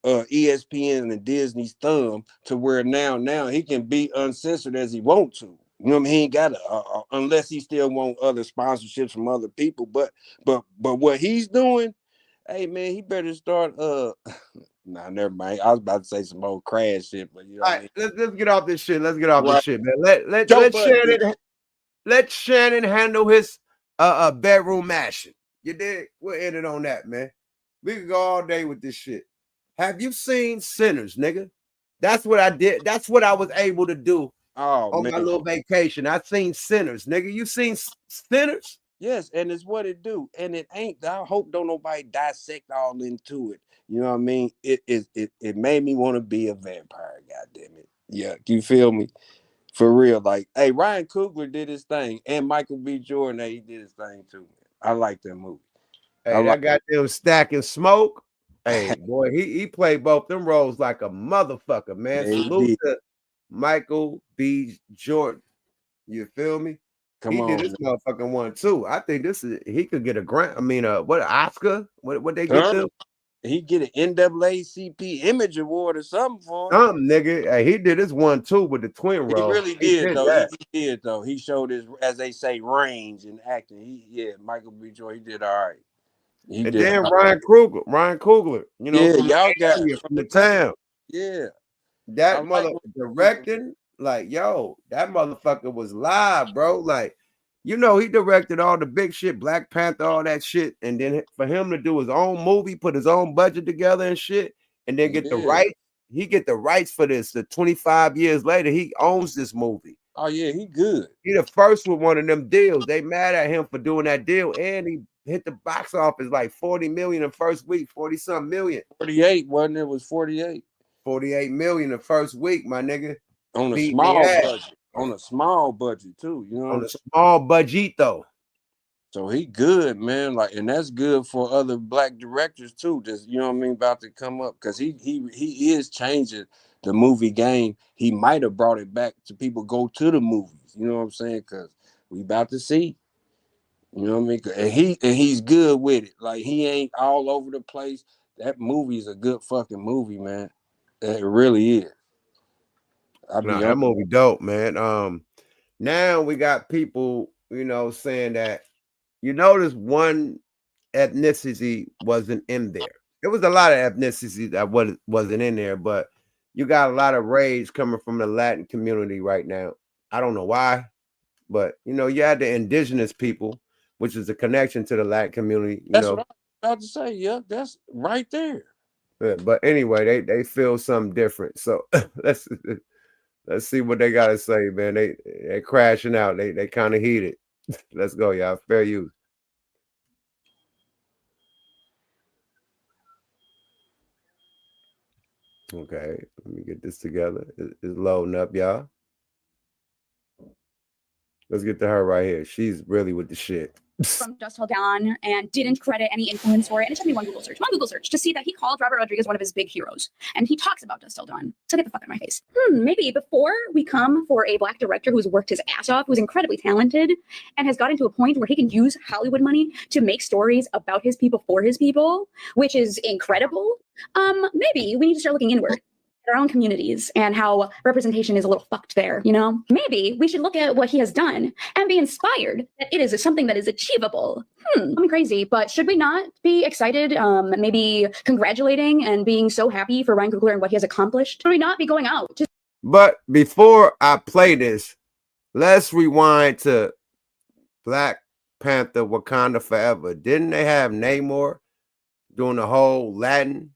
ESPN and Disney's thumb to where now he can be uncensored as he want to. You know what I mean? He ain't got unless he still want other sponsorships from other people. But what he's doing, hey man, he better start. Nah, never mind. I was about to say some old crash shit, but you know. All right, let's get off this shit. Let's get off this shit, man. Let Shannon handle his bedroom mashing. You dig? We'll end it on that, man. We can go all day with this shit. Have you seen Sinners, nigga? That's what I did. That's what I was able to do on my little vacation. I seen Sinners, nigga. You seen Sinners? Yes, and it's what it do, and it ain't. I hope don't nobody dissect all into it. You know what I mean? It made me want to be a vampire. God damn it! Yeah, you feel me? For real, like, hey, Ryan Coogler did his thing, and Michael B. Jordan, he did his thing too. I like that movie. Hey, that goddamn Stacking Smoke. Hey, boy, he played both them roles like a motherfucker, man. Yeah, Salute to Michael B. Jordan. You feel me? Come He on, did this motherfucking one too. I think he could get a grant. I mean, what Oscar? What they get them? He get an NAACP Image Award or something for it. Nigga. Hey, he did this one too with the twin role. He really did though. He did though. He showed his, as they say, range in acting. Michael B. Jordan, he did all right. And then Ryan Coogler, you know, from y'all got from the town. Yeah. That mother directing, like, yo, that motherfucker was live, bro. Like, you know, he directed all the big shit, Black Panther, all that shit. And then for him to do his own movie, put his own budget together and shit, and then get the rights, he get the rights for this. The 25 years later, he owns this movie. Oh, yeah, he good. He the first with one of them deals. They mad at him for doing that deal, and he hit the box office like 40 million in the first week, 40-something million. 48, wasn't it? It was 48. 48 million the first week, my nigga. On a small budget. On a small budget, too. You know, on a small budget, though. So he good, man. Like, and that's good for other black directors too. Just, you know what I mean, about to come up, because he is changing the movie game. He might have brought it back to people go to the movies. You know what I'm saying? Because we about to see. You know what I mean? And he's good with it. Like, he ain't all over the place. That movie is a good fucking movie, man. It really is. That movie dope, man. Now we got people, you know, saying that, you notice one ethnicity wasn't in there. There was a lot of ethnicity that wasn't in there, but you got a lot of rage coming from the Latin community right now. I don't know why, but, you know, you had the indigenous people, which is a connection to the Latin community. That's what I was about to say. Yeah, that's right there. But anyway, they feel something different. So let's see what they got to say, man. They crashing out. They kind of heated. Let's go, y'all. Fair use. Okay, let me get this together. It's loading up, y'all. Let's get to her right here. She's really with the shit. From Dusk Till Dawn and didn't credit any influence for it. And it took me one Google search to see that he called Robert Rodriguez one of his big heroes. And he talks about Dusk Till Dawn. So get the fuck out of my face. Maybe before we come for a black director who's worked his ass off, who's incredibly talented, and has gotten to a point where he can use Hollywood money to make stories about his people for his people, which is incredible. Maybe we need to start looking inward. Our own communities and how representation is a little fucked there, you know? Maybe we should look at what he has done and be inspired that it is something that is achievable. I'm crazy, but should we not be excited, maybe congratulating and being so happy for Ryan Coogler and what he has accomplished? Should we not be going out? But before I play this, let's rewind to Black Panther Wakanda Forever. Didn't they have Namor doing the whole Latin?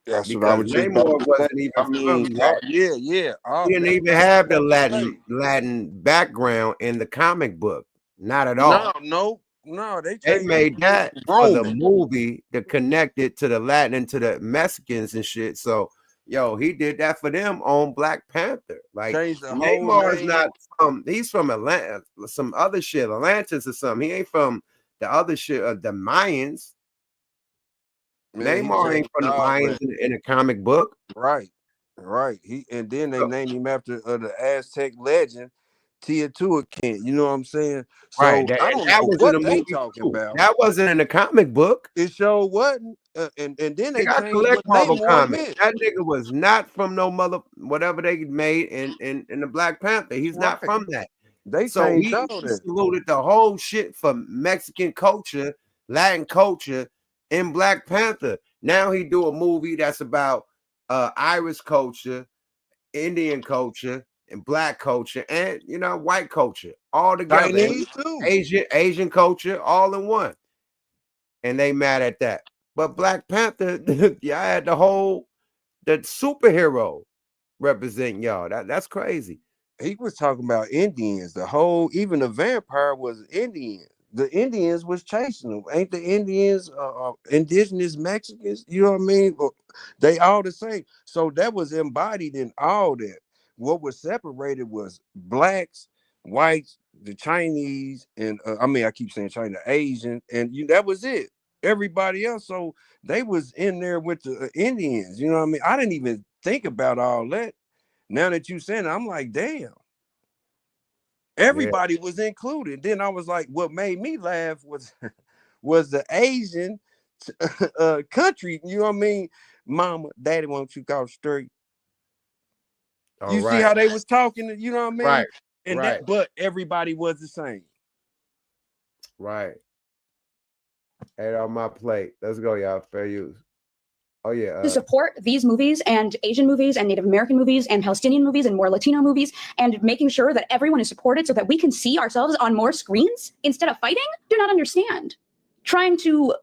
That's because what I was just Namor wasn't even from that. He didn't even have the Latin background in the comic book. Not at all. No. They made that for the movie to connect it to the Latin and to the Mexicans and shit. So, yo, he did that for them on Black Panther. Like, Namor is not from, he's from Atlanta, some other shit, Atlantis or something. He ain't from the other shit of the Mayans. Namor ain't from the Mayans in a comic book. Right. And then they named him after the Aztec legend, Teotihuacan. You know what I'm saying? So Right. I don't that know was what in a they movie talking too. about. That wasn't in the comic book. It sure wasn't. And then they I changed collect what Marvel Namor comics. meant. That nigga was not from no mother whatever they made in the Black Panther. He's not from that. They So changed he all that. saluted the whole shit for Mexican culture, Latin culture in Black Panther. Now he do a movie that's about Irish culture, Indian culture, and Black culture, and white culture all together. Chinese too. Asian culture all in one. And they mad at that. But Black Panther, y'all had the superhero representing y'all. That's crazy. He was talking about Indians. Even the vampire was Indian. the Indians was chasing them. Ain't the Indians indigenous Mexicans? You know what I mean? They all the same. So that was embodied in all that. What was separated was blacks, whites, the Chinese, and I keep saying China, Asian, and that was it. Everybody else, so they was in there with the Indians. You know what I mean? I didn't even think about all that. Now that you said it, I'm like, damn. Everybody was included. Then I was like, what made me laugh was the Asian country. You know what I mean? Mama, daddy, won't you go straight? You see how they was talking, you know what I mean? Right. And that, but everybody was the same. Right. Ate on my plate. Let's go, y'all. Fair use. Oh yeah. To support these movies and Asian movies and Native American movies and Palestinian movies and more Latino movies and making sure that everyone is supported so that we can see ourselves on more screens instead of fighting, do not understand. Trying to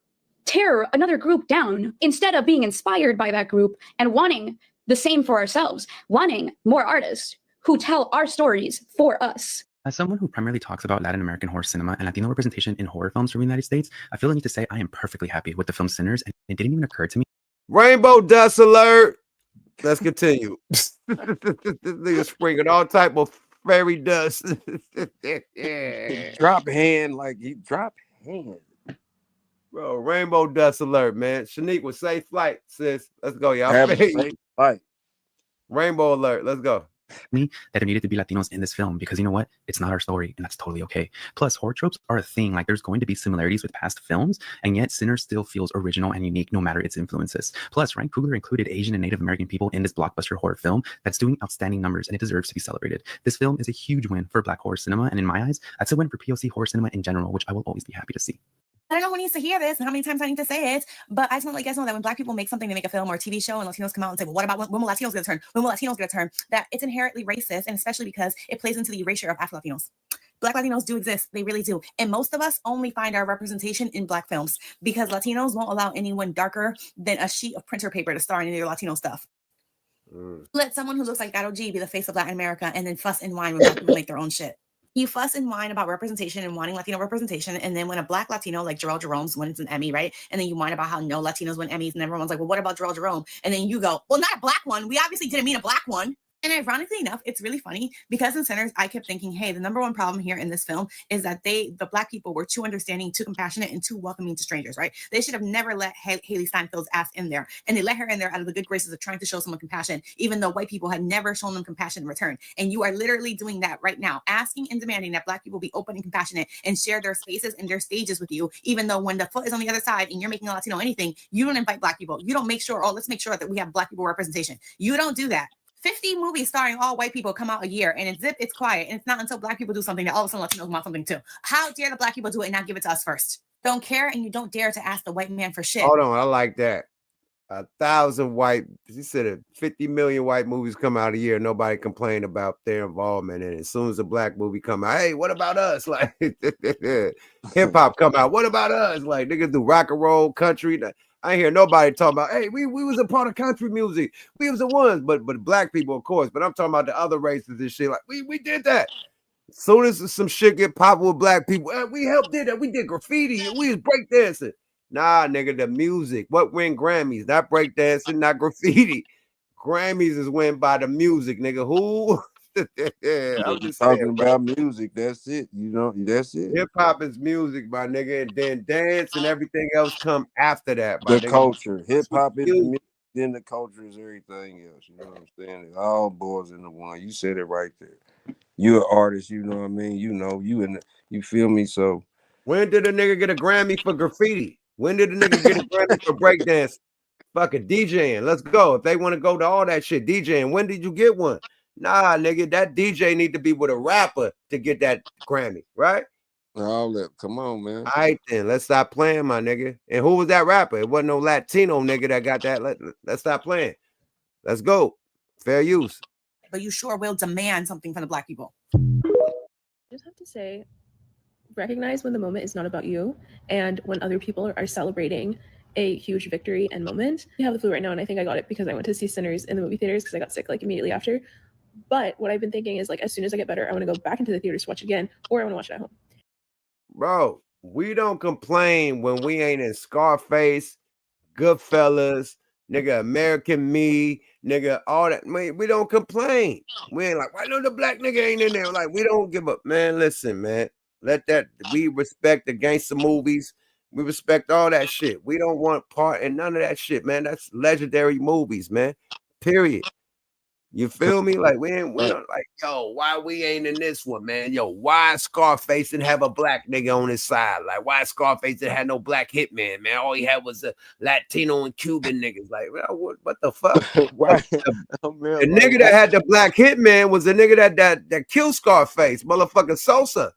tear another group down instead of being inspired by that group and wanting the same for ourselves, wanting more artists who tell our stories for us. As someone who primarily talks about Latin American horror cinema and Latino representation in horror films from the United States, I feel the need to say I am perfectly happy with the film Sinners, and it didn't even occur to me. Rainbow dust alert. Let's continue. This nigga springing all type of fairy dust. He dropped hand. Bro, rainbow dust alert, man. Shanique with safe flight, sis. Let's go, y'all. Have a safe flight. Rainbow alert. Let's go. Me that there needed to be Latinos in this film because you know what? It's not our story, and that's totally okay. Plus, horror tropes are a thing. Like, there's going to be similarities with past films, and yet Sinners still feels original and unique no matter its influences. Plus, Ryan Coogler included Asian and Native American people in this blockbuster horror film that's doing outstanding numbers, and it deserves to be celebrated. This film is a huge win for Black horror cinema, and in my eyes, that's a win for POC horror cinema in general, which I will always be happy to see. I don't know who needs to hear this and how many times I need to say it, but I just want to let you guys know that when Black people make something, they make a film or a TV show, and Latinos come out and say, well, what about when will Latinos get a turn? When will Latinos get a turn? That it's inherently racist, and especially because it plays into the erasure of Afro-Latinos. Black Latinos do exist. They really do. And most of us only find our representation in Black films because Latinos won't allow anyone darker than a sheet of printer paper to star in any of their Latino stuff. Let someone who looks like Karol G be the face of Latin America and then fuss and whine when Black people make their own shit. You fuss and whine about representation and wanting Latino representation, and then when a Black Latino like Jarrell Jerome's wins an Emmy, right? And then you whine about how no Latinos win Emmys, and everyone's like, well, what about Jarrell Jerome? And then you go, well, not a Black one. We obviously didn't mean a Black one. And ironically enough, it's really funny because in Sinners, I kept thinking, hey, the number one problem here in this film is that the Black people were too understanding, too compassionate, and too welcoming to strangers, right? They should have never let Haley Steinfeld's ass in there. And they let her in there out of the good graces of trying to show someone compassion, even though white people had never shown them compassion in return. And you are literally doing that right now, asking and demanding that Black people be open and compassionate and share their spaces and their stages with you, even though when the foot is on the other side and you're making a Latino anything, you don't invite Black people. You don't make sure, let's make sure that we have Black people representation. You don't do that. 50 movies starring all white people come out a year, and it's quiet. And it's not until Black people do something that all of a sudden Latinos want something too. How dare the Black people do it and not give it to us first? Don't care, and you don't dare to ask the white man for shit. Hold on, I like that. 1,000 white, he said 50 million white movies come out a year. Nobody complain about their involvement in it. As soon as a Black movie come out, hey, what about us? Like hip hop come out, what about us? Like niggas do rock and roll, country. I ain't hear nobody talking about, hey, we was a part of country music. We was the ones, but Black people, of course. But I'm talking about the other races and shit. Like, we did that. As soon as some shit get popular with Black people, we helped did that. We did graffiti and we was breakdancing. Nah, nigga, the music. What win Grammys? Not breakdancing, not graffiti. Grammys is win by the music, nigga. Who? I'm just talking about music. That's it. You know, that's it. Hip hop is music, my nigga, and then dance and everything else come after that. The culture. Hip hop is the music, then the culture is everything else. You know what I'm saying? It all boils into one. You said it right there. You're an artist, you know what I mean? You know, you feel me? So when did a nigga get a Grammy for graffiti? When did a nigga get a Grammy for breakdance? Fucking DJing. Let's go. If they want to go to all that shit, DJing. When did you get one? Nah, nigga, that DJ need to be with a rapper to get that Grammy, right? All that. Come on, man. All right, then. Let's stop playing, my nigga. And who was that rapper? It wasn't no Latino nigga that got that. Let's stop playing. Let's go. Fair use. But you sure will demand something from the Black people. I just have to say, recognize when the moment is not about you and when other people are celebrating a huge victory and moment. I have the flu right now, and I think I got it because I went to see Sinners in the movie theaters because I got sick like immediately after. But what I've been thinking is, like, as soon as I get better, I want to go back into the theaters to watch it again, or I want to watch it at home. Bro, We don't complain when we ain't in Scarface, Goodfellas, nigga, American Me, nigga, all that. We don't complain. We ain't like, why no the black nigga ain't in there? Like, we don't give up. Man, listen, man. Let that, we respect the gangster movies. We respect all that shit. We don't want part in none of that shit, man. That's legendary movies, man. Period. You feel me? Like we don't like, yo, why we ain't in this one, man? Yo, why Scarface didn't have a black nigga on his side? Like, why Scarface didn't have no black hitman, man? All he had was a Latino and Cuban niggas. Like, well, what the fuck? Why? The nigga that had the black hitman was the nigga that killed Scarface, motherfucking Sosa.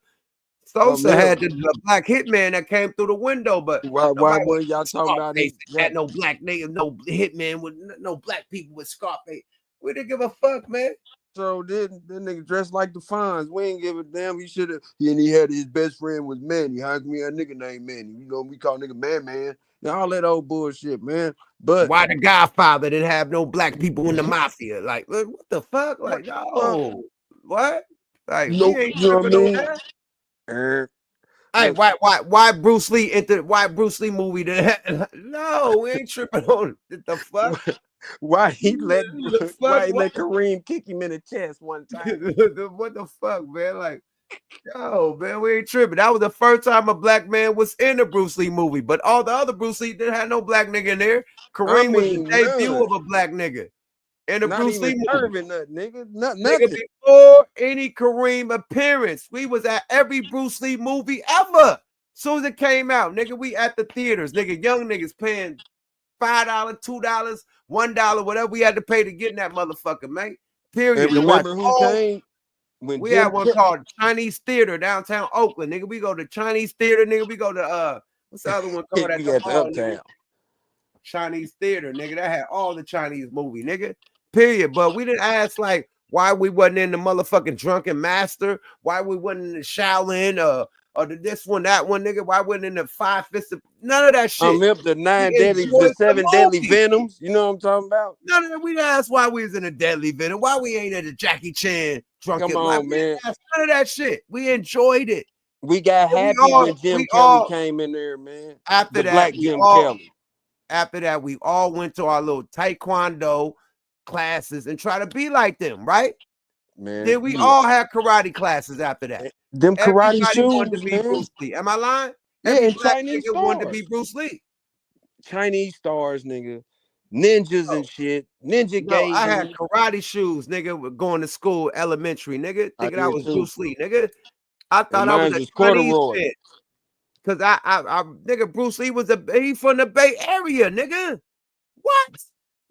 Sosa had the black hitman that came through the window, but why weren't y'all talking about it? Had no black nigga, no hitman with no black people with Scarface. We didn't give a fuck, man. So then that nigga dressed like the Fonz. We ain't give a damn. He should have. And he had his best friend was Manny. How come he had a nigga named Manny? You know, we call nigga Man. And all that old bullshit, man. But why the Godfather didn't have no black people in the mafia? Like, what the fuck? Like, no, what? Like, no, we ain't you know what I tripping mean? on that. Hey, why Bruce Lee why Bruce Lee movie did no, we ain't tripping on it. The fuck? Why he let let Kareem kick him in the chest one time? What the fuck, man? Like, yo, man, we ain't tripping. That was the first time a black man was in a Bruce Lee movie, but all the other Bruce Lee didn't have no black nigga in there. Kareem was the debut of a black nigga in a Bruce Lee movie. Nigga, before any Kareem appearance, we was at every Bruce Lee movie ever. As soon as it came out, nigga, we at the theaters, nigga, young niggas paying $5, $2, $1, whatever we had to pay to get in that motherfucker, man. Period. And remember who came? When we had one called Chinese Theater downtown Oakland, nigga. We go to Chinese Theater, nigga. We go to what's the other one called at the mall, nigga? Chinese Theater, nigga. That had all the Chinese movie, nigga. Period. But we didn't ask like why we wasn't in the motherfucking Drunken Master, why we wasn't in the Shaolin, or this one, that one, nigga. Why wasn't in the Five Fists? None of that shit. I'm up the 7 deadly venoms. You know what I'm talking about? None of that. We didn't ask why we was in a Deadly Venom. Why we ain't in the Jackie Chan Drunken. Come on, man. None of that shit. We enjoyed it. We got happy when Jim Kelly came in there, man. After that, Black Jim Kelly. After that, we all went to our little taekwondo classes and try to be like them, right? Man, then we all had karate classes after that. Them karate Everybody shoes, wanted to be man. Bruce Lee. Am I lying? Yeah, Every and black Chinese nigga wanted to stars. be Bruce Lee. Chinese stars, nigga. Ninjas and shit. Ninja No, I had games. karate shoes, nigga, going to school, elementary, nigga. Thinking I did was too. Bruce Lee, nigga. I thought I was mine's a was Chinese corduroy. fit. Cause I nigga, Bruce Lee was he from the Bay Area, nigga. What?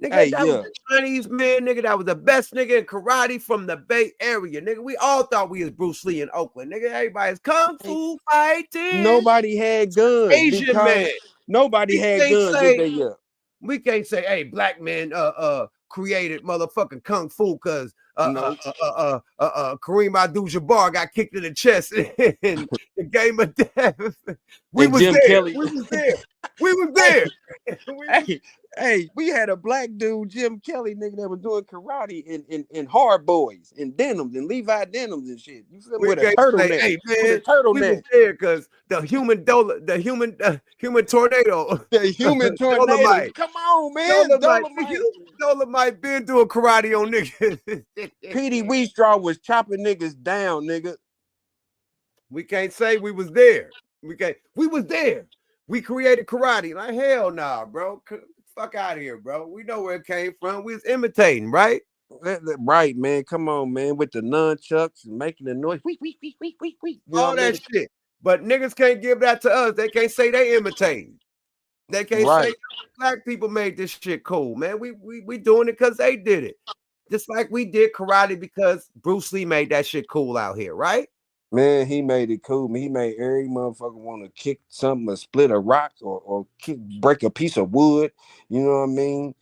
Nigga, Hey, that yeah. was a Chinese man, nigga. That was the best nigga in karate from the Bay Area, nigga. We all thought we was Bruce Lee in Oakland, nigga. Everybody's kung fu fighting. Nobody had guns. Asian because man. Nobody We had can't guns, say- did they? Yeah. We can't say, hey, black man created motherfucking kung fu because Kareem Abdul-Jabbar got kicked in the chest in the game of death. We And was Jim there. Kelly. We was there. We was there. Hey, we had a black dude, Jim Kelly, nigga, that was doing karate in hard boys and denims and Levi denims and shit. You feel me? We With a can't turtleneck. say, hey man, With a turtleneck. we was there because the human tornado, The human tornado. Dolomite. Come on, man. Dolomite been doing karate on niggas. Petey Wheatstraw was chopping niggas down, nigga. We can't say we was there. We was there. We created karate. Like, hell nah, bro. Fuck out of here, bro. We know where it came from. We was imitating, right? Right, man. Come on, man. With the nunchucks and making the noise. You know All what I that mean? shit. But niggas can't give that to us. They can't say they imitating. They can't say black people made this shit cool, man. We doing it because they did it. Just like we did karate because Bruce Lee made that shit cool out here, right? Man, he made it cool. He made every motherfucker want to kick something or split a rock or break a piece of wood. You know what I mean?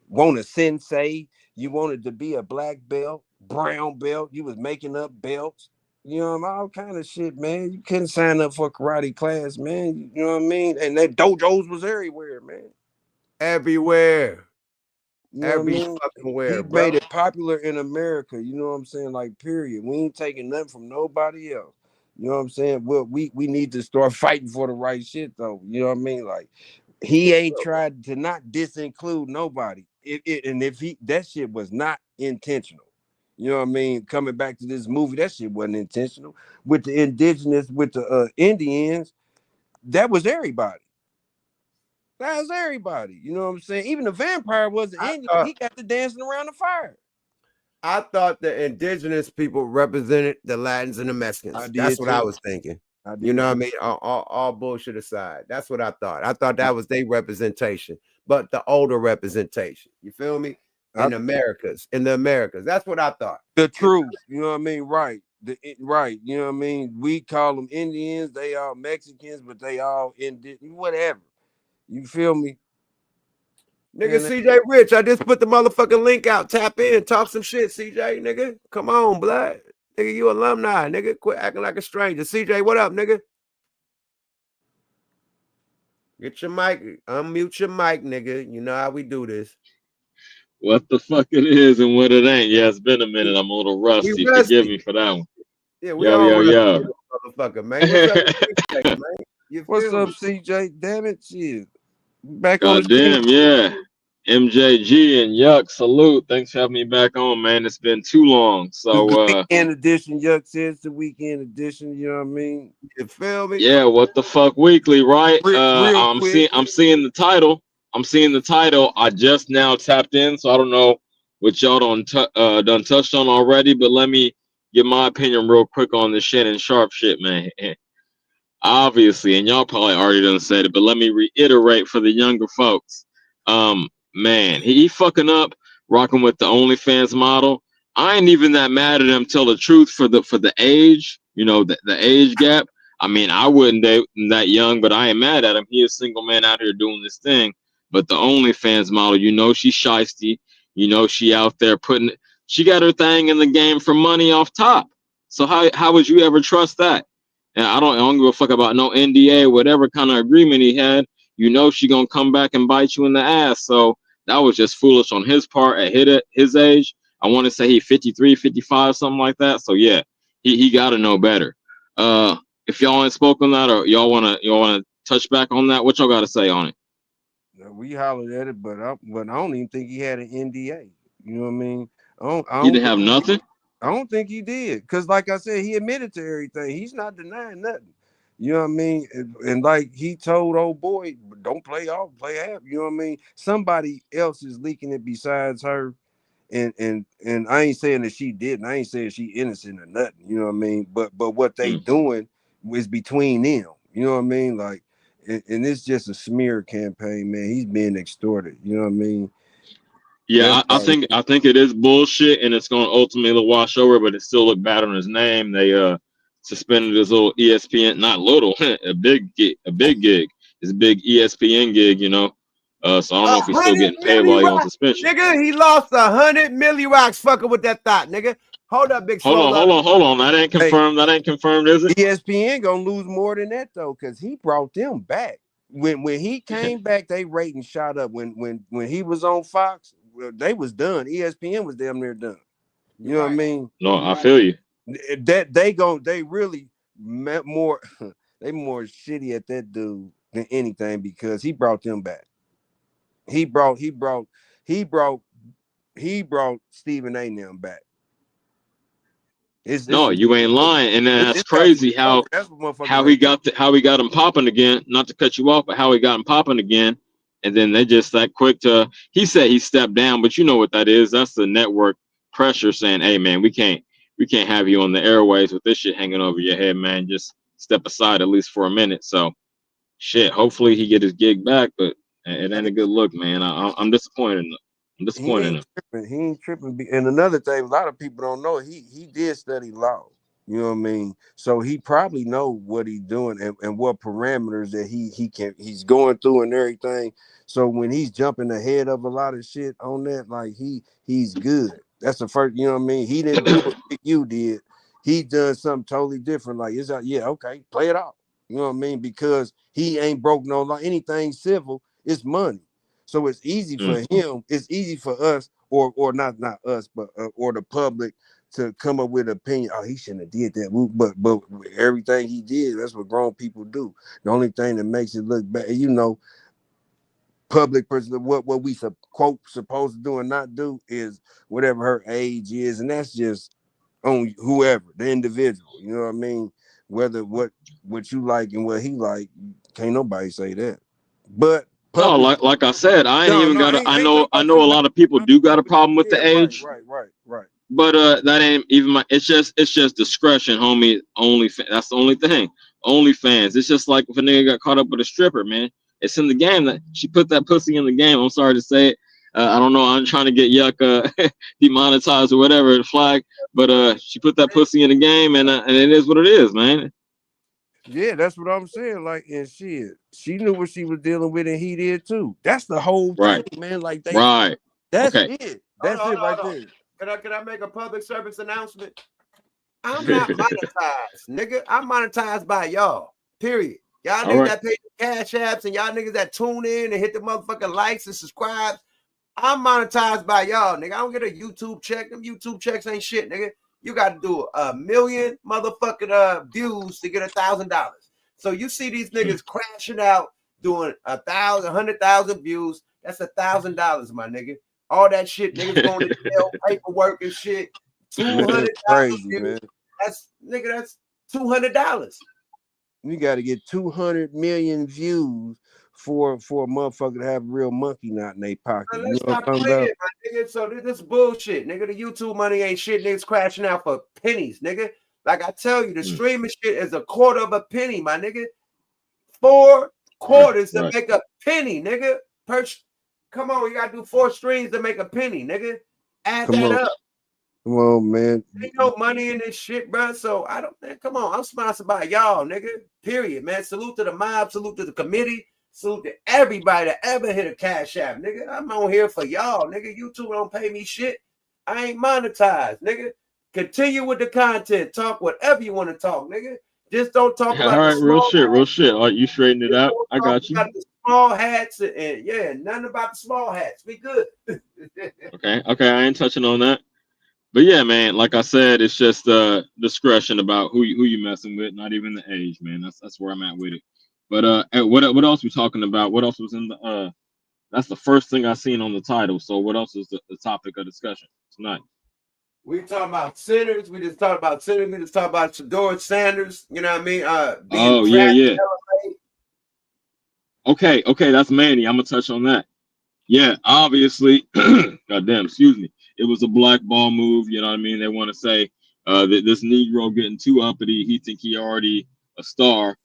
Want a sensei. You wanted to be a black belt, brown belt. You was making up belts. You know, all kind of shit, man. You couldn't sign up for a karate class, man. You know what I mean? And that dojos was everywhere, man. Everywhere. You know what I mean? Fucking where, He bro. made it popular in America. You know what I'm saying? Like, period. We ain't taking nothing from nobody else. You know what I'm saying? Well, we need to start fighting for the right shit, though. You know what I mean? Like, he ain't tried to not disinclude nobody. And if that shit was not intentional. You know what I mean? Coming back to this movie, that shit wasn't intentional. With the indigenous, with the Indians, that was everybody. That was everybody. You know what I'm saying? Even the vampire was an Indian. He got to dancing around the fire. I thought the indigenous people represented the Latins and the Mexicans. That's what I was thinking. You know what I mean? All bullshit aside. That's what I thought. I thought that was their representation, but the older representation. You feel me? In the Americas. That's what I thought. The truth. You know what I mean? Right. Right. You know what I mean? We call them Indians. They all Mexicans, but they all indigenous. Whatever. You feel me? Nigga, CJ Rich, I just put the motherfucking link out. Tap in, talk some shit, CJ, nigga. Come on, blood. Nigga, you alumni, nigga. Quit acting like a stranger. CJ, what up, nigga? Get your mic, unmute your mic, nigga. You know how we do this. What the fuck it is and what it ain't. Yeah, it's been a minute. I'm a little rusty. Forgive me for that one. Yeah, we all rusty, motherfucker, man. What's up, CJ, man? What's up, CJ? Damn it, shit. Back God on the damn, yeah. MJG and Yuck, salute. Thanks for having me back on, man. It's been too long. So weekend edition, Yuck says the weekend edition, you know what I mean? You feel me? yeah, what the fuck weekly, right? Real I'm seeing the title. I just now tapped in, so I don't know what y'all done touched on already, but let me give my opinion real quick on this Shannon Sharpe shit, man. Obviously, and y'all probably already done said it, but let me reiterate for the younger folks. Man, he fucking up, rocking with the OnlyFans model. I ain't even that mad at him. Tell the truth, for the age, you know, the age gap. I mean, I wouldn't date that young, but I ain't mad at him. He is a single man out here doing this thing. But the OnlyFans model, you know, she's shiesty. You know, she out there she got her thing in the game for money off top. So how would you ever trust that? And I don't give a fuck about no NDA, whatever kind of agreement he had. You know, she gonna come back and bite you in the ass. So that was just foolish on his part at his age. I want to say he 53, 55, something like that. So yeah, he got to know better. If y'all ain't spoken that, or y'all wanna touch back on that, what y'all got to say on it? We hollered at it, but I don't even think he had an NDA. You know what I mean? He didn't have nothing. I don't think he did, because like I said, he admitted to everything. He's not denying nothing. You know what I mean? And like he told old boy, don't play off, play half. You know what I mean? Somebody else is leaking it besides her. And I ain't saying that she didn't. I ain't saying she innocent or nothing. You know what I mean? But what they doing is between them. You know what I mean? Like, and it's just a smear campaign, man. He's being extorted. You know what I mean? Yeah, I think it is bullshit, and it's going to ultimately wash over, but it still look bad on his name. They suspended his little ESPN, not little, a big gig, his big ESPN gig, you know. So I don't know if he's still getting paid while he's on suspension. Nigga, he lost 100 million rocks fucking with that thought, nigga. Hold up, big. Hold on. That ain't confirmed. That ain't confirmed, is it? ESPN gonna lose more than that though, because he brought them back. When he came back, they rating shot up. When he was on Fox, they was done. ESPN was damn near done. You know what I mean? No, I feel you. That they really more they more shitty at that dude than anything, because he brought them back. He brought Stephen A. them back. You ain't lying, and that's crazy how he got him popping again. Not to cut you off, but how he got him popping again, and then they just that quick to. He said he stepped down, but you know what that is? That's the network pressure saying, "Hey man, we can't have you on the airways with this shit hanging over your head, man. Just step aside at least for a minute." So, shit. Hopefully he get his gig back, but it ain't a good look, man. I'm disappointed. I'm disappointed in him. He ain't tripping. And another thing, a lot of people don't know, he did study law. You know what I mean? So he probably know what he's doing and what parameters that he's going through and everything. So when he's jumping ahead of a lot of shit on that, like he's good. That's the first, you know what I mean? He didn't do what you did. He done something totally different. Like, it's like, yeah, okay, play it out. You know what I mean? Because he ain't broke no law. Anything civil, it's money. So it's easy for him. It's easy for us, or not us, but or the public, to come up with an opinion. Oh, he shouldn't have did that. But everything he did, that's what grown people do. The only thing that makes it look bad, you know, public person, what we quote supposed to do and not do is whatever her age is, and that's just on whoever the individual. You know what I mean? Whether what you like and what he like, can't nobody say that. But no, like I said, I ain't even got. I know a lot of people do got a problem with the age. Right. But that ain't even my. It's just discretion, homie. That's the only thing. OnlyFans. It's just like if a nigga got caught up with a stripper, man. It's in the game that she put that pussy in the game. I'm sorry to say it. I don't know. I'm trying to get Yuck demonetized or whatever the flag, but she put that pussy in the game, and it is what it is, man. Yeah, that's what I'm saying. Like, and shit, she knew what she was dealing with, and he did too. That's the whole thing, man. Like they, right. That's okay. it. That's it right there. Can I make a public service announcement? I'm not monetized, nigga. I'm monetized by y'all. Period. Y'all niggas that pay the cash apps and y'all niggas that tune in and hit the motherfucking likes and subscribe. I'm monetized by y'all, nigga. I don't get a YouTube check. Them YouTube checks ain't shit, nigga. You got to do 1 million motherfucking views to get $1,000. So you see these niggas crashing out doing 100,000 views. That's $1,000, my nigga. All that shit, niggas going to jail, paperwork and shit. 200,000 views. Man. That's $200. You got to get 200 million views for a motherfucker to have a real monkey knot in their pocket. Now, let's stop playing, my nigga. So this bullshit, nigga. The YouTube money ain't shit. Niggas crashing out for pennies, nigga. Like I tell you, the streaming shit is 1/4 of a penny, my nigga. 4 quarters to make a penny, nigga. Come on, you gotta do 4 streams to make a penny, nigga. Add that up. Come on, man. Ain't no money in this shit, bro. So I don't, man, come on. I'm sponsored by y'all, nigga. Period, man. Salute to the mob. Salute to the committee. Salute to everybody that ever hit a cash app, nigga. I'm on here for y'all, nigga. YouTube don't pay me shit. I ain't monetized, nigga. Continue with the content. Talk whatever you want to talk, nigga. Just don't talk about all right, the real shit. All right, you straighten it out. I got you. About the small hats and yeah, nothing about the small hats. We good. Okay, I ain't touching on that. But yeah, man, like I said, it's just discretion about who you messing with, not even the age, man. That's where I'm at with it. But what else we talking about? What else was in the that's the first thing I seen on the title. So what else is the topic of discussion tonight? We talking about sinners. We just talked about sinners. We just talked about Shedeur Sanders. You know what I mean? Yeah. Okay, that's Manny. I'm gonna touch on that. Yeah, obviously, goddamn, excuse me. It was a blackball move. You know what I mean? They want to say that this Negro getting too uppity. He think he already a star.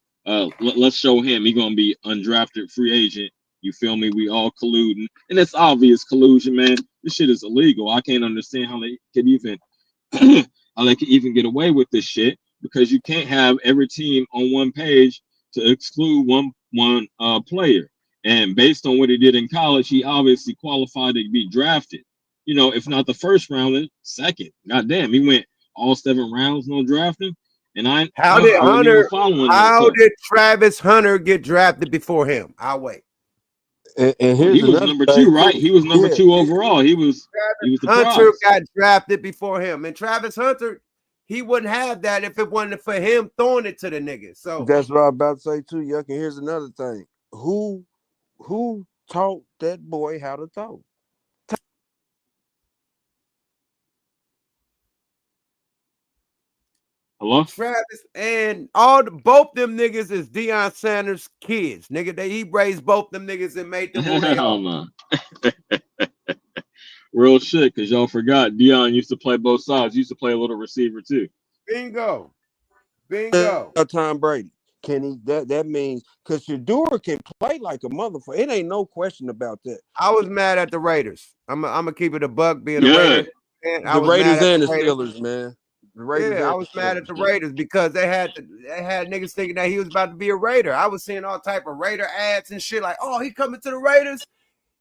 Let's show him. He gonna be undrafted free agent. You feel me? We all colluding, and it's obvious collusion, man. This shit is illegal. I can't understand how they could even get away with this shit, because you can't have every team on one page to exclude one player. And based on what he did in college, he obviously qualified to be drafted. You know, if not the first round, then second. Goddamn, he went all 7 rounds, no drafting. And how did Travis Hunter get drafted before him? I'll wait. And he was number 2, right? He was number 2 overall. He was the Hunter prize. got drafted before him, and Travis Hunter, he wouldn't have that if it wasn't for him throwing it to the nigga. So that's what I'm about to say too, Yuck. And here's another thing: who taught that boy how to throw? Hello? Travis and both them niggas is Deion Sanders' kids, nigga. He raised both them niggas and made them who they are. Man. Real shit, because y'all forgot Deion used to play both sides. He used to play a little receiver too. Bingo. Tom Brady. Can he? That means because Shedeur can play like a motherfucker. It ain't no question about that. I was mad at the Raiders. I'm gonna keep it a buck being a Raider. The Raiders and the Steelers, man. I was mad at the Raiders because they had niggas thinking that he was about to be a Raider. I was seeing all type of Raider ads and shit like, oh, he coming to the Raiders.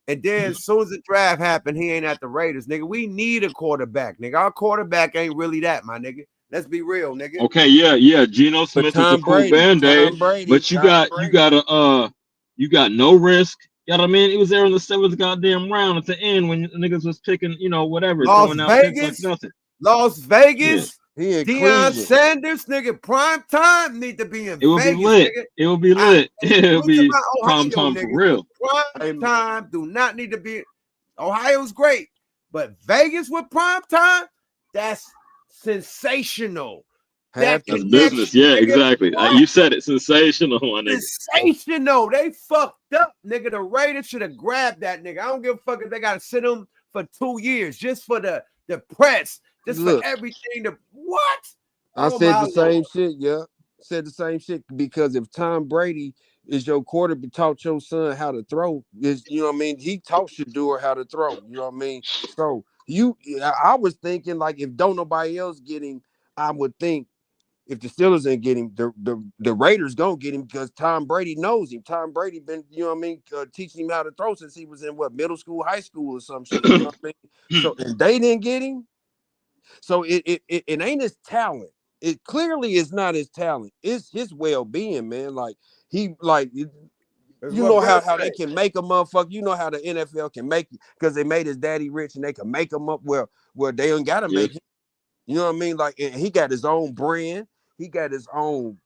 And then as soon as the draft happened, he ain't at the Raiders, nigga. We need a quarterback, nigga. Our quarterback ain't really that, my nigga. Let's be real, nigga. Okay, yeah. Geno Smith is a cool band-aid, but you got no risk. You know what I mean? He was there in the 7th goddamn round at the end when the niggas was picking, whatever. Las throwing out picks Vegas? like nothing. Las Vegas. He in Deion Cleveland. Sanders, nigga, prime time need to be in It will Vegas, be lit. nigga. It will be lit. It'll Listen be to my prime Ohio time for niggas. real. Prime time do not need to be. Ohio's great, but Vegas with prime time, that's sensational. That's connection, business. Yeah, nigga, exactly. what? You said it. Sensational, my nigga. Sensational. They fucked up, nigga. The Raiders should have grabbed that nigga. I don't give a fuck if they got to sit him for 2 years just for the press, just Look. for everything. What? I Oh, said my the same Lord. shit, yeah. Said the same shit because if Tom Brady is your quarterback, taught your son how to throw, is you know what I mean? He taught Shedeur how to throw, you know what I mean? So I was thinking like if don't nobody else get him, I would think if the Steelers ain't get him, the Raiders gonna get him because Tom Brady knows him. Tom Brady been, you know what I mean, teaching him how to throw since he was in middle school, high school, or some shit. You know what I mean? So and they didn't get him. So it ain't his talent. It clearly is not his talent. It's his well-being, man. Like he like you know how they can make a motherfucker. You know how the NFL can make it because they made his daddy rich and they can make him up. Well, they don't gotta make him. You know what I mean? Like and he got his own brand. He got his own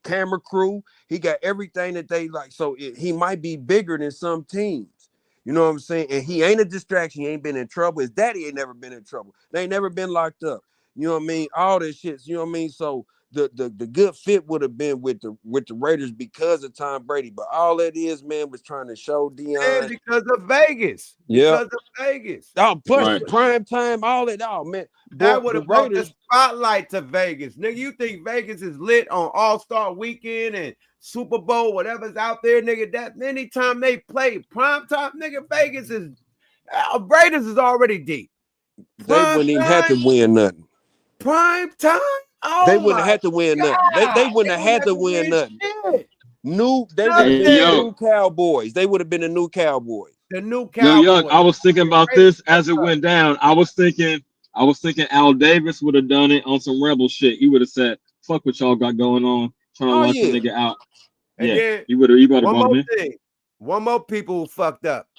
camera crew. He got everything that they like. So he might be bigger than some teams. You know what I'm saying? And he ain't a distraction. He ain't been in trouble. His daddy ain't never been in trouble. They ain't never been locked up. You know what I mean? All this shit. You know what I mean? So the good fit would have been with the Raiders because of Tom Brady. But all that is, man, was trying to show Deion. And because of Vegas. Yeah. Because of Vegas. Oh, plus prime time, all that. Oh, man. That would have brought the Raiders spotlight to Vegas. Nigga, you think Vegas is lit on All-Star Weekend and Super Bowl, whatever's out there, nigga, that anytime they play prime time, nigga, Vegas is Raiders is already deep. They wouldn't even have to win nothing. Prime time? Oh, they wouldn't have had to win nothing. They wouldn't have had to win nothing. They would have been the new Cowboys. They would have been the new Cowboys. The new Yo, Cowboys. Young, I was thinking about this as it went down. I was thinking Al Davis would have done it on some rebel shit. He would have said, "Fuck what y'all got going on, trying to lock the nigga out." And Yeah, then you would have one brought him more in. thing. One more people who fucked up.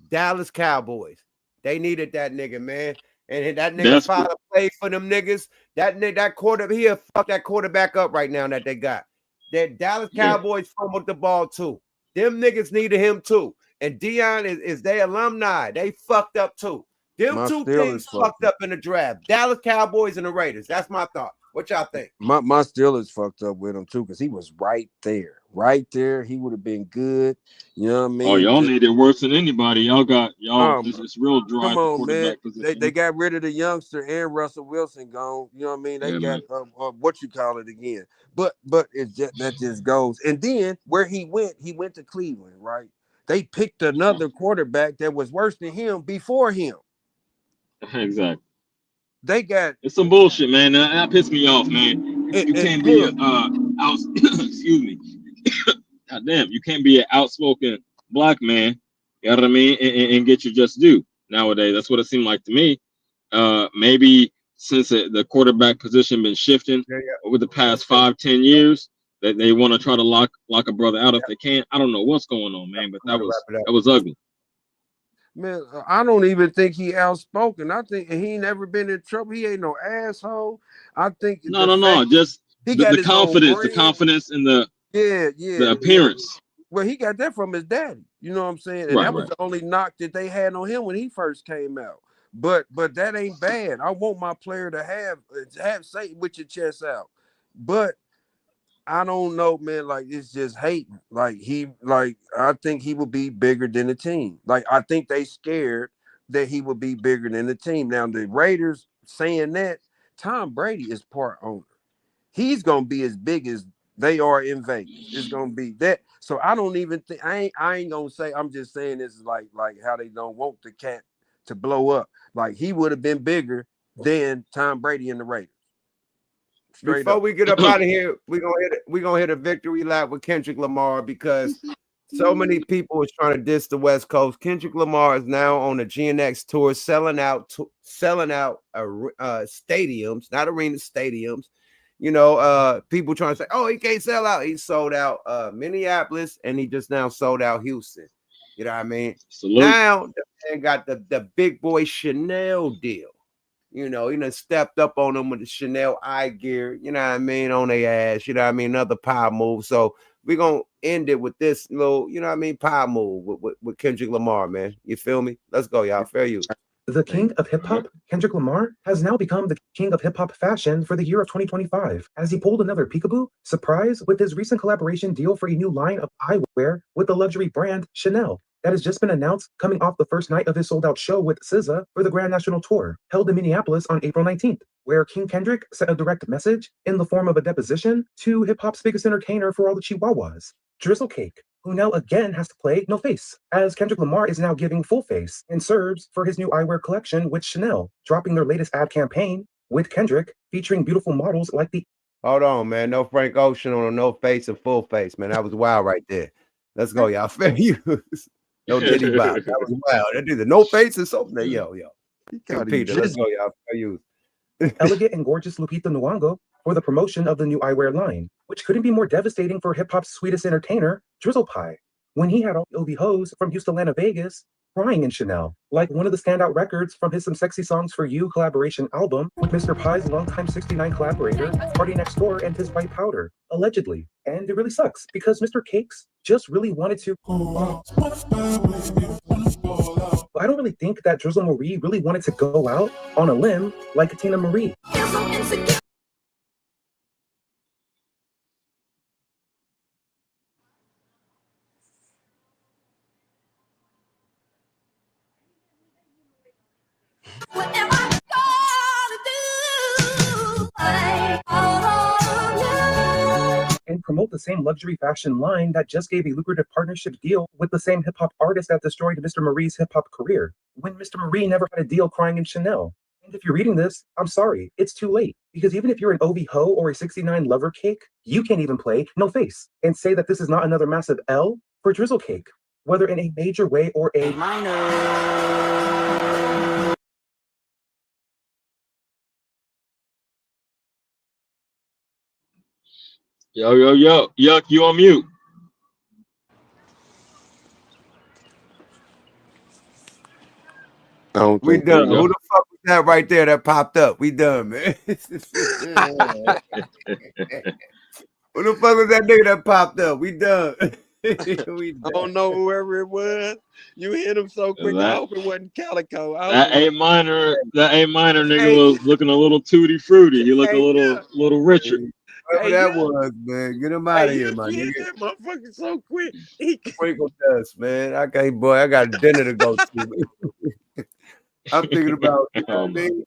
Dallas Cowboys. They needed that nigga, man. And that nigga finally played for them niggas. That quarterback, he'll fuck that quarterback up right now that they got. That Dallas Cowboys fumbled the ball too. Them niggas needed him too. And Deion is their alumni. They fucked up too. Them two teams fucked up in the draft. Dallas Cowboys and the Raiders. That's my thought. What y'all think? My Steelers fucked up with him too because he was right there. Right there. He would have been good. You know what I mean? Oh, y'all need it worse than anybody. Y'all got it's real dry. Come on, man. Position. They got rid of the youngster and Russell Wilson gone. You know what I mean? They got what you call it again. But it's just that just goes. And then where he went to Cleveland, right? They picked another quarterback that was worse than him before him. Exactly. They got it's some bullshit, man. That pissed me off, man. You can't be excuse me. God damn, you can't be an outspoken black man, you know what I mean, and get your just due nowadays. That's what it seemed like to me. Maybe since the quarterback position been shifting over the past 5-10 years, that they want to try to lock a brother out if they can. I don't know what's going on, man, but that was ugly. Man, I don't even think he outspoken. I think he ain't never been in trouble. He ain't no asshole. I think no. Just he got the confidence in the appearance. Well, he got that from his daddy. You know what I'm saying? And that was the only knock that they had on him when he first came out. But that ain't bad. I want my player to have say with your chest out. But I don't know, man. Like it's just hating. I think he would be bigger than the team. Like I think they scared that he would be bigger than the team. Now the Raiders saying that Tom Brady is part owner. He's gonna be as big as they are in Vegas. It's gonna be that. So I don't even think I ain't gonna say. I'm just saying this is like how they don't want the cat to blow up. Like he would have been bigger than Tom Brady and the Raiders. Before we get up out of here, we're gonna hit a victory lap with Kendrick Lamar because so many people is trying to diss the West Coast. Kendrick Lamar is now on a GNX tour, selling out stadiums, not arenas, stadiums. You know, people trying to say, "Oh, he can't sell out." He sold out Minneapolis, and he just now sold out Houston. You know what I mean? Salute. Now the man got the big boy Chanel deal. You know, he done stepped up on them with the Chanel eye gear, you know what I mean, on their ass, you know what I mean, another power move. So we're going to end it with this little, you know what I mean, power move with Kendrick Lamar, man. You feel me? Let's go, y'all. Fair use. The king of hip hop, Kendrick Lamar, has now become the king of hip hop fashion for the year of 2025, as he pulled another peekaboo surprise with his recent collaboration deal for a new line of eyewear with the luxury brand Chanel. That has just been announced coming off the first night of his sold-out show with SZA for the Grand National Tour, held in Minneapolis on April 19th, where King Kendrick sent a direct message in the form of a deposition to hip-hop's biggest entertainer for all the Chihuahuas, Drizzle Cake, who now again has to play no face, as Kendrick Lamar is now giving full face and serves for his new eyewear collection with Chanel, dropping their latest ad campaign with Kendrick, featuring beautiful models like the... Hold on, man. No Frank Ocean on a no face and full face, man. That was wild right there. Let's go, y'all. Fair use. No Diddy Bop. That was wild. That dude, no face and something. Yo. Peter, let's go, y'all. Fair use. Elegant and gorgeous Lupita Nyong'o for the promotion of the new eyewear line, which couldn't be more devastating for hip-hop's sweetest entertainer, Drizzle Pie, when he had all the OV hoes from Houston, Atlanta, Vegas, crying in Chanel, like one of the standout records from his Some Sexy Songs for You collaboration album with Mr. Pie's longtime 69 collaborator, Party Next Door, and his white powder, allegedly. And it really sucks, because Mr. Cakes just really wanted to... But I don't really think that Drizzle Marie really wanted to go out on a limb like Tina Marie. And promote the same luxury fashion line that just gave a lucrative partnership deal with the same hip-hop artist that destroyed Mr. Marie's hip-hop career, when Mr. Marie never had a deal crying in Chanel. And if you're reading this, I'm sorry, it's too late. Because even if you're an OV ho or a 69 lover cake, you can't even play no face and say that this is not another massive L for Drizzle Cake, whether in a major way or a minor. Yo, Yuck, you on mute. We done. Who the fuck was that right there that popped up? We done, man. Who the fuck was that nigga that popped up? We done. I don't know whoever it was. You hit him so quick. I hope it wasn't Calico. That A minor nigga was looking a little tutti fruity. He looked a little richer. Whoever that was, man. Get him out of here, my nigga. That motherfucker so quick. Sprinkle dust, man. Okay, boy, I got dinner to go to. I'm thinking about, you know what I mean?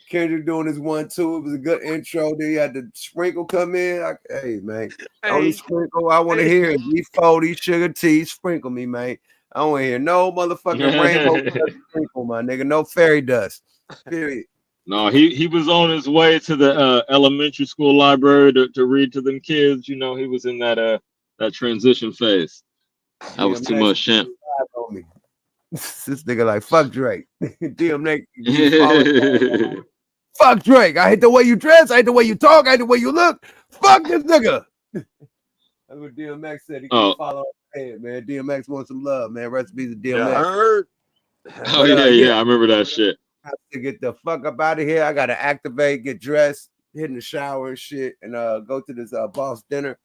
Kendrick doing his 1-2. It was a good intro. Then he had the sprinkle come in. Hey, man. Only sprinkle I want to hear is these sugar teas. Sprinkle me, man. I don't want to hear no motherfucking rainbow sprinkle, my nigga. No fairy dust. Period. No, he was on his way to the elementary school library to read to them kids. You know, he was in that transition phase. That was too much shit. This nigga like, fuck Drake. DMX. Fuck Drake. I hate the way you dress. I hate the way you talk. I hate the way you look. Fuck this nigga. That's what DMX said. He can follow his head, man. DMX wants some love, man. Recipes of DMX. I heard. Oh, yeah. I remember that shit. I have to get the fuck up out of here. I gotta activate, get dressed, hit in the shower and shit, and go to this boss dinner.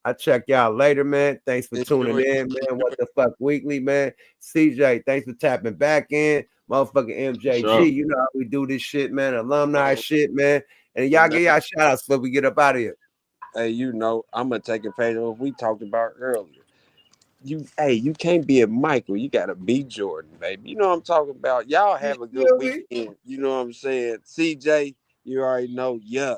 I check y'all later, man. Thanks for tuning in, man. What the fuck weekly, man. CJ, thanks for tapping back in. Motherfucking MJG, sure. You know how we do this shit, man. Alumni shit, man. And y'all get y'all shout outs before we get up out of here. Hey, you know, I'm gonna take a page of what we talked about earlier. You can't be a Michael. You gotta be Jordan, baby. You know what I'm talking about. Y'all have a good weekend. You know what I'm saying? CJ, you already know. Yuck.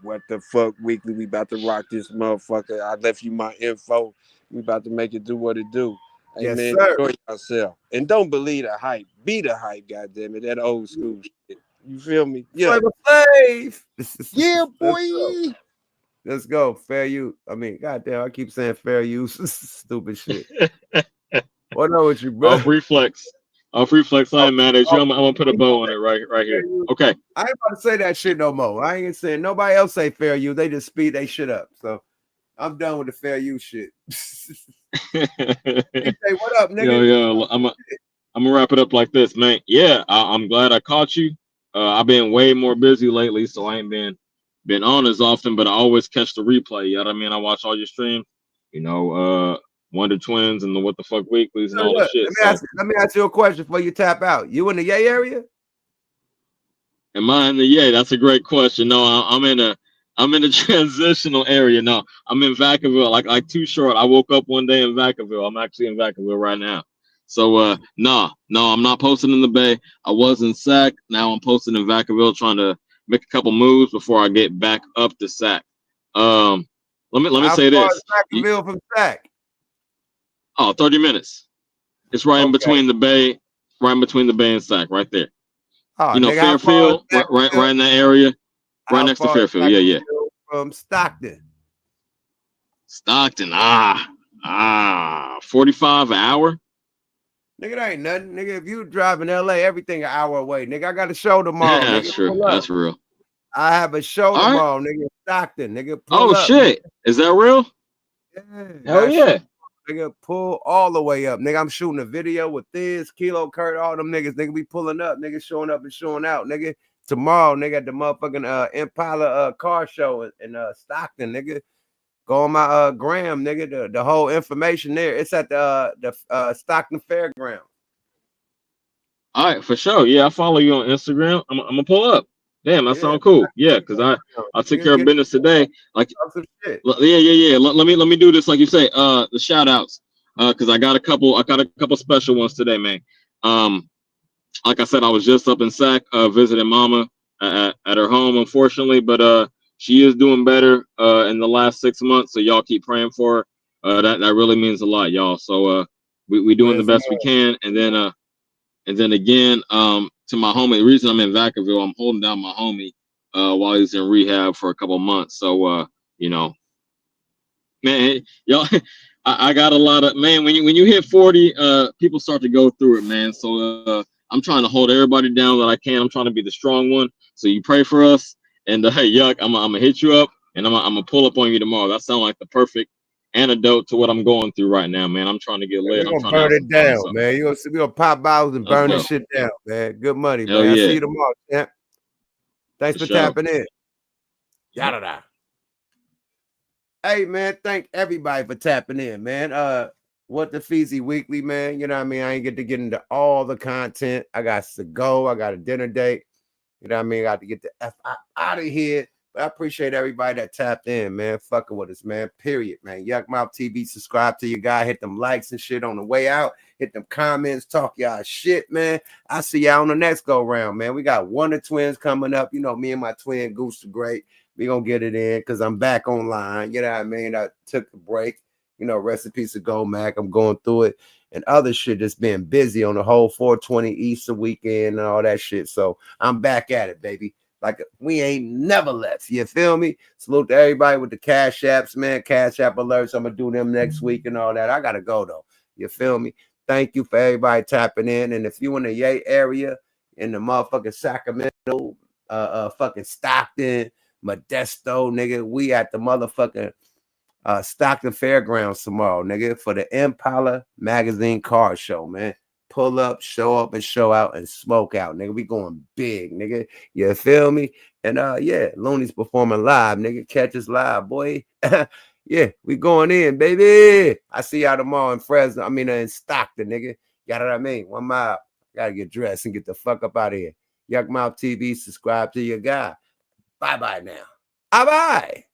What the fuck weekly? We about to rock this motherfucker. I left you my info. We about to make it do what it do. Hey, yes, man, sir. enjoy yourself. And don't believe the hype. Be the hype, goddammit. That old school shit. You feel me? Yeah. Slave. Yeah, boy. Let's go. Fair use. I mean, goddamn, I keep saying fair use. Stupid shit. What up with you, bro? Off reflex. I ain't mad at you. I'm gonna put a bow on it right here. Okay. I ain't about to say that shit no more. I ain't saying nobody else say fair use. They just speed they shit up. So I'm done with the fair use shit. Hey, what up, nigga? Yo, I'm gonna wrap it up like this, man. Yeah, I'm glad I caught you. I've been way more busy lately, so I ain't been on as often, but I always catch the replay. You know what I mean? I watch all your streams, Wonder Twins and the What the Fuck Weeklies and all the shit. Let me ask you a question before you tap out. You in the Yay area? Am I in the Yay? That's a great question. No, I'm in a transitional area. No, I'm in Vacaville. Like Too Short. I woke up one day in Vacaville. I'm actually in Vacaville right now. So no, I'm not posting in the Bay. I was in Sac. Now I'm posting in Vacaville, trying to make a couple moves before I get back up to Sac. Let me say this. Vacaville from Sac? 30 minutes. It's right in between the Bay, and Sac, right there. Oh, Fairfield, right in that area, right next to Fairfield. Yeah. From Stockton. 45 an hour. Nigga, that ain't nothing. Nigga, if you drive in LA, everything an hour away. Nigga, I got a show tomorrow. Yeah, nigga. that's true. That's real. I have a show tomorrow, nigga. Stockton, nigga. Oh up, shit. Nigga. Is that real? Hell yeah. Nigga, pull all the way up. Nigga, I'm shooting a video with this, Kilo Kurt, all them niggas. Nigga, we pulling up. Nigga, showing up and showing out. Nigga, tomorrow, nigga, at the motherfucking Impala car show in Stockton, nigga. Go on my gram, nigga. The whole information there. It's at the Stockton Fairground. All right, for sure. Yeah, I follow you on Instagram. I'm gonna pull up. Damn, that sounds cool. Yeah, because I took care of business today. Like, yeah. Let me do this like you say. The shout outs. Because I got a couple special ones today, man. Like I said, I was just up in Sac visiting Mama at her home, unfortunately, but she is doing better in the last 6 months. So y'all keep praying for her. That really means a lot, y'all. So we doing the best we can, and then again, to my homie, the reason I'm in Vacaville, I'm holding down my homie while he's in rehab for a couple months. So man, y'all, I got a lot of, man, when you hit 40, people start to go through it, man. So I'm trying to hold everybody down that I can. I'm trying to be the strong one. So you pray for us, and hey, Yuck, I'm gonna hit you up, and I'm gonna pull up on you tomorrow. That sounds like the perfect antidote to what I'm going through right now, man. I'm trying to get lit. We're gonna burn it down, man. You're gonna pop bottles and burn this shit down, man. Good money, man. I'll see you tomorrow, champ. Thanks for tapping in. Yada. Hey, man, thank everybody for tapping in, man. What the Feezy Weekly, man. You know what I mean? I ain't get into all the content. I got to go. I got a dinner date. You know what I mean? I got to get the F out of here. But I appreciate everybody that tapped in, man. Fucking with us, man. Period, man. Yuck Mouth TV, subscribe to your guy. Hit them likes and shit on the way out. Hit them comments. Talk y'all shit, man. I'll see y'all on the next go round, man. We got Wonder Twins coming up. You know, me and my twin Goose the Great. We gonna get it in because I'm back online. You know what I mean? I took a break. You know, rest in peace of Goldmack. I'm going through it. And other shit that's been busy on the whole 420 Easter weekend and all that shit. So I'm back at it, baby. Like we ain't never left. You feel me? Salute to everybody with the Cash Apps, man. Cash App alerts. I'm gonna do them next week and all that. I gotta go though. You feel me? Thank you for everybody tapping in. And if you in the Yay area, in the motherfucking Sacramento, fucking Stockton, Modesto, nigga, we at the motherfucking Stockton Fairgrounds tomorrow, nigga, for the Impala Magazine car show, man. Pull up and show out and smoke out, nigga. We going big, nigga. You feel me? And yeah, Looney's performing live, nigga. Catch us live, boy. Yeah, we going in, baby. I see y'all tomorrow in Fresno. I mean in Stockton, nigga. You know what I mean? 1 mile. Gotta get dressed and get the fuck up out of here. Yuck Mouth TV, subscribe to your guy. Bye-bye now. Bye-bye.